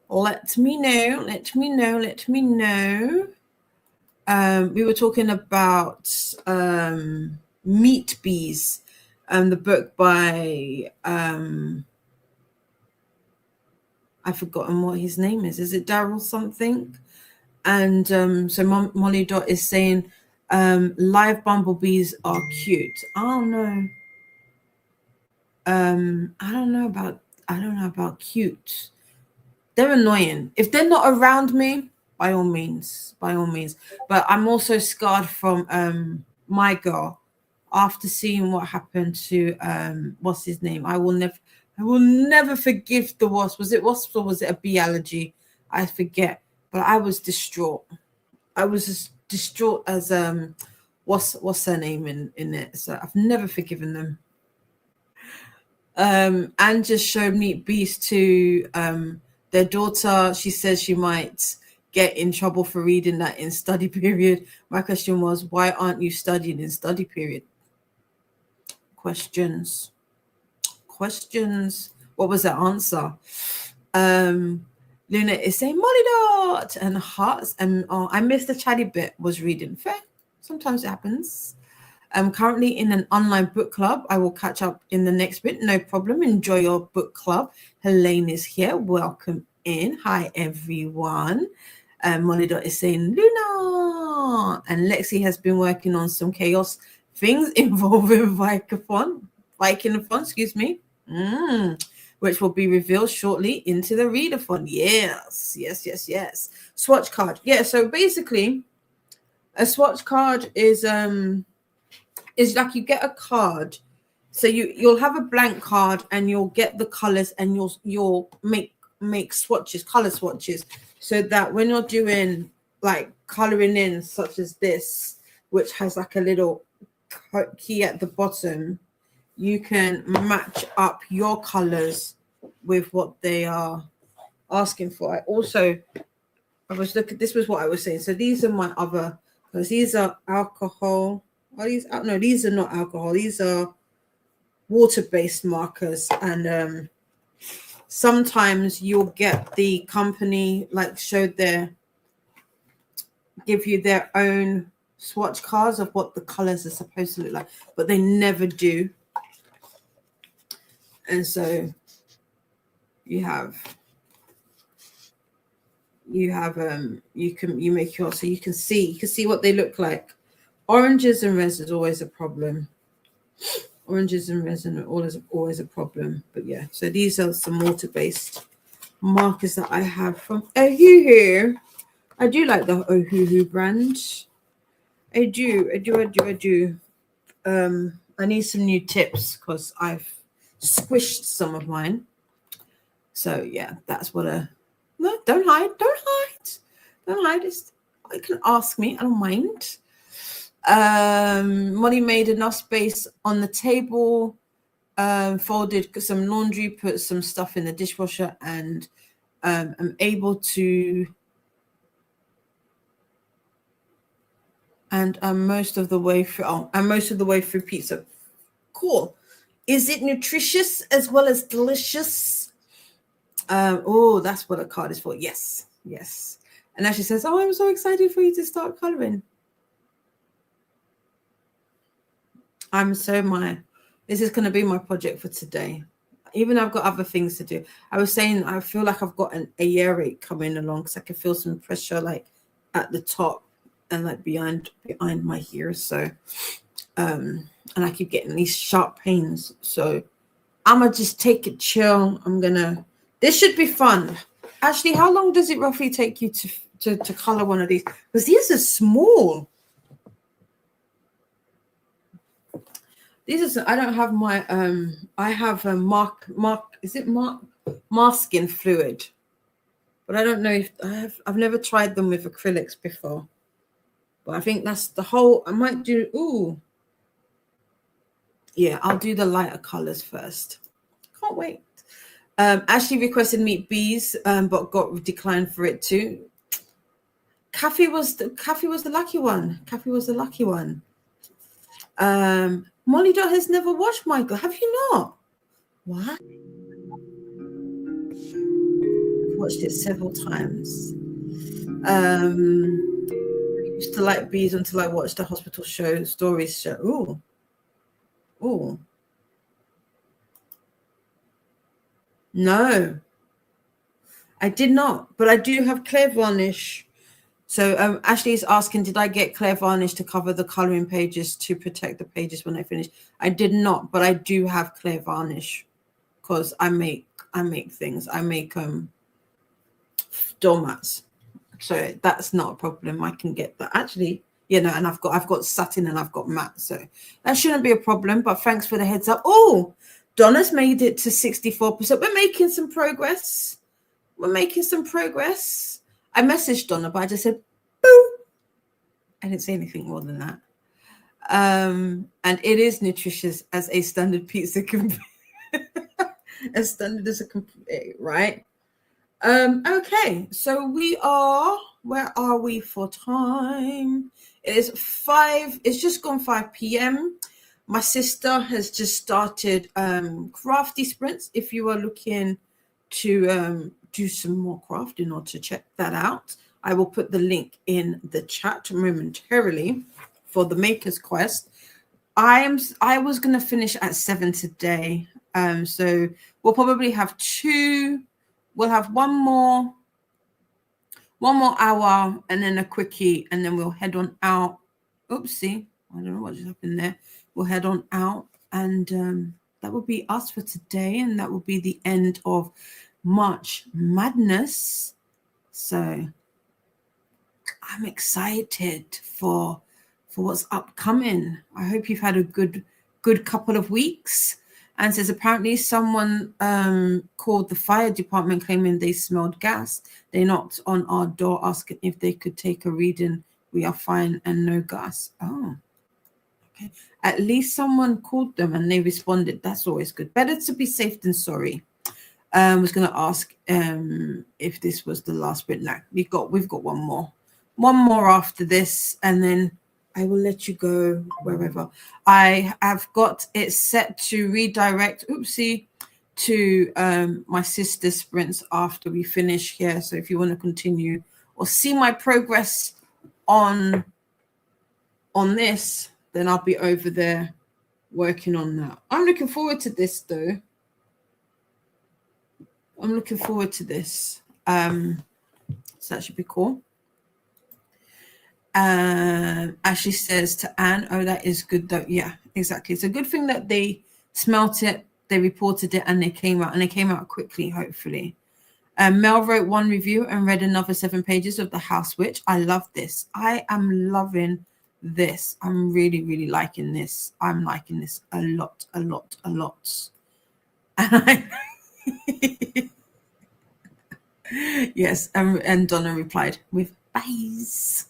Let me know. We were talking about Meat Bees, the book by I've forgotten what his name is. Is it Daryl something? And so Molly Dot is saying live bumblebees are cute. Oh no. I don't know about cute. They're annoying. If they're not around me, by all means. But I'm also scarred from My Girl. After seeing what happened to what's his name, I will never forgive the wasp. Was it wasp or was it a bee allergy? I forget. But I was distraught. I was as distraught as what's her name in it. So I've never forgiven them. And just showed Meat Bees to their daughter. She says she might get in trouble for reading that in study period. My question was, why aren't you studying in study period? Questions. What was the answer? Luna is saying Molly Dot and hearts, and I missed the chatty bit. Was reading. Fair. Sometimes it happens. I'm currently in an online book club. I will catch up in the next bit. No problem. Enjoy your book club. Helene is here. Welcome in. Hi, everyone. Molly Dot is saying Luna. And Lexi has been working on some chaos things involving Viking-a-thon, which will be revealed shortly into the Readathon. Yes. Swatch card. Yeah, so basically, a swatch card is like you get a card. So you'll have a blank card and you'll get the colors and you'll make swatches, color swatches, so that when you're doing like coloring in, such as this, which has like a little key at the bottom, you can match up your colors with what they are asking for. This was what I was saying. So these are my other, because these are alcohol. These are not alcohol. These are water-based markers, and sometimes you'll get the company give you their own swatch cards of what the colors are supposed to look like, but they never do. And so you can see what they look like. Oranges and reds is always a problem. Oranges and resin are always a problem. But yeah, so these are some water-based markers that I have from Ohuhu. I do like the Ohuhu brand. I do. I need some new tips because I've squished some of mine. So yeah, that's what no, don't hide. You can ask me, I don't mind. Molly made enough space on the table, folded some laundry, put some stuff in the dishwasher, and I'm able to, and I'm most of the way through pizza. Cool. Is it nutritious as well as delicious? That's what a card is for. Yes. And Ashley says, I'm so excited for you to start coloring. This is going to be my project for today. Even though I've got other things to do. I was saying, I feel like I've got a earache coming along because I can feel some pressure like at the top and like behind my ears. So, and I keep getting these sharp pains. So I'm going to just take it chill. This should be fun. Actually, how long does it roughly take you to color one of these? Because these are small. I don't have my I have a masking fluid, but I don't know if I've never tried them with acrylics before, but I think that's the whole. I might do. Yeah, I'll do the lighter colors first. Can't wait. Ashley requested Meat Bees, but got declined for it too. Kathy was the lucky one. Molly Dot has never watched Michael. Have you not? What? I've watched it several times. I used to like bees until I watched the hospital show, stories show. Ooh. No, I did not, but I do have clear varnish. So Ashley is asking, did I get clear varnish to cover the coloring pages to protect the pages when I finish? I did not, but I do have clear varnish because I make things. I make doormats. So that's not a problem. I can get that. Actually, and I've got satin and I've got matte. So that shouldn't be a problem. But thanks for the heads up. Oh, Donna's made it to 64%. We're making some progress. I messaged Donna, but I just said, boo. I didn't say anything more than that. And it is nutritious as a standard pizza can be. As standard as a complete, right? Okay, so where are we for time? It is 5, it's just gone 5 p.m. My sister has just started crafty sprints. If you are looking to do some more crafting or to check that out, I will put the link in the chat momentarily for the Maker's Quest. I was going to finish at 7 today. So we'll probably have 2. We'll have one more hour and then a quickie, and then we'll head on out. Oopsie, I don't know what just happened there. We'll head on out, and that will be us for today, and that will be the end of March Madness. So I'm excited for what's upcoming. I hope you've had a good couple of weeks. And says apparently someone called the fire department claiming they smelled gas. They knocked on our door asking if they could take a reading. We are fine and no gas. Oh, okay. At least someone called them and they responded. That's always good. Better to be safe than sorry. I was going to ask if this was the last bit. No, we've got one more after this, and then I will let you go wherever. I have got it set to redirect, to my sister's sprints after we finish here. So if you want to continue or see my progress on this, then I'll be over there working on that. I'm looking forward to this, though. I'm looking forward to this. So that should be cool. Ashley says to Anne, oh, that is good though. Yeah, exactly. It's a good thing that they smelt it, they reported it, and they came out quickly, hopefully. Mel wrote 1 review and read another 7 pages of The House Witch. I love this. I am loving this. I'm really, really liking this. I'm liking this a lot. Yes, and Donna replied with buys.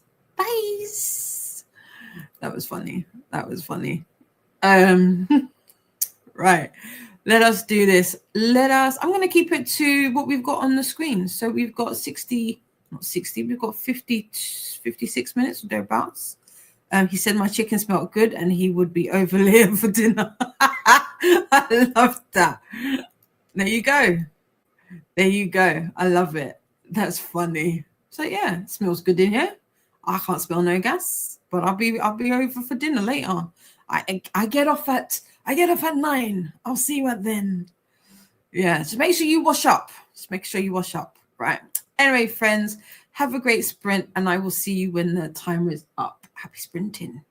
That was funny. Right. Let us do this. I'm going to keep it to what we've got on the screen. So we've got 56 minutes or thereabouts. He said my chicken smelled good and he would be over here for dinner. I love that. There you go. I love it. That's funny. So yeah, it smells good in here. I can't smell no gas, but I'll be over for dinner later. I get off at 9. I'll see you at then. Yeah, just make sure you wash up. Right. Anyway, friends, have a great sprint, and I will see you when the timer is up. Happy sprinting.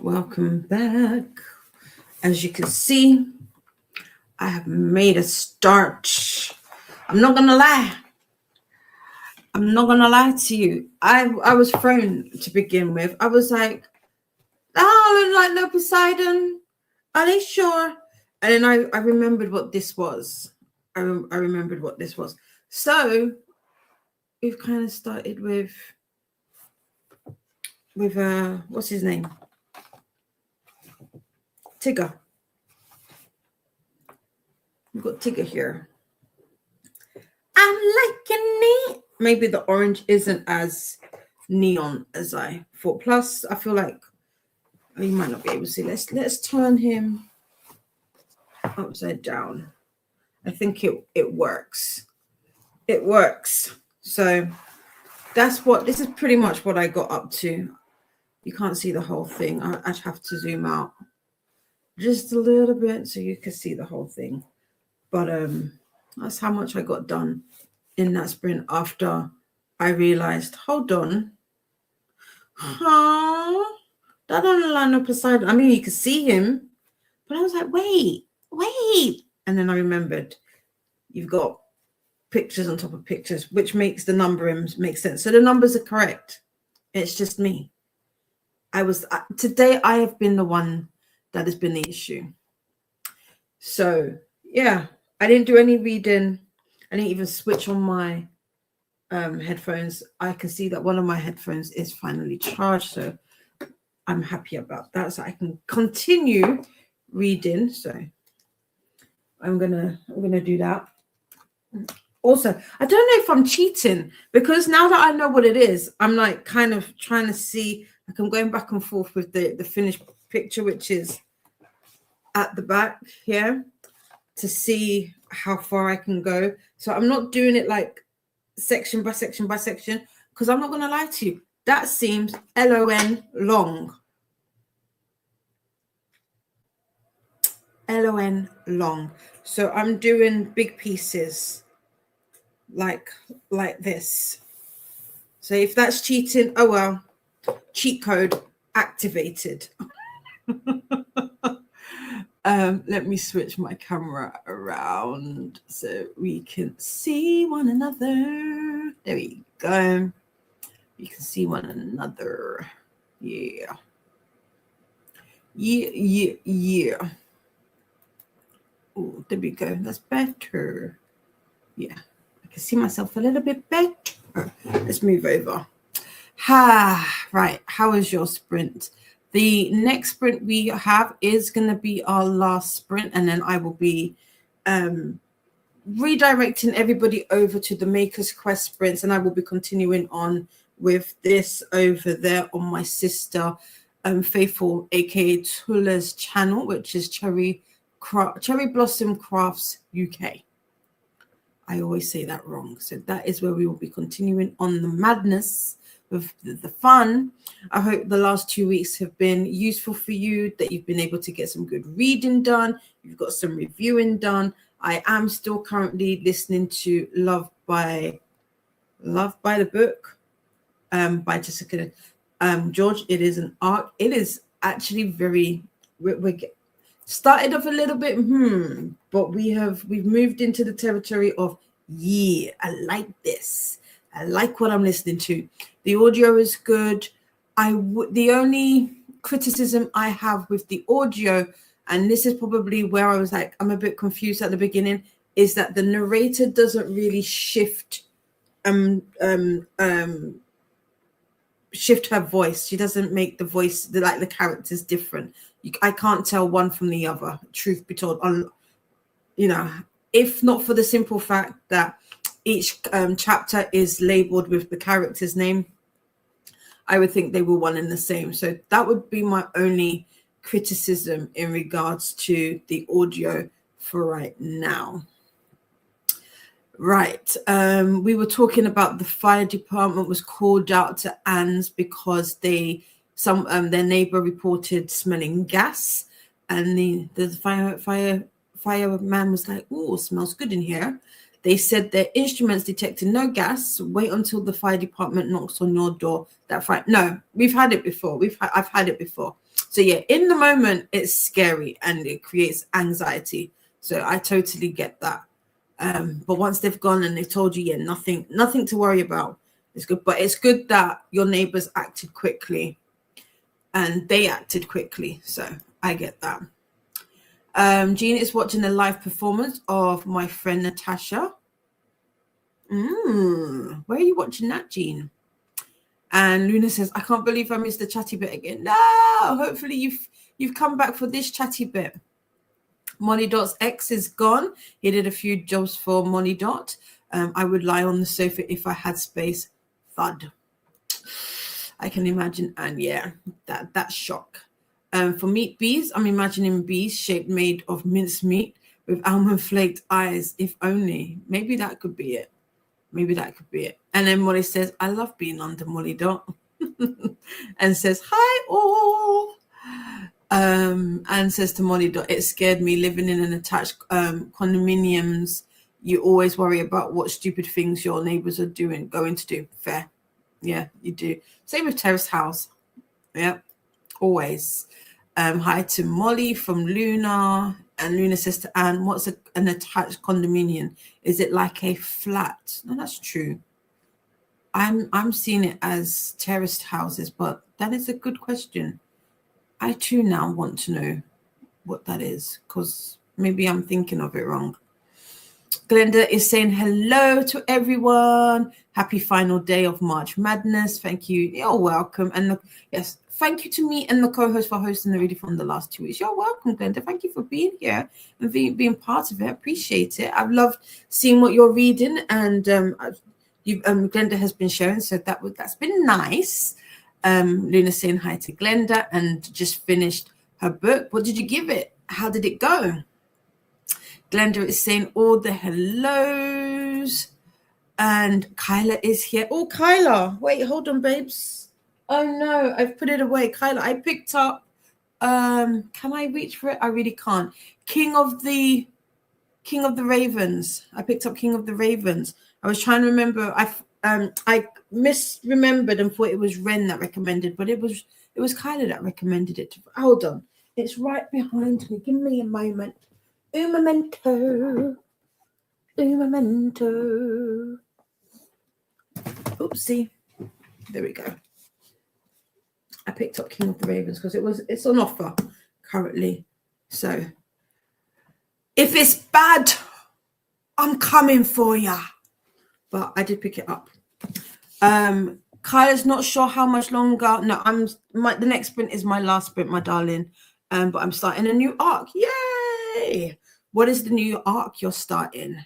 Welcome back. As you can see, I have made a start. I'm not gonna lie. I'm not gonna lie to you. I was thrown to begin with. I was like, oh, like no Poseidon. Are they sure? And then I remembered what this was. I remembered what this was. So we've kind of started with what's his name? Tigger. We've got Tigger here. I'm liking it. Maybe the orange isn't as neon as I thought. Plus, I feel like you might not be able to see. Let's turn him upside down. I think it works. It works. So this is pretty much what I got up to. You can't see the whole thing. I'd have to zoom out just a little bit so you can see the whole thing. But that's how much I got done in that sprint after I realized, hold on. That don't line up beside. I mean, you could see him, but I was like, wait. And then I remembered you've got pictures on top of pictures, which makes the numbering make sense. So the numbers are correct. It's just me. Today I have been the one that has been the issue. So yeah, I didn't do any reading. I didn't even switch on my headphones. I can see that one of my headphones is finally charged, so I'm happy about that. So I can continue reading. So I'm gonna do that. Also, I don't know if I'm cheating because now that I know what it is, I'm like kind of trying to see. Like I'm going back and forth with the finished picture, which is at the back here, to see how far I can go. So I'm not doing it like section by section by section, because I'm not going to lie to you. That seems LON long. LON long. So I'm doing big pieces like this. So if that's cheating, oh well, cheat code activated. Let me switch my camera around so we can see one another. There we go. You can see one another. Yeah. Oh, there we go. That's better. Yeah. I can see myself a little bit better. Let's move over. Right. How is your sprint? The next sprint we have is going to be our last sprint, and then I will be redirecting everybody over to the Maker's Quest sprints, and I will be continuing on with this over there on my sister Faithful, aka Tula's channel, which is Cherry Blossom Crafts UK. I always say that wrong. So that is where we will be continuing on the madness with the fun. I hope the last 2 weeks have been useful for you, that you've been able to get some good reading done. You've got some reviewing done. I am still currently listening to Love by the Book by Jessica George. It is an arc. It is actually very, we're started off a little bit, but we've moved into the territory of, yeah, I like this. I like what I'm listening to. The audio is good. The only criticism I have with the audio, and this is probably where I was like, I'm a bit confused at the beginning, is that the narrator doesn't really shift her voice. She doesn't make the voice, the characters different. I can't tell one from the other, truth be told. If not for the simple fact that each chapter is labeled with the character's name, I would think they were one and the same. So that would be my only criticism in regards to the audio for right now. Right. We were talking about the fire department was called out to Anne's because their neighbor reported smelling gas, and the fireman was like, "Oh, smells good in here." They said their instruments detected no gas. Wait until the fire department knocks on your door. No, we've had it before. I've had it before. So yeah, in the moment, it's scary and it creates anxiety. So I totally get that. But once they've gone and they've told you, yeah, nothing to worry about. It's good. But it's good that your neighbors acted quickly and they acted quickly. So I get that. Jean is watching a live performance of my friend Natasha. Where are you watching that, Jean? And Luna says, I can't believe I missed the chatty bit again. No, hopefully you've come back for this chatty bit. Molly Dot's ex is gone. He did a few jobs for Molly Dot. I would lie on the sofa if I had space. Thud. I can imagine. And yeah, that's shock. For meat bees, I'm imagining bees shaped made of minced meat with almond flaked eyes. If only. Maybe that could be it. Maybe that could be it. And then Molly says, I love being under Molly Dot. And says, hi all. And says to Molly Dot, it scared me living in an attached condominiums. You always worry about what stupid things your neighbors are going to do. Fair. Yeah, you do. Same with Terrace House. Yeah, always. Hi to Molly from Luna. And Luna says to Anne, what's an attached condominium? Is it like a flat? No, that's true. I'm seeing it as terraced houses, but that is a good question. I too now want to know what that is, because maybe I'm thinking of it wrong. Glenda is saying hello to everyone. Happy final day of March Madness. Thank you. You're welcome. And yes, thank you to me and the co-host for hosting the reading from the last 2 weeks. You're welcome, Glenda. Thank you for being here and being part of it. I appreciate it. I've loved seeing what you're reading, and Glenda has been sharing, so that's been nice. Luna saying hi to Glenda and just finished her book. What did you give it? How did it go? Glenda is saying all the hellos. And Kyla is here. Oh, Kyla. Wait, hold on, babes. Oh, no. I've put it away. Kyla, I picked up. Can I reach for it? I really can't. King of the Ravens. I picked up King of the Ravens. I was trying to remember. I misremembered and thought it was Ren that recommended, but it was Kyla that recommended it. Hold on. It's right behind me. Give me a moment. Un momento. Oopsie. There we go. I picked up King of the Ravens because it's on offer currently. So if it's bad, I'm coming for ya. But I did pick it up. Kyla's not sure how much longer. No, the next sprint is my last sprint, my darling. But I'm starting a new arc. Yay! What is the new arc you're starting?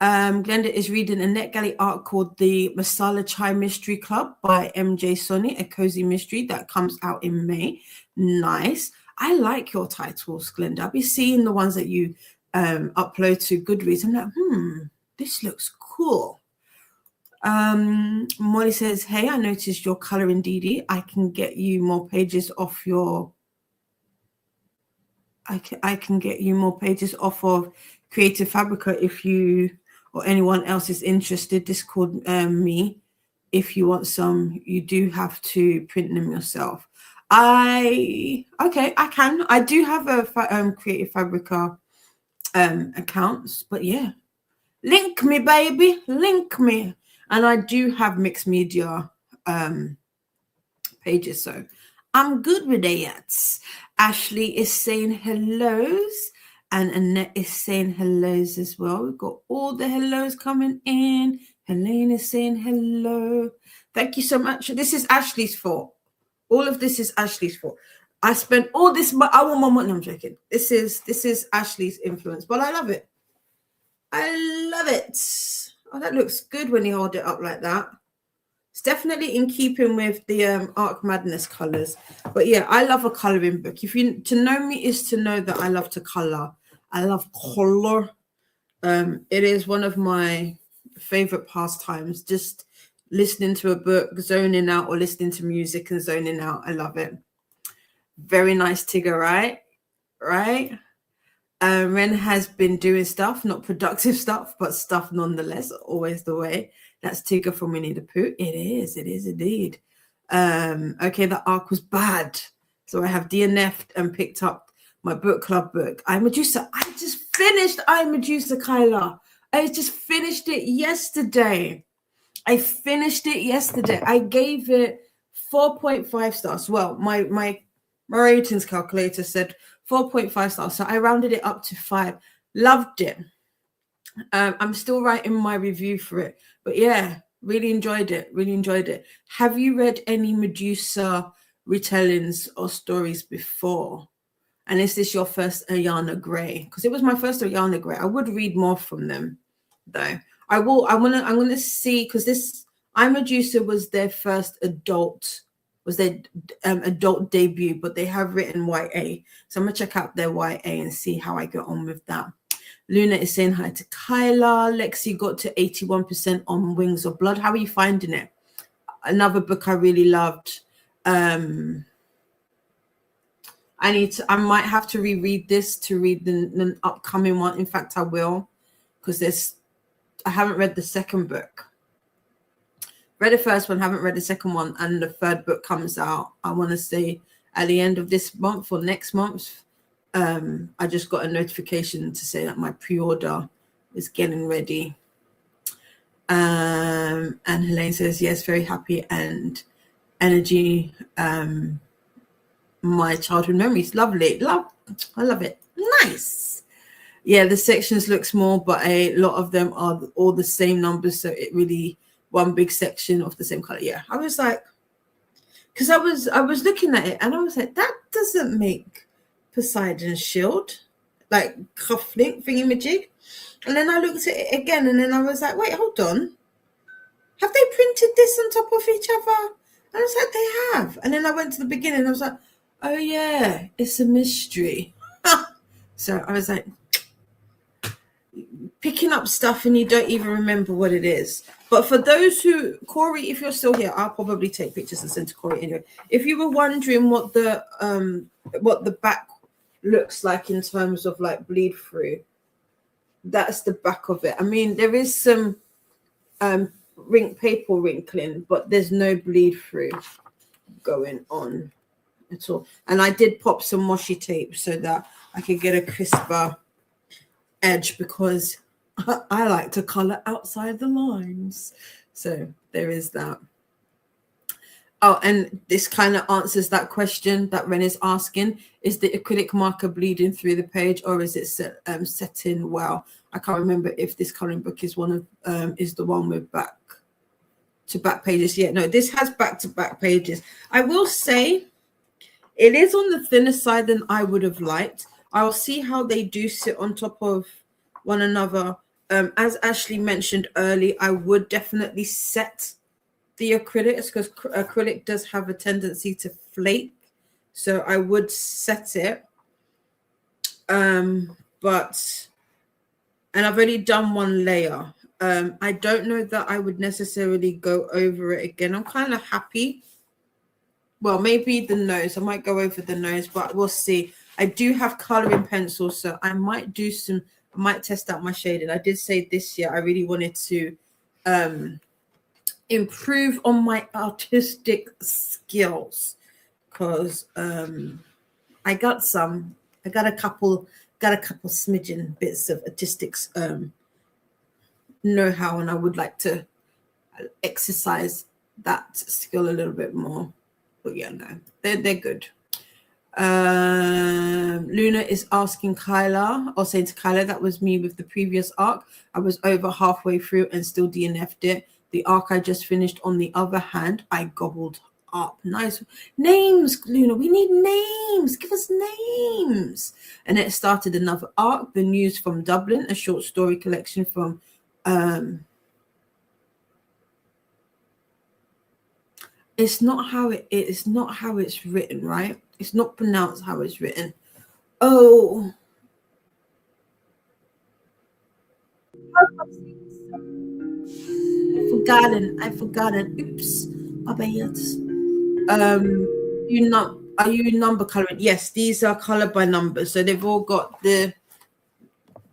Glenda is reading a NetGalley arc called The Masala Chai Mystery Club by MJ Sonny, a cozy mystery that comes out in May. Nice. I like your titles, Glenda. I'll be seeing the ones that you upload to Goodreads. I'm like, this looks cool. Molly says, hey, I noticed your coloring, Dee. I can get you more pages off your... I can get you more pages off of Creative Fabrica if you or anyone else is interested. Discord me. If you want some, you do have to print them yourself. I can. I do have a Creative Fabrica accounts, but yeah. Link me, baby. Link me. And I do have mixed media pages, so I'm good with it. Ashley is saying hellos, and Annette is saying hellos as well. We've got all the hellos coming in. Helene is saying hello. Thank you so much. This is Ashley's fault. All of this is Ashley's fault. I spent all this. I want my money. No, I'm joking. This is Ashley's influence, but I love it. I love it. Oh, that looks good when you hold it up like that. It's definitely in keeping with the Arc Madness colors. But yeah, I love a coloring book. To know me is to know that I love to color. I love color. It is one of my favorite pastimes. Just listening to a book, zoning out, or listening to music and zoning out. I love it. Very nice, Tigger, right? Right? Ren has been doing stuff, not productive stuff, but stuff nonetheless. Always the way. That's Tigger from Winnie the Pooh. It is indeed. Okay, the arc was bad. So I have DNF'd and picked up my book club book. I just finished Medusa, Kyla. I just finished it yesterday. I gave it 4.5 stars. Well, my ratings calculator said 4.5 stars. So I rounded it up to 5. Loved it. I'm still writing my review for it. But yeah, really enjoyed it. Have you read any Medusa retellings or stories before? And is this your first Ayana Gray? Because it was my first Ayana Gray. I would read more from them, though. I'm gonna see, because this Medusa was their first adult debut, but they have written YA. So I'm gonna check out their YA and see how I get on with that. Luna is saying hi to Kyla. Lexi got to 81% on Wings of Blood. How are you finding it? Another book I really loved. I might have to reread this to read the upcoming one. In fact, I will, because I haven't read the second book. Read the first one, haven't read the second one, and the third book comes out, I want to say, at the end of this month or next month. I just got a notification to say that my pre-order is getting ready. And Helene says, yes, very happy and energy. My childhood memories, lovely. I love it. Nice. Yeah, the sections look small, but a lot of them are all the same numbers, so it really one big section of the same color. Yeah, I was like, because I was looking at it and I was like, that doesn't make Poseidon's shield, like cufflink thingy-majig. And then I looked at it again and then I was like, wait, hold on, have they printed this on top of each other? And I was like, they have. And then I went to the beginning and I was like, oh yeah, it's a mystery. So I was like, picking up stuff and you don't even remember what it is. But for those who, Corey, if you're still here, I'll probably take pictures and send to Corey anyway. If you were wondering what the back looks like in terms of like bleed through, that's the back of it. I mean, there is some paper wrinkling, but there's no bleed through going on at all. And I did pop some washi tape so that I could get a crisper edge, because I like to color outside the lines. So there is that. Oh, and this kind of answers that question that Ren is asking. Is the acrylic marker bleeding through the page, or is it set in well? I can't remember if this coloring book is is the one with back to back pages. Yeah, no, this has back to back pages. I will say it is on the thinner side than I would have liked. I'll see how they do sit on top of one another. As Ashley mentioned early, I would definitely set the acrylics, because acrylic does have a tendency to flake. So I would set it. And I've already done one layer. I don't know that I would necessarily go over it again. I'm kind of happy. Well, maybe the nose. I might go over the nose, but we'll see. I do have coloring pencils, so I might test out my shading. I did say this year I really wanted to improve on my artistic skills, because I got a couple smidgen bits of artistic know-how, and I would like to exercise that skill a little bit more. But yeah, no, they're good. Luna is asking Kyla, or saying to Kyla, that was me with the previous arc. I was over halfway through and still DNF'd it. The arc I just finished, on the other hand, I gobbled up. Nice names, Luna. We need names. Give us names. And it started another arc, The News from Dublin, a short story collection from it's not how it's written, right? It's not pronounced how it's written. Oh, I've forgotten. Oops, my bad. Are you number coloring? Yes, these are colored by numbers, so they've all got the.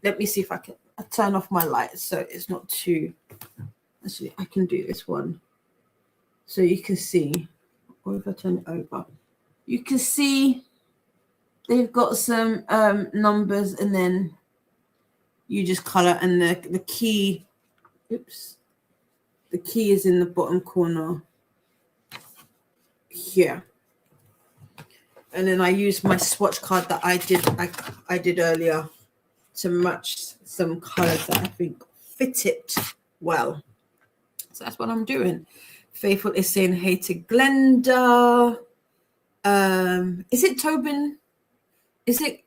Let me see if I can turn off my lights so it's not too. Actually, I can do this one, so you can see or if I turn it over, you can see they've got some numbers, and then you just color, and the key, the key is in the bottom corner here. And then I used my swatch card that I did earlier to match some colors that I think fit it well. So that's what I'm doing. Faithful is saying hey to Glenda. Is it Tobin? Is it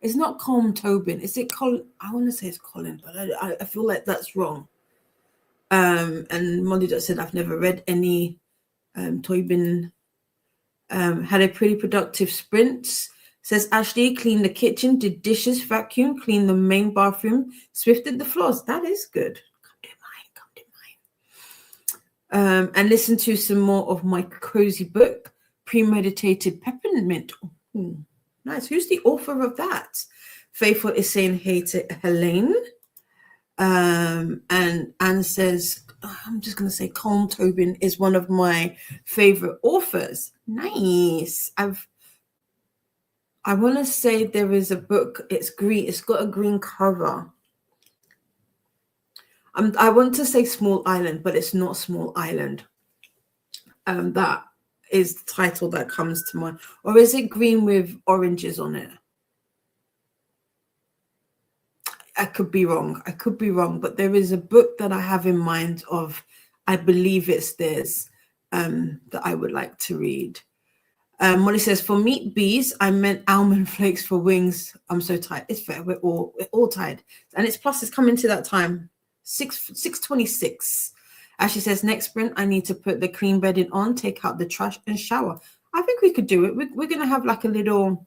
it's not Colm Tobin. Is it Colin? I want to say it's Colin, but I feel like that's wrong. And Molly just said I've never read any Tobin. Had a pretty productive sprint. Says Ashley, cleaned the kitchen, did dishes, vacuum, cleaned the main bathroom, swifted the floors. That is good. Come do mine. And listen to some more of my cozy book, Premeditated Peppermint. Ooh, nice. Who's the author of that? Faithful is saying hey to Helene. And Anne says, I'm just going to say Colm Tobin is one of my favorite authors. Nice. I want to say there is a book. It's green. It's got a green cover. I want to say Small Island, but it's not Small Island. That is the title that comes to mind. Or is it green with oranges on it? I could be wrong. But there is a book that I have in mind of, I believe it's this, that I would like to read. Molly says, for meat bees, I meant almond flakes for wings. I'm so tired. It's fair. We're all tired. And it's coming to that time. 6:26. Ashley says, next sprint, I need to put the clean bedding on, take out the trash and shower. I think we could do it. We're going to have like a little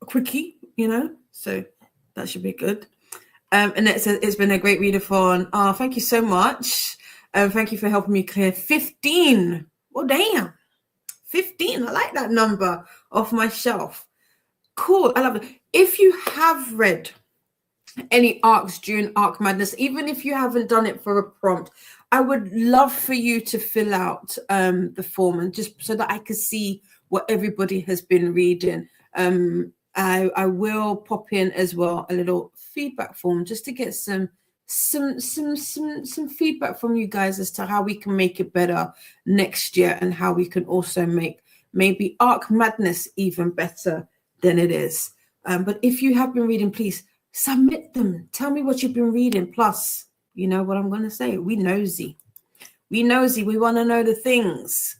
quickie, so that should be good. And it says, it's been a great readathon. Oh, thank you so much. Thank you for helping me clear 15. Oh, damn. 15. I like that number off my shelf. Cool. I love it. If you have read any ARCs during ARC Madness, even if you haven't done it for a prompt, I would love for you to fill out the form, and just so that I can see what everybody has been reading. I will pop in as well a little feedback form just to get some feedback from you guys as to how we can make it better next year, and how we can also make maybe ARC Madness even better than it is. But if you have been reading, please submit them. Tell me what you've been reading. Plus, you know what I'm going to say. We nosy. We want to know the things.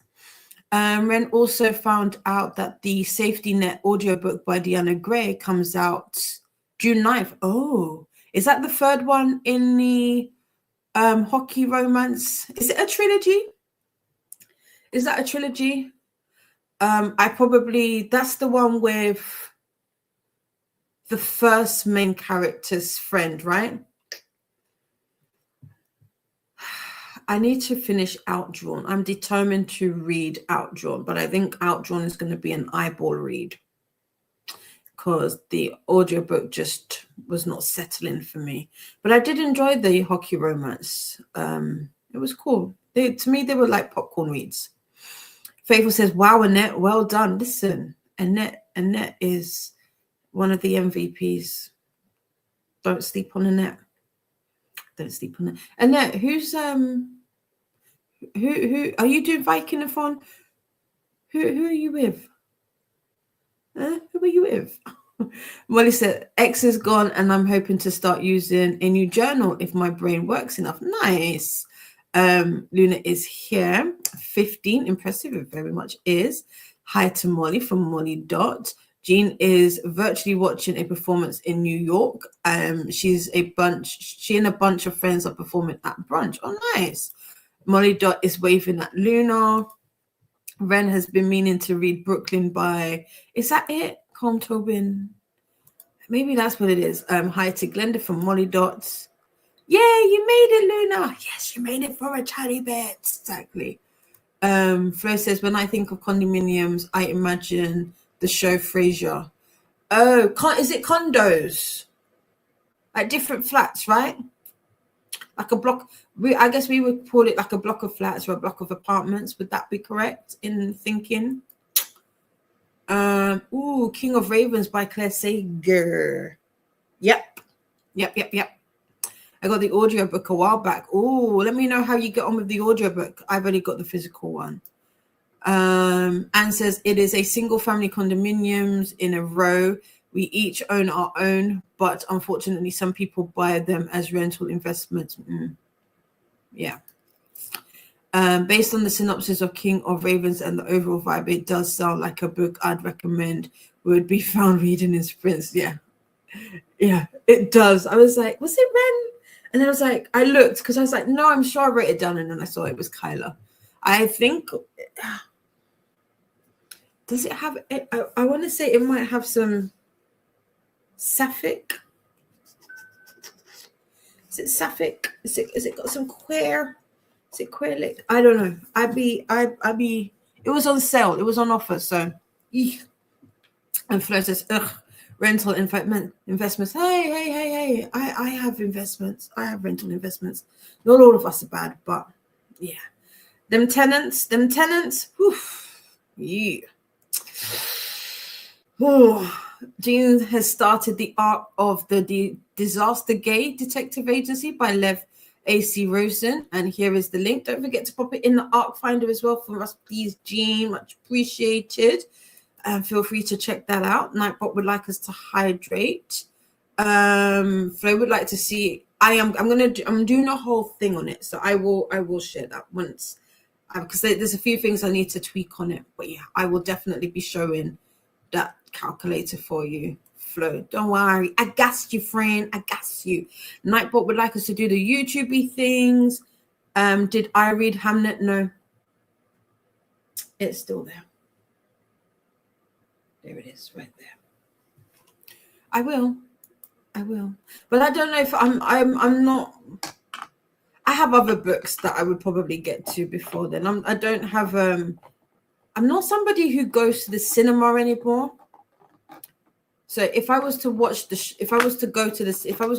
Ren also found out that the Safety Net audiobook by Deanna Gray comes out June 9th. Oh, is that the third one in the hockey romance? Is it a trilogy? Is that a trilogy? That's the one with the first main character's friend, right? I need to finish Outdrawn. I'm determined to read Outdrawn, but I think Outdrawn is going to be an eyeball read because the audiobook just was not settling for me. But I did enjoy the hockey romance. It was cool. To me, they were like popcorn reads. Faithful says, wow, Annette, well done. Listen, Annette is one of the MVPs. Don't sleep on Annette. Don't sleep on it. Annette, who's who are you doing Viking-a-thon? Who are you with? Who are you with? Molly said, X is gone and I'm hoping to start using a new journal if my brain works enough. Nice. Luna is here. 15. Impressive. It very much is. Hi to Molly from Molly Dot. Jean is virtually watching a performance in New York. She and a bunch of friends are performing at brunch. Oh, nice. Molly Dot is waving at Luna. Ren has been meaning to read Brooklyn by, is that it? Colm Tobin. Maybe that's what it is. Hi to Glenda from Molly Dot. Yeah, you made it, Luna. Yes, you made it for a tiny bit. Exactly. Flo says, when I think of condominiums, I imagine the show Frasier. Oh, is it condos? Like different flats, right? like a block. I guess we would call it like a block of flats or a block of apartments. Would that be correct in thinking? King of Ravens by Claire Sager. Yep. I got the audiobook a while back. Let me know how you get on with the audiobook. I've only got the physical one. Anne says it is a single family condominiums in a row. We each own our own, but unfortunately some people buy them as rental investments. Yeah. Based on the synopsis of King of Ravens and the overall vibe, it does sound like a book I'd recommend would be found reading in sprints. Yeah, it does. I was like, was it Ren? And then I was like, I looked because I was like, no, I'm sure I wrote it down, and then I saw it was Kyla. I think, does it have, I want to say it might have some sapphic. Is it sapphic? Is it got some queer? Is it queer lick? I don't know. I'd be. It was on sale. It was on offer. So, and Flo says, rental investments. Hey. I have investments. I have rental investments. Not all of us are bad, but yeah. Them tenants. Whew, yeah. Jean has started the arc of the Disaster Gay Detective Agency by Lev A.C. Rosen, and here is the link. Don't forget to pop it in the arc finder as well for us, please, Jean. Much appreciated. And feel free to check that out. Nightbot would like us to hydrate. Flo would like to see. I'm doing a whole thing on it, so I will share that once, because there's a few things I need to tweak on it. But yeah, I will definitely be showing that calculator for you, Flo. Don't worry. I gassed you, friend. I gassed you. Nightbot would like us to do the YouTube-y things. Did I read Hamnet? No. It's still there. There it is, right there. I will. But I don't know if I'm not. I have other books that I would probably get to before then. I don't have I'm not somebody who goes to the cinema anymore. So if I was to watch if I was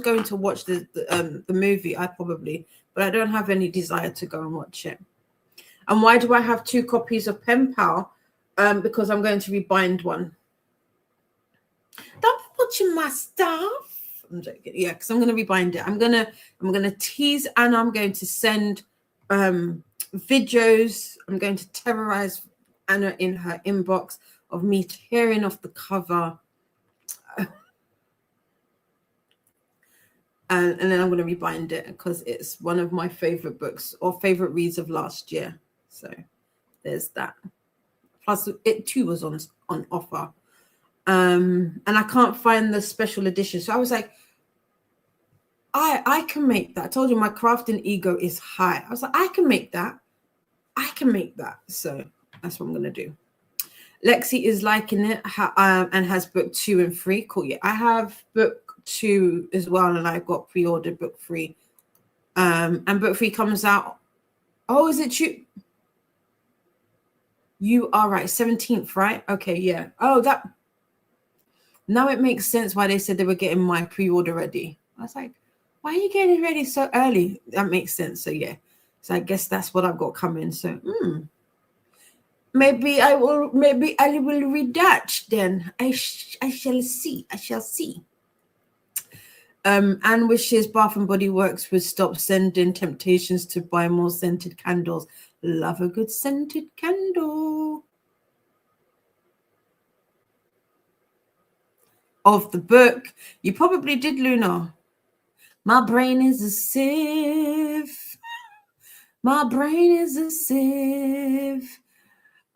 going to watch the movie, I probably, but I don't have any desire to go and watch it. And why do I have 2 copies of Pen Pal? Because I'm going to rebind one. Don't be watching my stuff. I'm joking. Yeah, because I'm going to rebind it. I'm gonna tease Anna. I'm going to send videos. I'm going to terrorize Anna in her inbox of me tearing off the cover. And then I'm going to rebind it because it's one of my favorite books or favorite reads of last year. So there's that. Plus, it too was on offer. And I can't find the special edition. So I was like, I can make that. I told you my crafting ego is high. I was like, I can make that. So that's what I'm going to do. Lexi is liking it and has book 2 and 3. Cool. Yeah, I have book 2 as well, and I've got pre-ordered book 3. And book 3 comes out. Oh, is it you? You are right. 17th, right? Okay, yeah. Oh, that. Now it makes sense why they said they were getting my pre-order ready. I was like, why are you getting it ready so early? That makes sense. So yeah. So I guess that's what I've got coming. So maybe I will read that then. I shall see. Anne wishes Bath and Body Works would stop sending temptations to buy more scented candles. Love a good scented candle. Of the book, you probably did, Luna. My brain is a sieve. My brain is a sieve.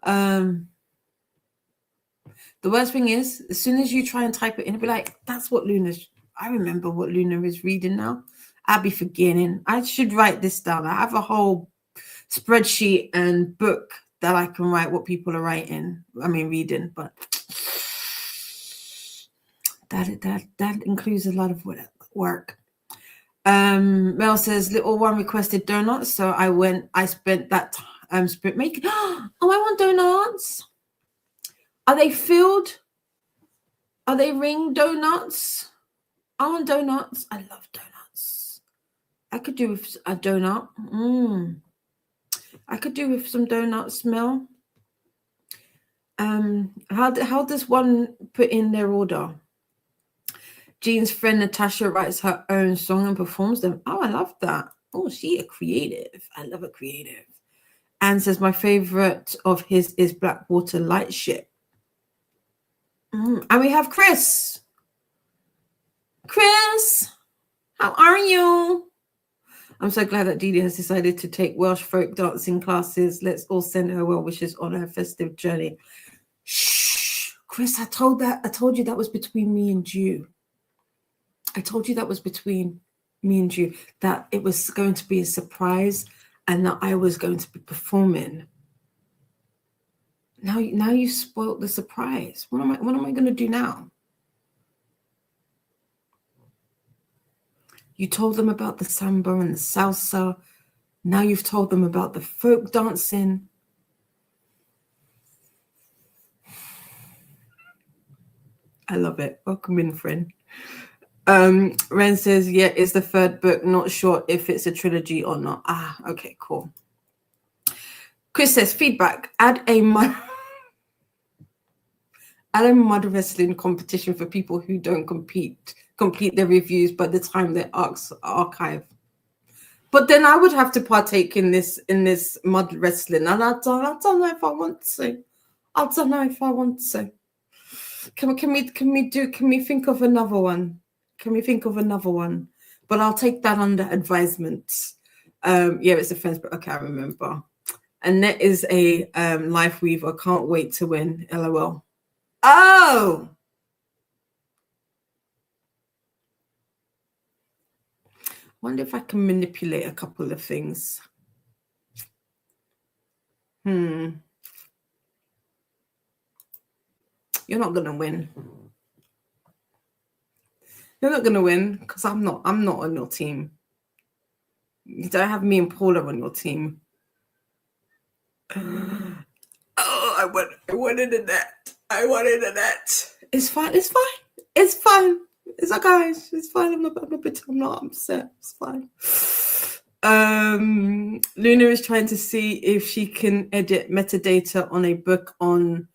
The worst thing is, as soon as you try and type it in, it'll be like, that's what Luna's. I remember what Luna is reading now. I'll be forgetting. I should write this down. I have a whole spreadsheet and book that I can write what people are reading, but that includes a lot of work. Mel says little one requested donuts, so I spent that time sprint making. Oh, I want donuts. Are they filled? Are they ring donuts? I want donuts. I love donuts. I could do with a donut. I could do with some donut smell. How does one put in their order? Jean's friend Natasha writes her own song and performs them. Oh, I love that. Oh, she a creative. I love a creative. Anne says my favorite of his is Blackwater Lightship. And we have Chris. Chris, how are you? I'm so glad that Didi has decided to take Welsh folk dancing classes. Let's all send her well wishes on her festive journey. Shh, Chris, I told you that was between me and you. I told you that was between me and you, that it was going to be a surprise and that I was going to be performing. Now you spoiled the surprise. What am I going to do now? You told them about the samba and the salsa. Now you've told them about the folk dancing. I love it. Welcome in, friend. Ren says, yeah, it's the third book. Not sure if it's a trilogy or not. Ah, okay, cool. Chris says, feedback. Add a mud wrestling competition for people who don't complete their reviews by the time their arcs archive. But then I would have to partake in this mud wrestling, and I don't know if I want to. I don't know if I want to. Can we think of another one? Can we think of another one? But I'll take that under advisement. Yeah, it's a friend's book. Okay, I remember. Annette is a life weaver. Can't wait to win. LOL. Oh! Wonder if I can manipulate a couple of things. You're not gonna win. You're not gonna win because I'm not on your team. You don't have me and Paula on your team. Oh, I wanted a net. I wanted a net. It's fine. It's fine. It's fine. It's okay, guys. It's fine. I'm not upset. It's fine. Luna is trying to see if she can edit metadata on a book on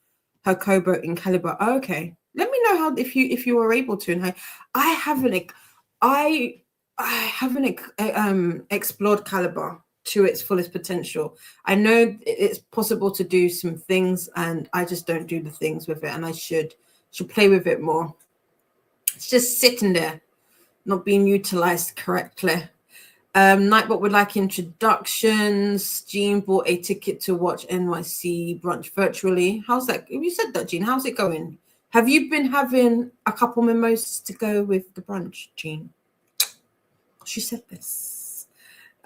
her Kobo in Calibre. Oh, okay. Let me know how if you are able to. And I haven't explored Calibre to its fullest potential. I know it's possible to do some things, and I just don't do the things with it. And I should play with it more. It's just sitting there, not being utilized correctly. Nightbot would like introductions. Jean bought a ticket to watch NYC brunch virtually. How's that? You said that, Jean. How's it going? Have you been having a couple mimosas to go with the brunch, Jean? She said this.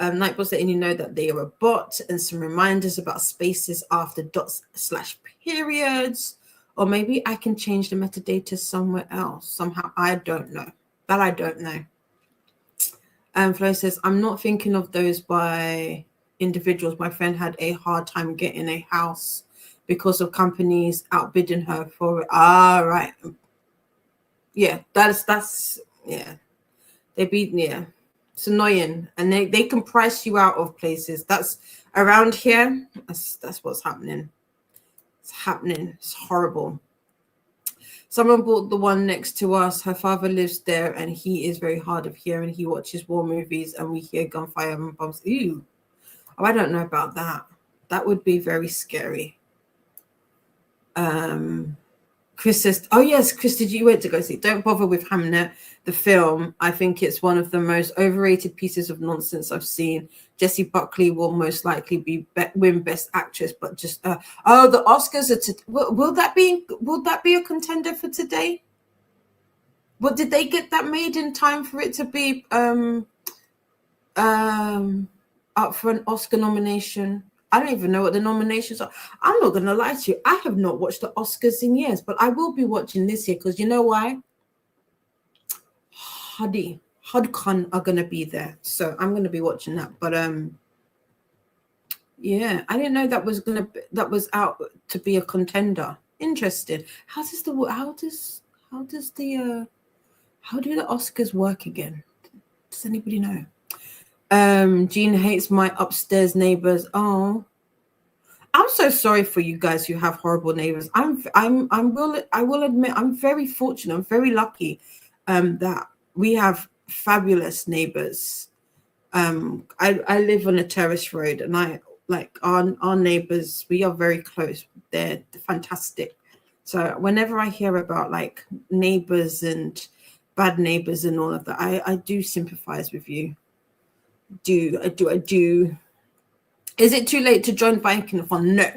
Nightbot's letting you know that they are a bot, and some reminders about spaces after dots/periods. Or maybe I can change the metadata somewhere else. Somehow, I don't know. That I don't know. Flo says, I'm not thinking of those by individuals. My friend had a hard time getting a house because of companies outbidding her for it. Ah, right. Yeah, that's yeah. It's annoying. And they can price you out of places. That's around here. That's what's happening. It's happening. It's horrible. Someone bought the one next to us. Her father lives there, and he is very hard of hearing. He watches war movies, and we hear gunfire and bombs. Ew. Oh, I don't know about that. That would be very scary. Chris says, oh, yes, Chris, did you went to go see? Don't bother with Hamnet, the film. I think it's one of the most overrated pieces of nonsense I've seen. Jessie Buckley will most likely win Best Actress, but just the Oscars are will that be a contender for today? What did they get that made in time for it to be up for an Oscar nomination? I don't even know what the nominations are. I'm not going to lie to you. I have not watched the Oscars in years, but I will be watching this year because you know why? HUDCon are going to be there. So I'm going to be watching that. But yeah, I didn't know that was out to be a contender. Interesting. How do the Oscars work again? Does anybody know? Jean hates my upstairs neighbors. Oh, I'm so sorry for you guys who have horrible neighbors. I will admit I'm very fortunate. I'm very lucky that we have fabulous neighbors. I live on a terrace road, and I like our neighbors. We are very close. They're fantastic. So whenever I hear about like neighbors and bad neighbors and all of that, I do sympathize with you. I do. Is it too late to join Viking-a-thon? No,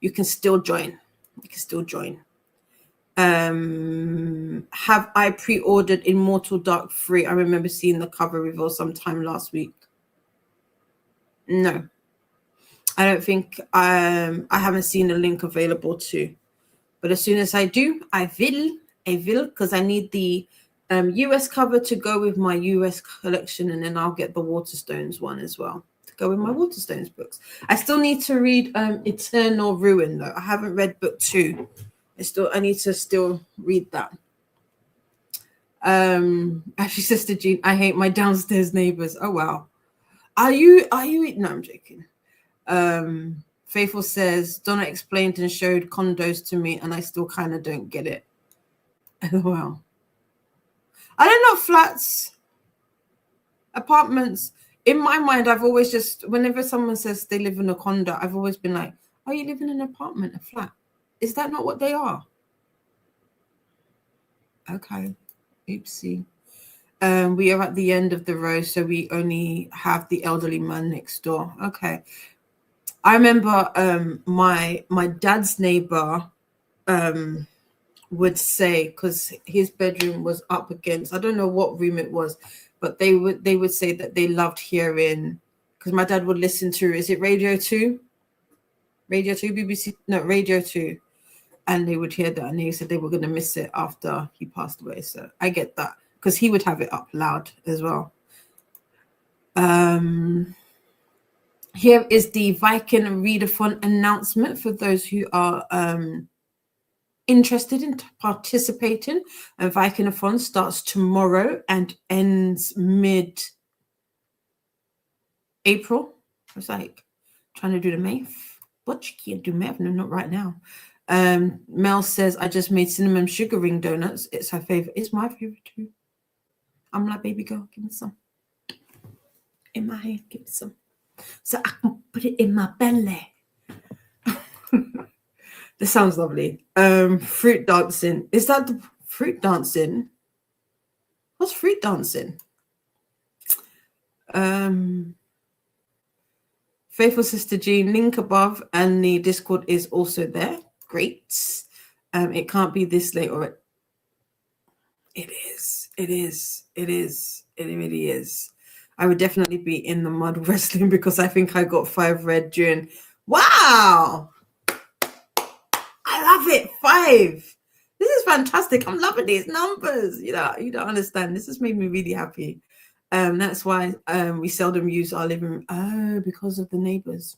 you can still join. You can still join. Have I pre-ordered Immortal Dark 3? I remember seeing the cover reveal sometime last week. No, I don't think I haven't seen a link available to. But as soon as I do, I will, because I need the US cover to go with my US collection, and then I'll get the Waterstones one as well to go with my Waterstones books. I still need to read Eternal Ruin though. I haven't read book 2. I need to still read that. Actually, Sister Jean, I hate my downstairs neighbors. Oh wow. Are you no, I'm joking. Faithful says Donna explained and showed condos to me, and I still kind of don't get it. Wow. I don't know, flats, apartments. In my mind, I've always just, whenever someone says they live in a condo, I've always been like, are you living in an apartment, a flat? Is that not what they are? Okay. Oopsie. We are at the end of the row, so we only have the elderly man next door. Okay. I remember my dad's neighbor would say, because his bedroom was up against, I don't know what room it was, but they would say that they loved hearing, because my dad would listen to, is it Radio 2? Radio 2, BBC? No, Radio 2. And they would hear that, and they said they were going to miss it after he passed away. So I get that, because he would have it up loud as well. Here is the Viking Readathon announcement for those who are interested in participating. And Viking-a-thon starts tomorrow and ends mid-April. I was like trying to do the math, but you can't do math. No, not right now. Mel says, I just made cinnamon sugar ring donuts. It's her favorite. It's my favorite too. I'm like, baby girl, give me some. In my hand, give me some. So I can put it in my belly. This sounds lovely. Fruit dancing. Is that the fruit dancing? What's fruit dancing? Faithful Sister Jean, link above, and the Discord is also there. Great. It can't be this late or it is. It really is. I would definitely be in the mud wrestling, because I think I got 5 red during. Wow. I love it. 5. This is fantastic. I'm loving these numbers. You don't understand. This has made me really happy. That's why we seldom use our living room. Oh, because of the neighbors.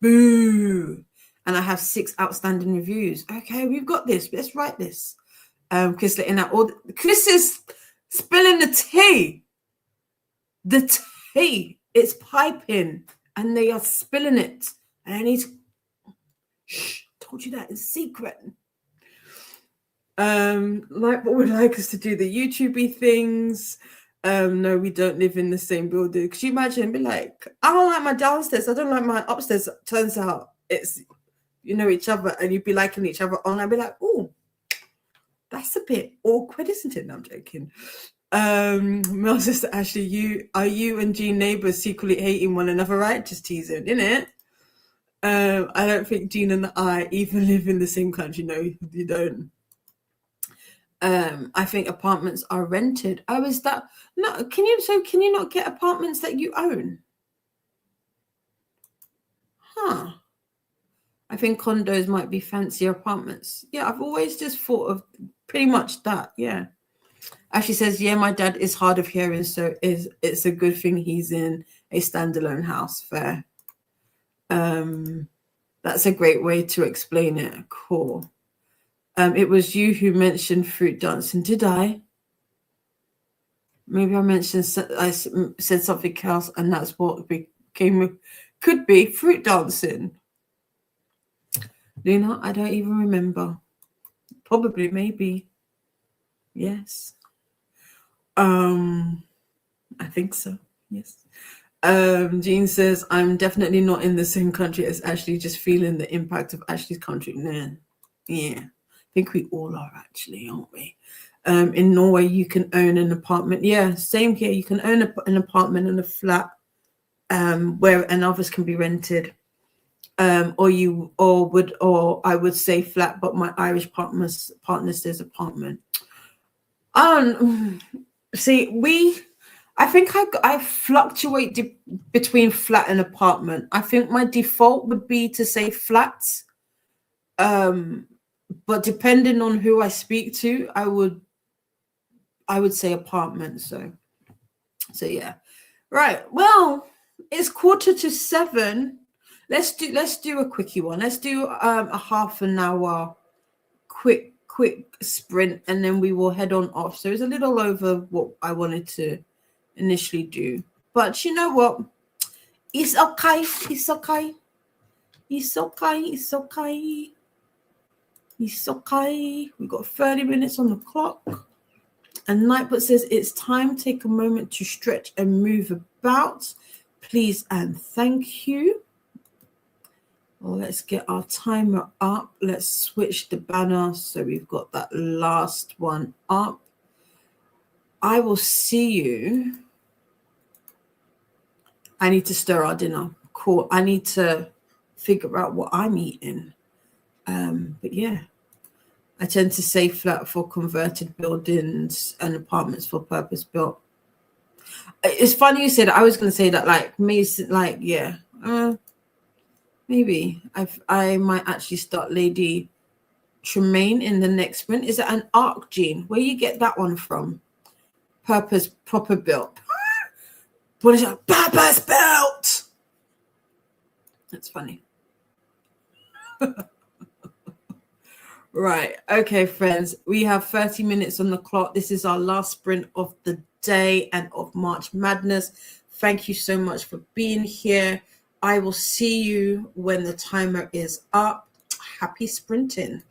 Boo. And I have 6 outstanding reviews. Okay, we've got this. Let's write this. Chris letting out all. Chris is spilling the tea. The tea. It's piping, and they are spilling it. And I need to. Shh. Told you that in secret. Like, what would like us to do? The YouTube things. No, we don't live in the same building. Could you imagine? Be like, I don't like my downstairs. I don't like my upstairs. Turns out it's, each other, and you'd be liking each other on. I'd be like, oh, that's a bit awkward, isn't it? No, I'm joking. Mel sister Ashley, you and Jean neighbors secretly hating one another, right? Just teasing, innit? I don't think Jean and I even live in the same country. No, you don't. I think apartments are rented. Oh, is that no? Can you not get apartments that you own? Huh. I think condos might be fancier apartments. Yeah, I've always just thought of pretty much that. Yeah. Ashley says, yeah, my dad is hard of hearing, so it's a good thing he's in a standalone house. Fair. That's a great way to explain it. Cool. It was you who mentioned fruit dancing. Did I? Maybe I mentioned, I said something else, and that's what became, could be fruit dancing. Luna, I don't even remember. Probably, maybe. Yes. I think so. Yes. Jean says, I'm definitely not in the same country as Ashley, just feeling the impact of Ashley's country. Nah. Yeah. I think we all are, actually, aren't we? In Norway, you can own an apartment. Yeah, same here. You can own an apartment and a flat, and others can be rented. Or I would say flat, but my Irish partner says apartment. See, I think I fluctuate between flat and apartment. I think my default would be to say flats. But depending on who I speak to, I would say apartment. So yeah. Right. Well, it's 6:45. Let's do a quickie one. Let's do a half an hour quick sprint, and then we will head on off. So it's a little over what I wanted to initially do. But you know what? It's okay. It's okay. It's okay. It's okay. It's okay. We've got 30 minutes on the clock. And Nightbot says it's time. Take a moment to stretch and move about. Please and thank you. Well, let's get our timer up. Let's switch the banner. So we've got that last one up. I will see you. I need to stir our dinner. Cool. I need to figure out what I'm eating. But yeah, I tend to say flat for converted buildings and apartments for purpose built. It's funny you said. I was going to say that, like me, like yeah, maybe I might actually start Lady Tremaine in the next sprint. Is it an ARC gene? Where you get that one from? Purpose proper built. What is it? Purpose built. That's funny. Right. Okay, friends. We have 30 minutes on the clock. This is our last sprint of the day and of March Madness. Thank you so much for being here. I will see you when the timer is up. Happy sprinting.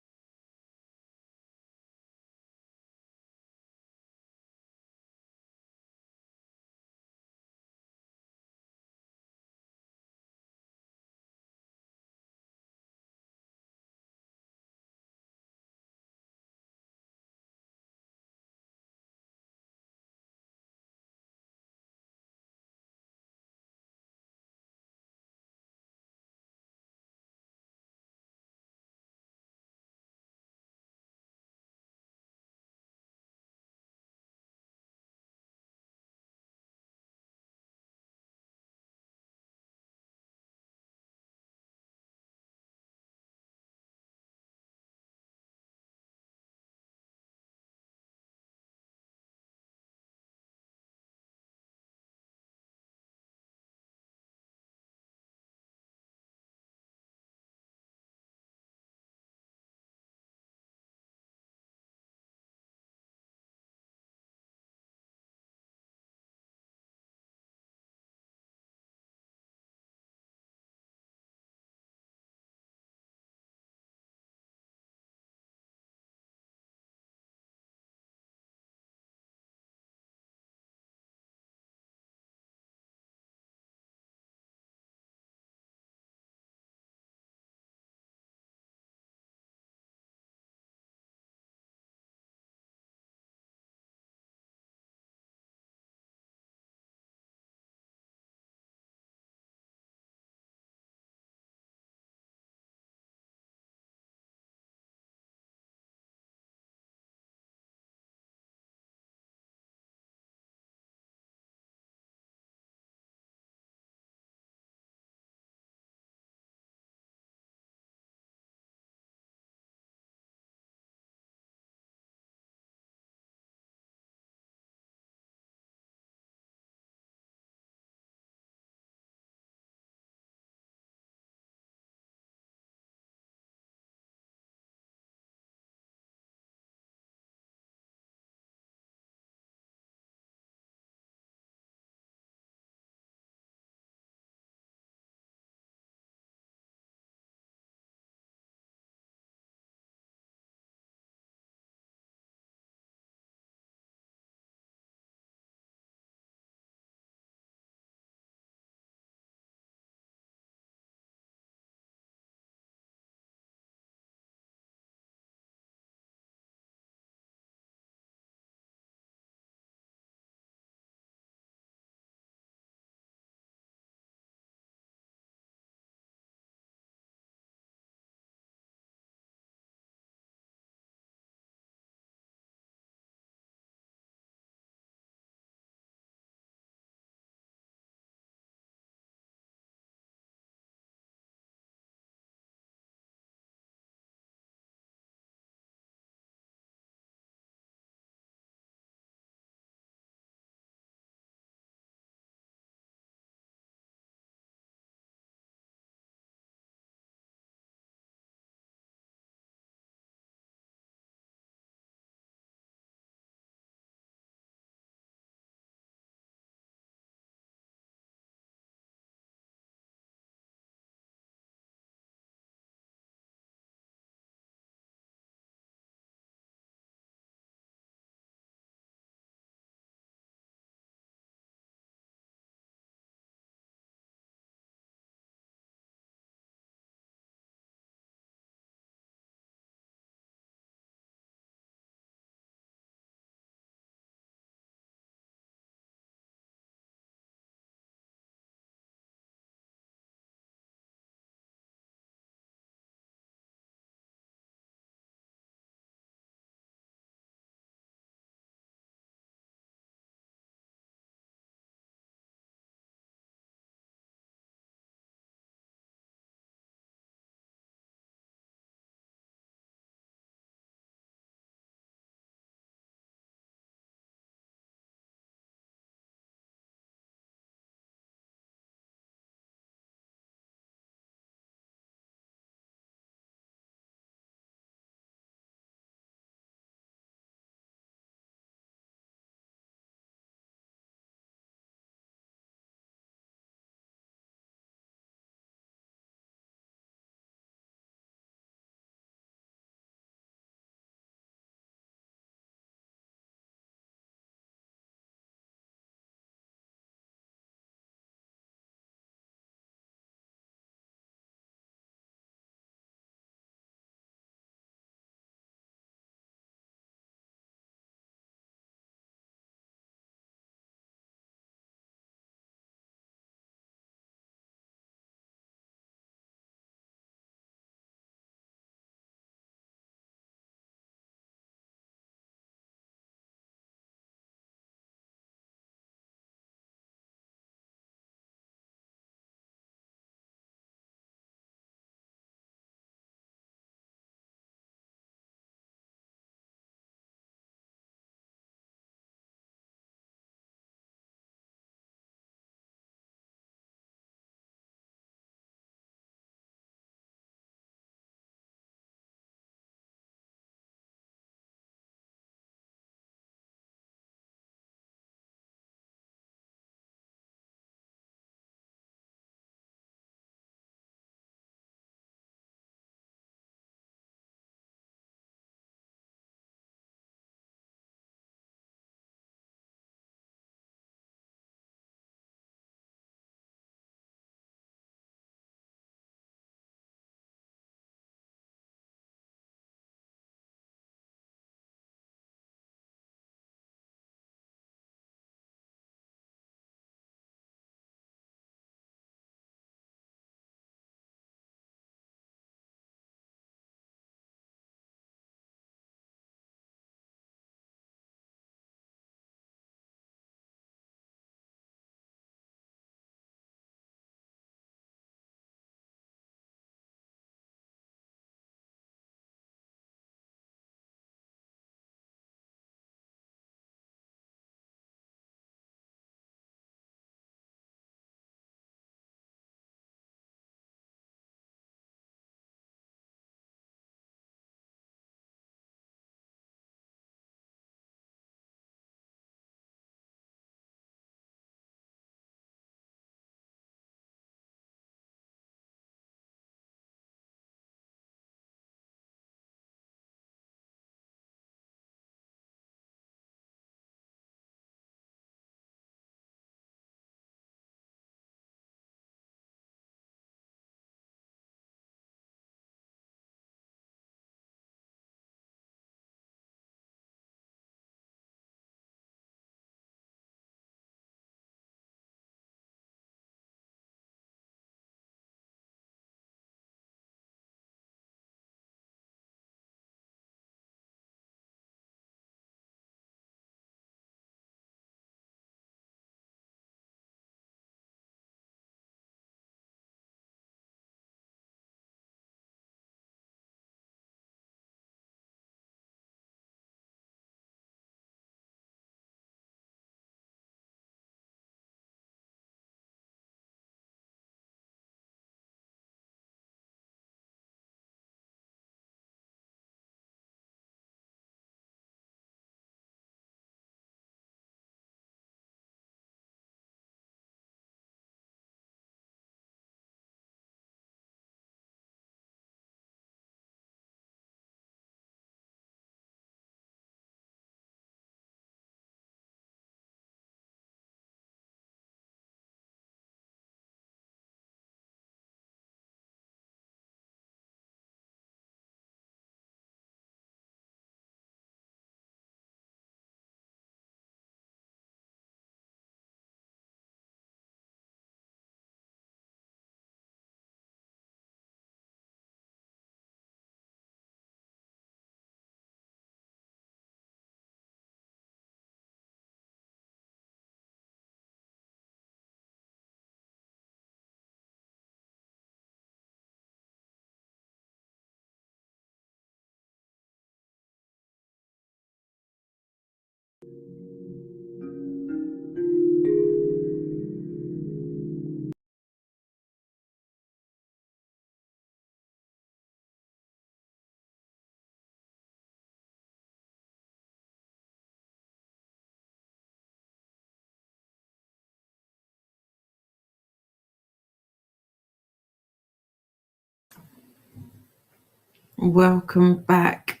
Welcome back.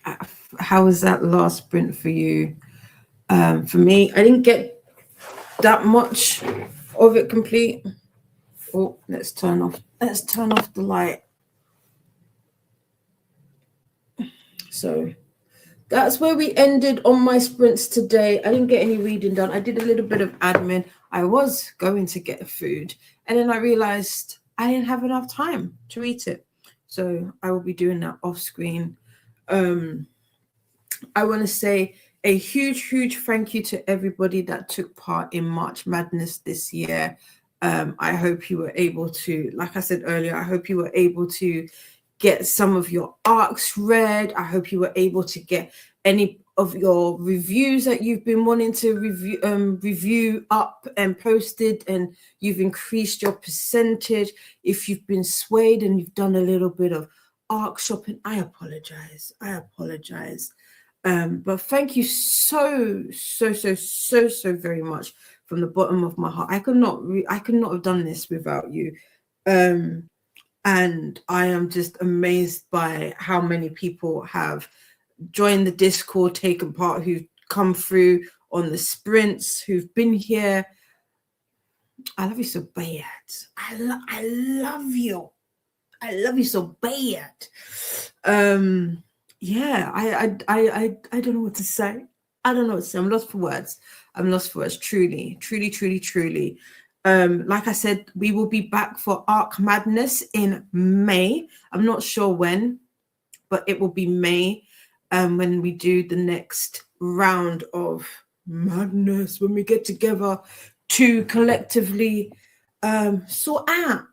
How was that last sprint for you? For me, I didn't get that much of it complete. Oh, let's turn off the light. So that's where we ended on my sprints today. I didn't get any reading done. I did a little bit of admin. I was going to get food, and then I realized I didn't have enough time to eat it. So I will be doing that off screen. I want to say a huge thank you to everybody that took part in March Madness this year. I hope you were able to, like I said earlier, I hope you were able to get some of your arcs read. I hope you were able to get any of your reviews that you've been wanting to review up and posted, and you've increased your percentage. If you've been swayed and you've done a little bit of arc shopping, I apologize. But thank you so very much from the bottom of my heart. I could not have done this without you. And I am just amazed by how many people have joined the Discord, taken part, who've come through on the sprints, who've been here. I love you so bad. I love you. I love you so bad. Yeah, I don't know what to say. I'm lost for words. Truly. Like I said, we will be back for Arc Madness in May. I'm not sure when, but it will be May when we do the next round of madness, when we get together to collectively sort out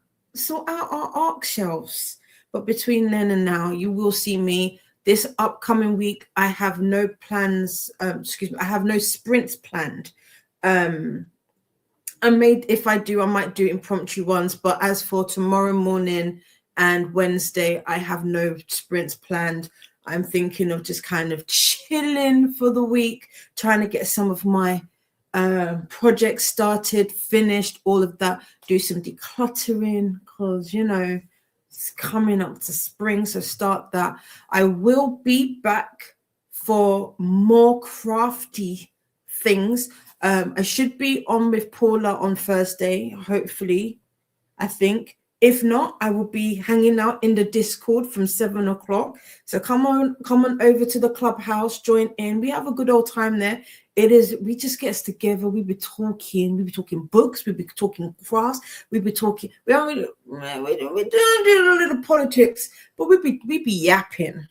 our arc shelves. But between then and now, you will see me this upcoming week. I have no plans. I have no sprints planned. If I do, I might do impromptu ones. But as for tomorrow morning and Wednesday, I have no sprints planned. I'm thinking of just kind of chilling for the week, trying to get some of my projects started, finished, all of that, do some decluttering, because, it's coming up to spring, so start that. I will be back for more crafty things. I should be on with Paula on Thursday, hopefully, I think. If not, I will be hanging out in the Discord from 7 o'clock. So come on over to the clubhouse, join in. We have a good old time there. We just get us together. We be talking books, we be talking crafts, we be talking, we don't do a little politics, but we be yapping.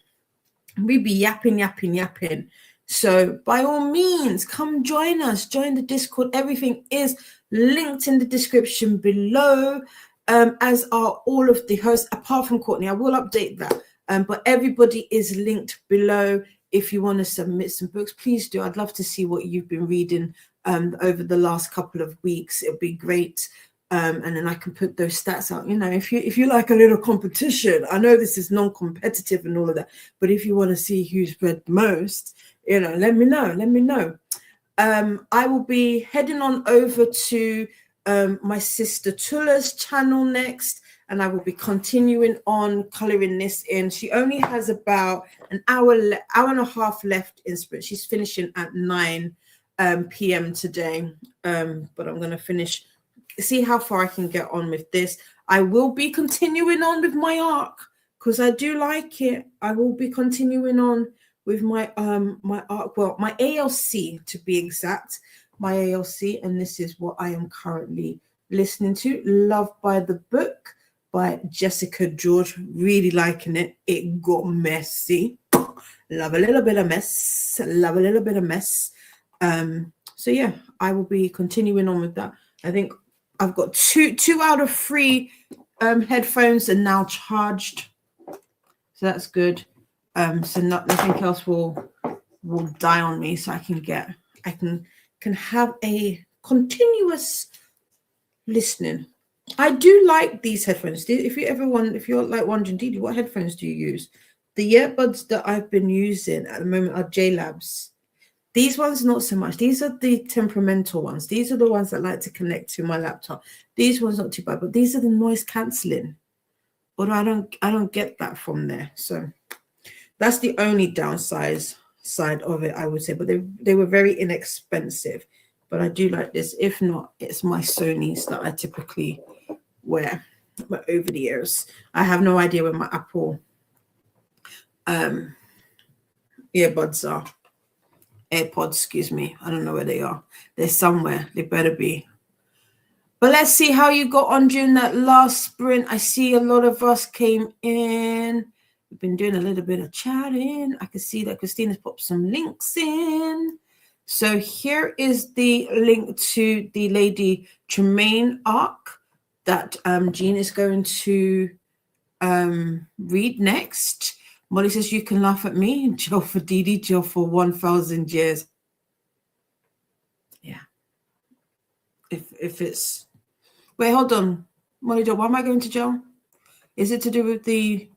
We be yapping. So by all means, come join us, join the Discord. Everything is linked in the description below, as are all of the hosts, apart from Courtney. I will update that. But everybody is linked below. If you want to submit some books, please do. I'd love to see what you've been reading over the last couple of weeks. It'd be great. And then I can put those stats out. If you like a little competition, I know this is non-competitive and all of that, but if you want to see who's read most, let me know. I will be heading on over to my sister Tula's channel next, and I will be continuing on coloring this in. She only has about an hour and a half left in sprint. She's finishing at 9 p.m. today, but I'm going to finish, see how far I can get on with this. I will be continuing on with my arc because I do like it. I will be continuing on with my arc, well, my ALC to be exact, my ALC, and this is what I am currently listening to. Love by the Book by Jessica George. Really liking it. It got messy. Love a little bit of mess. So yeah, I will be continuing on with that. I think I've got two out of 3 headphones are now charged, so that's good. So nothing else will die on me, so I can have a continuous listening. I do like these headphones. If you're like wondering, Didi, what headphones do you use? The earbuds that I've been using at the moment are JLabs. These ones, not so much. These are the temperamental ones. These are the ones that like to connect to my laptop. These ones not too bad, but these are the noise cancelling. Although I don't get that from there. So That's the only side of it, I would say. But they were very inexpensive. But I do like this. If not, it's my Sonys that I typically wear. But over the years, I have no idea where my Apple earbuds are. AirPods, excuse me. I don't know where they are. They're somewhere. They better be. But let's see how you got on during that last sprint. I see a lot of us came in. We've been doing a little bit of chatting. I can see that Christina's popped some links in. So here is the link to the Lady Tremaine arc that Jean is going to read next. Molly says, you can laugh at me. Jill for Didi, Jill for 1,000 years. Yeah. If it's... Wait, hold on. Molly, why am I going to jail? Is it to do with the...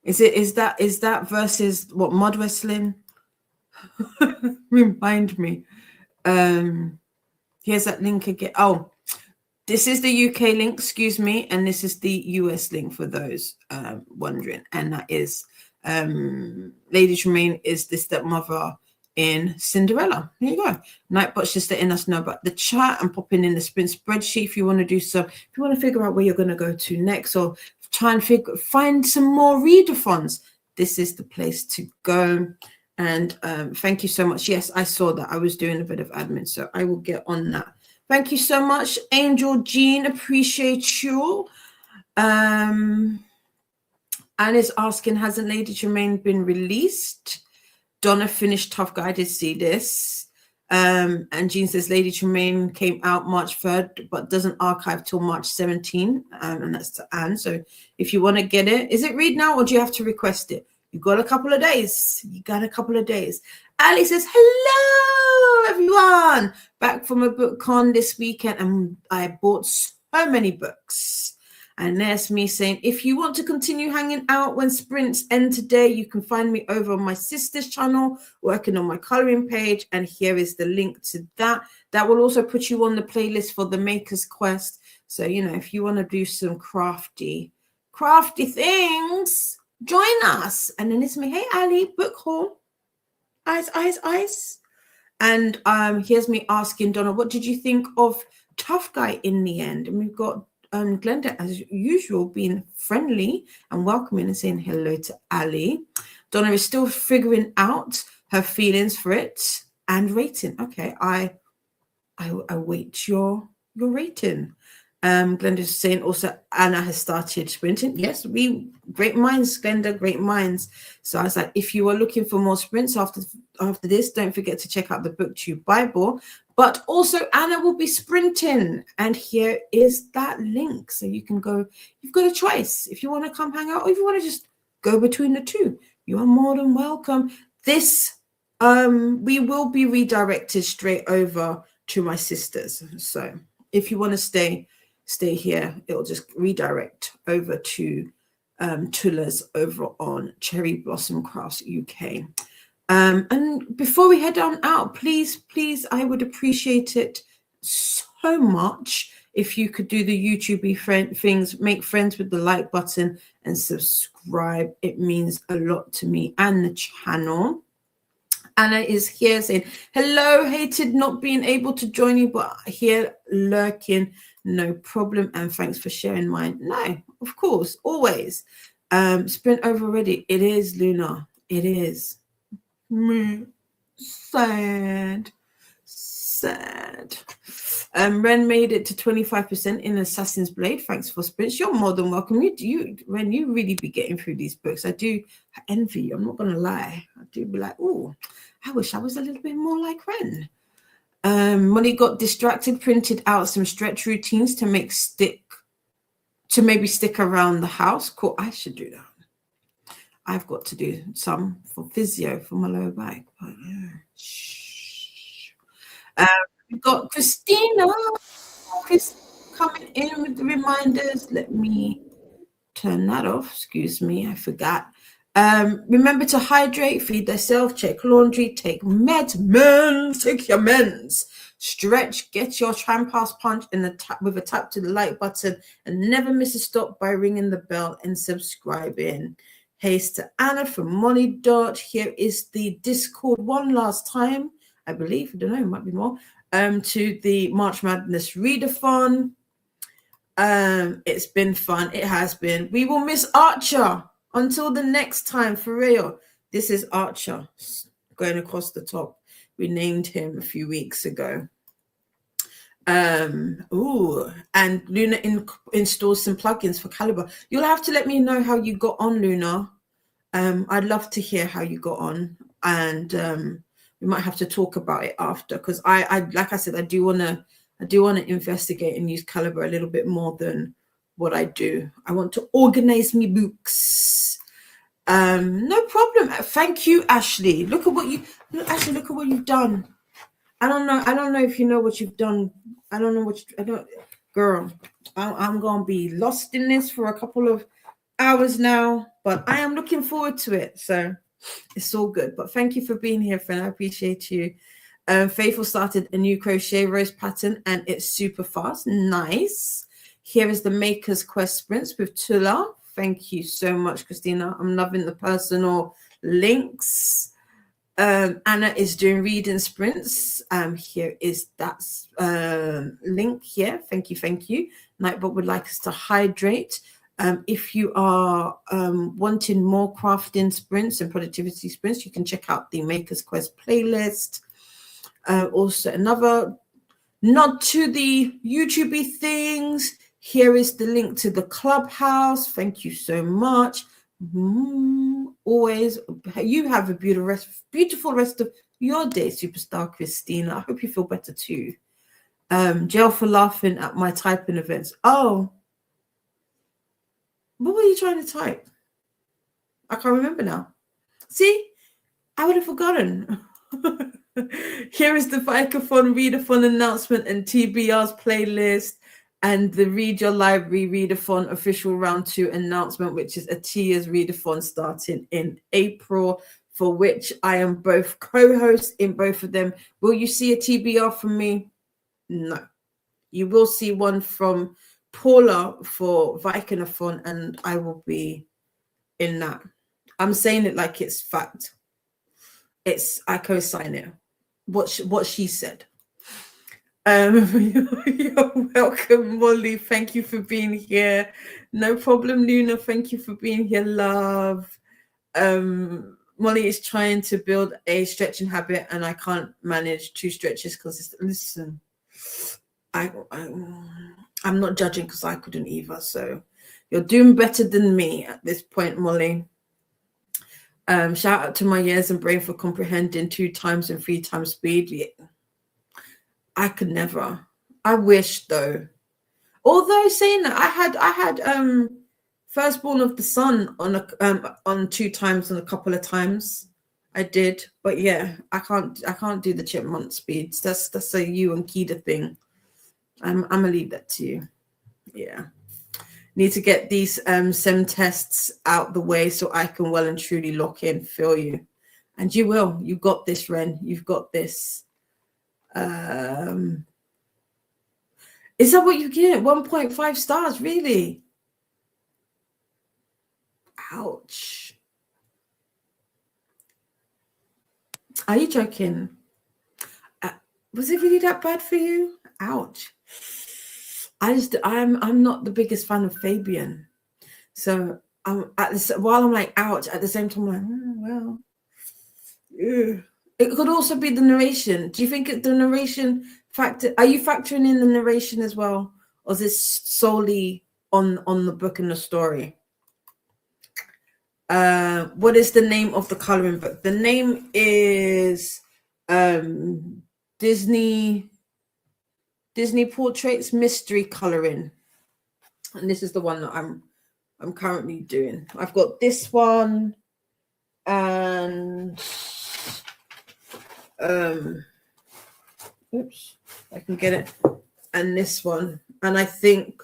Is that versus what, mud wrestling? Remind me. Here's that link again. Oh, this is the UK link, excuse me, and this is the US link for those wondering. And that is Lady Tremaine is the stepmother in Cinderella. Here you go. Nightbot's just letting us know about the chat and popping in the sprint spreadsheet if you want to do so. If you want to figure out where you're going to go to next, or try and find some more readathons, this is the place to go. And thank you so much. Yes, I saw that. I was doing a bit of admin, so I will get on that. Thank you so much, Angel Jean. Appreciate you. Anne is asking, hasn't Lady Tremaine been released? Donna finished Tough Guy. I did see this. And Jean says Lady Tremaine came out March 3rd, but doesn't archive till March 17. And that's to Anne. So if you want to get it, is it read now or do you have to request it? You got a couple of days. You got a couple of days. Ali says, hello, everyone. Back from a book con this weekend, and I bought so many books. And there's me saying, if you want to continue hanging out when sprints end today, you can find me over on my sister's channel, working on my coloring page. And here is the link to that. That will also put you on the playlist for the Maker's Quest. So, you know, if you want to do some crafty things, join us. And then it's me, hey, Ali, book haul. Eyes. And here's me asking Donna, what did you think of Tough Guy in the end? And we've got Glenda, as usual, being friendly and welcoming and saying hello to Ali. Donna is still figuring out her feelings for it and rating. Okay, I await your rating. Glenda's saying also Anna has started sprinting. Yes, great minds, Glenda, great minds. So I was like, if you are looking for more sprints after this, don't forget to check out the BookTube Bible. But also Anna will be sprinting. And here is that link. So you can go, you've got a choice. If you want to come hang out or if you want to just go between the two, you are more than welcome. This, we will be redirected straight over to my sisters. So if you want to stay here, it'll just redirect over to Tula's over on Cherry Blossom Crafts UK. And before we head on out, please, I would appreciate it so much if you could do the YouTube things, make friends with the like button and subscribe. It means a lot to me and the channel. Anna is here saying, hello, hated not being able to join you, but here lurking, no problem. And thanks for sharing mine. No, of course, always. Sprint over already. It is, Luna. It is. Sad. Ren made it to 25% in Assassin's Blade. Thanks for sprints. You're more than welcome. Ren, you really be getting through these books. I envy you. I'm not gonna lie. I do be like, oh, I wish I was a little bit more like Ren. Molly got distracted, printed out some stretch routines to maybe stick around the house. Cool. I should do that. I've got to do some for physio for my lower back. But yeah. We've got Christina coming in with the reminders. Let me turn that off. Excuse me, I forgot. Remember to hydrate, feed thyself, check laundry, take your meds, stretch, get your tram-pass punch with a tap to the like button, and never miss a stop by ringing the bell and subscribing. Haste to Anna from Molly Dot. Here is the Discord one last time, I believe. I don't know, it might be more. To the March Madness Readathon. It's been fun. It has been. We will miss Archer until the next time, for real. This is Archer going across the top. We named him a few weeks ago. And Luna installs some plugins for Calibre. You'll have to let me know how you got on, Luna. I'd love to hear how you got on, and we might have to talk about it after, because I like I said, I do want to investigate and use Calibre a little bit more than what I do. I want to organize me books. No problem. Thank you, Ashley. Look at what you've done. I don't know if you know what you've done. Girl, I'm gonna be lost in this for a couple of hours now, but I am looking forward to it. So it's all good. But thank you for being here, friend. I appreciate you. Faithful started a new crochet rose pattern and it's super fast. Nice. Here is the Maker's Quest sprints with Tula. Thank you so much, Christina. I'm loving the personal links. Anna is doing reading sprints. Here is that link here. Thank you. Nightbot would like us to hydrate. If you are wanting more crafting sprints and productivity sprints, you can check out the Maker's Quest playlist. Also, another nod to the YouTube things. Here is the link to the Clubhouse. Thank you so much. Always, you have a beautiful rest of your day, superstar Christina. I hope you feel better too. Jail for laughing at my typing events. Oh, what were you trying to type? I can't remember now. See, I would have forgotten. Here is the Vicathon Readathon announcement and TBR's playlist, and the Read Your Library Readathon official round 2 announcement, which is a Tia's Readathon starting in April, for which I am both co-host in both of them. Will you see a TBR from me? No. You will see one from Paula for Vicathon, and I will be in that. I'm saying it like it's fact. I co-sign it. What she said. You're welcome, Molly. Thank you for being here. No problem, Luna. Thank you for being here, love. Molly is trying to build a stretching habit, and I can't manage 2 stretches because listen, I'm not judging because I couldn't either. So you're doing better than me at this point, Molly. Shout out to my ears and brain for comprehending 2 times and 3 times speed. Yeah. I could never. I wish though. Although saying that, I had Firstborn of the Sun on 2 times and a couple of times. I did, but yeah, I can't do the chipmunk speeds. That's a you and Kida thing. I'm gonna leave that to you. Yeah. Need to get these SEM tests out the way so I can well and truly lock in, feel you. And you will. You've got this, Ren. You've got this. Is that what you get? 1.5 stars, really? Ouch. Are you joking? Was it really that bad for you? Ouch. I'm not the biggest fan of Fabian. So while I'm like, ouch, at the same time, I'm like, well. Ew. It could also be the narration. Do you think the narration factor? Are you factoring in the narration as well, or is this solely on the book and the story? What is the name of the coloring book? The name is Disney Portraits Mystery Coloring, and this is the one that I'm currently doing. I've got this one and. Oops, I can get it. And this one. And I think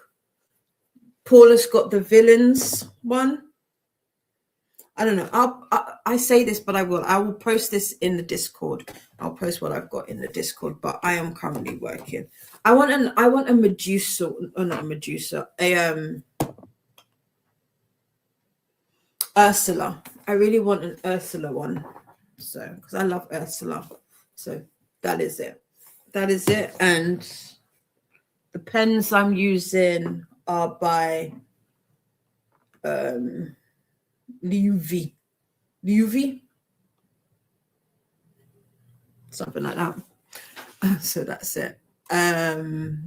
Paula's got the villains one. I don't know. I say this, but I will post this in the Discord. I'll post what I've got in the Discord, but I am currently working. I want a Medusa, or not a Medusa, Ursula. I really want an Ursula one. So, because I love Ursula. So that is it. That is it. And the pens I'm using are by Liuvi. Something like that. So that's it. There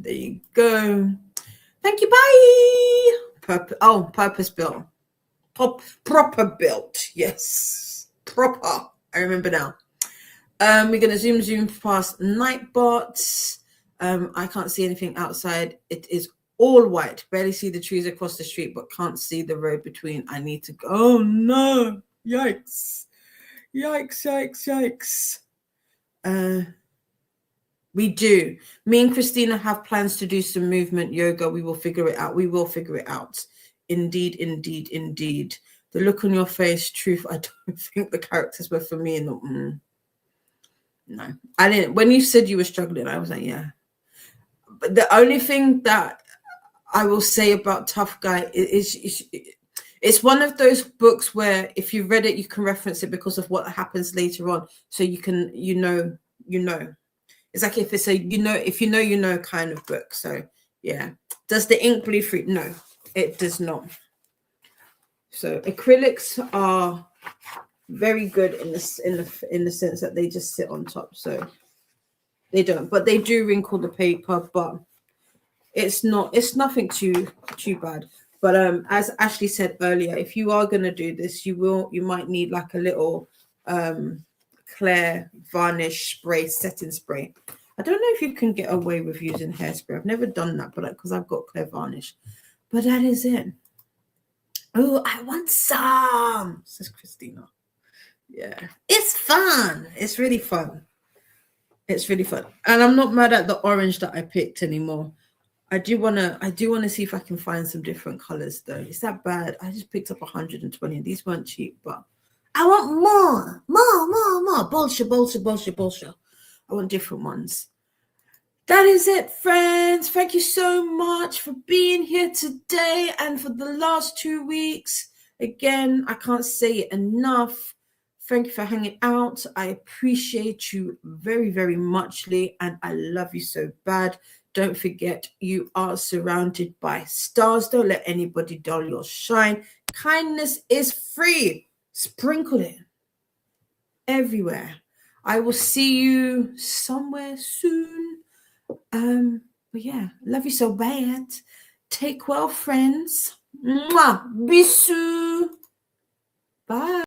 you go. Thank you. Bye. Purpose built. Proper built. Yes. Proper. I remember now. We're going to zoom past Nightbot. I can't see anything outside. It is all white. Barely see the trees across the street, but can't see the road between. I need to go. Oh, no. Yikes. We do. Me and Christina have plans to do some movement yoga. We will figure it out. Indeed. The look on your face, truth. I don't think the characters were for me. No, I didn't. When you said you were struggling, I was like, yeah. But the only thing that I will say about Tough Guy is it's one of those books where if you read it, you can reference it because of what happens later on. So you can, you know. It's like if it's a, if you know kind of book. So yeah. Does the ink bleed through? No, it does not. So acrylics are very good in the sense that they just sit on top. So they don't, but they do wrinkle the paper, but it's nothing too bad. But as Ashley said earlier, if you are going to do this, you might need like a little clear varnish spray, setting spray. I don't know if you can get away with using hairspray. I've never done that, but because I've got clear varnish. But that is it. Oh, I want some, says Christina. Yeah, it's fun. It's really fun. And I'm not mad at the orange that I picked anymore. I do wanna see if I can find some different colors though. Is that bad? I just picked up 120 and these weren't cheap, but I want more. Bullshit. I want different ones. That is it, friends. Thank you so much for being here today and for the last 2 weeks. Again, I can't say it enough. Thank you for hanging out. I appreciate you very, very muchly, and I love you so bad. Don't forget, you are surrounded by stars. Don't let anybody dull your shine. Kindness is free. Sprinkle it everywhere. I will see you somewhere soon. But yeah, love you so bad. Take well, friends. Mwah. Bisous. Bye.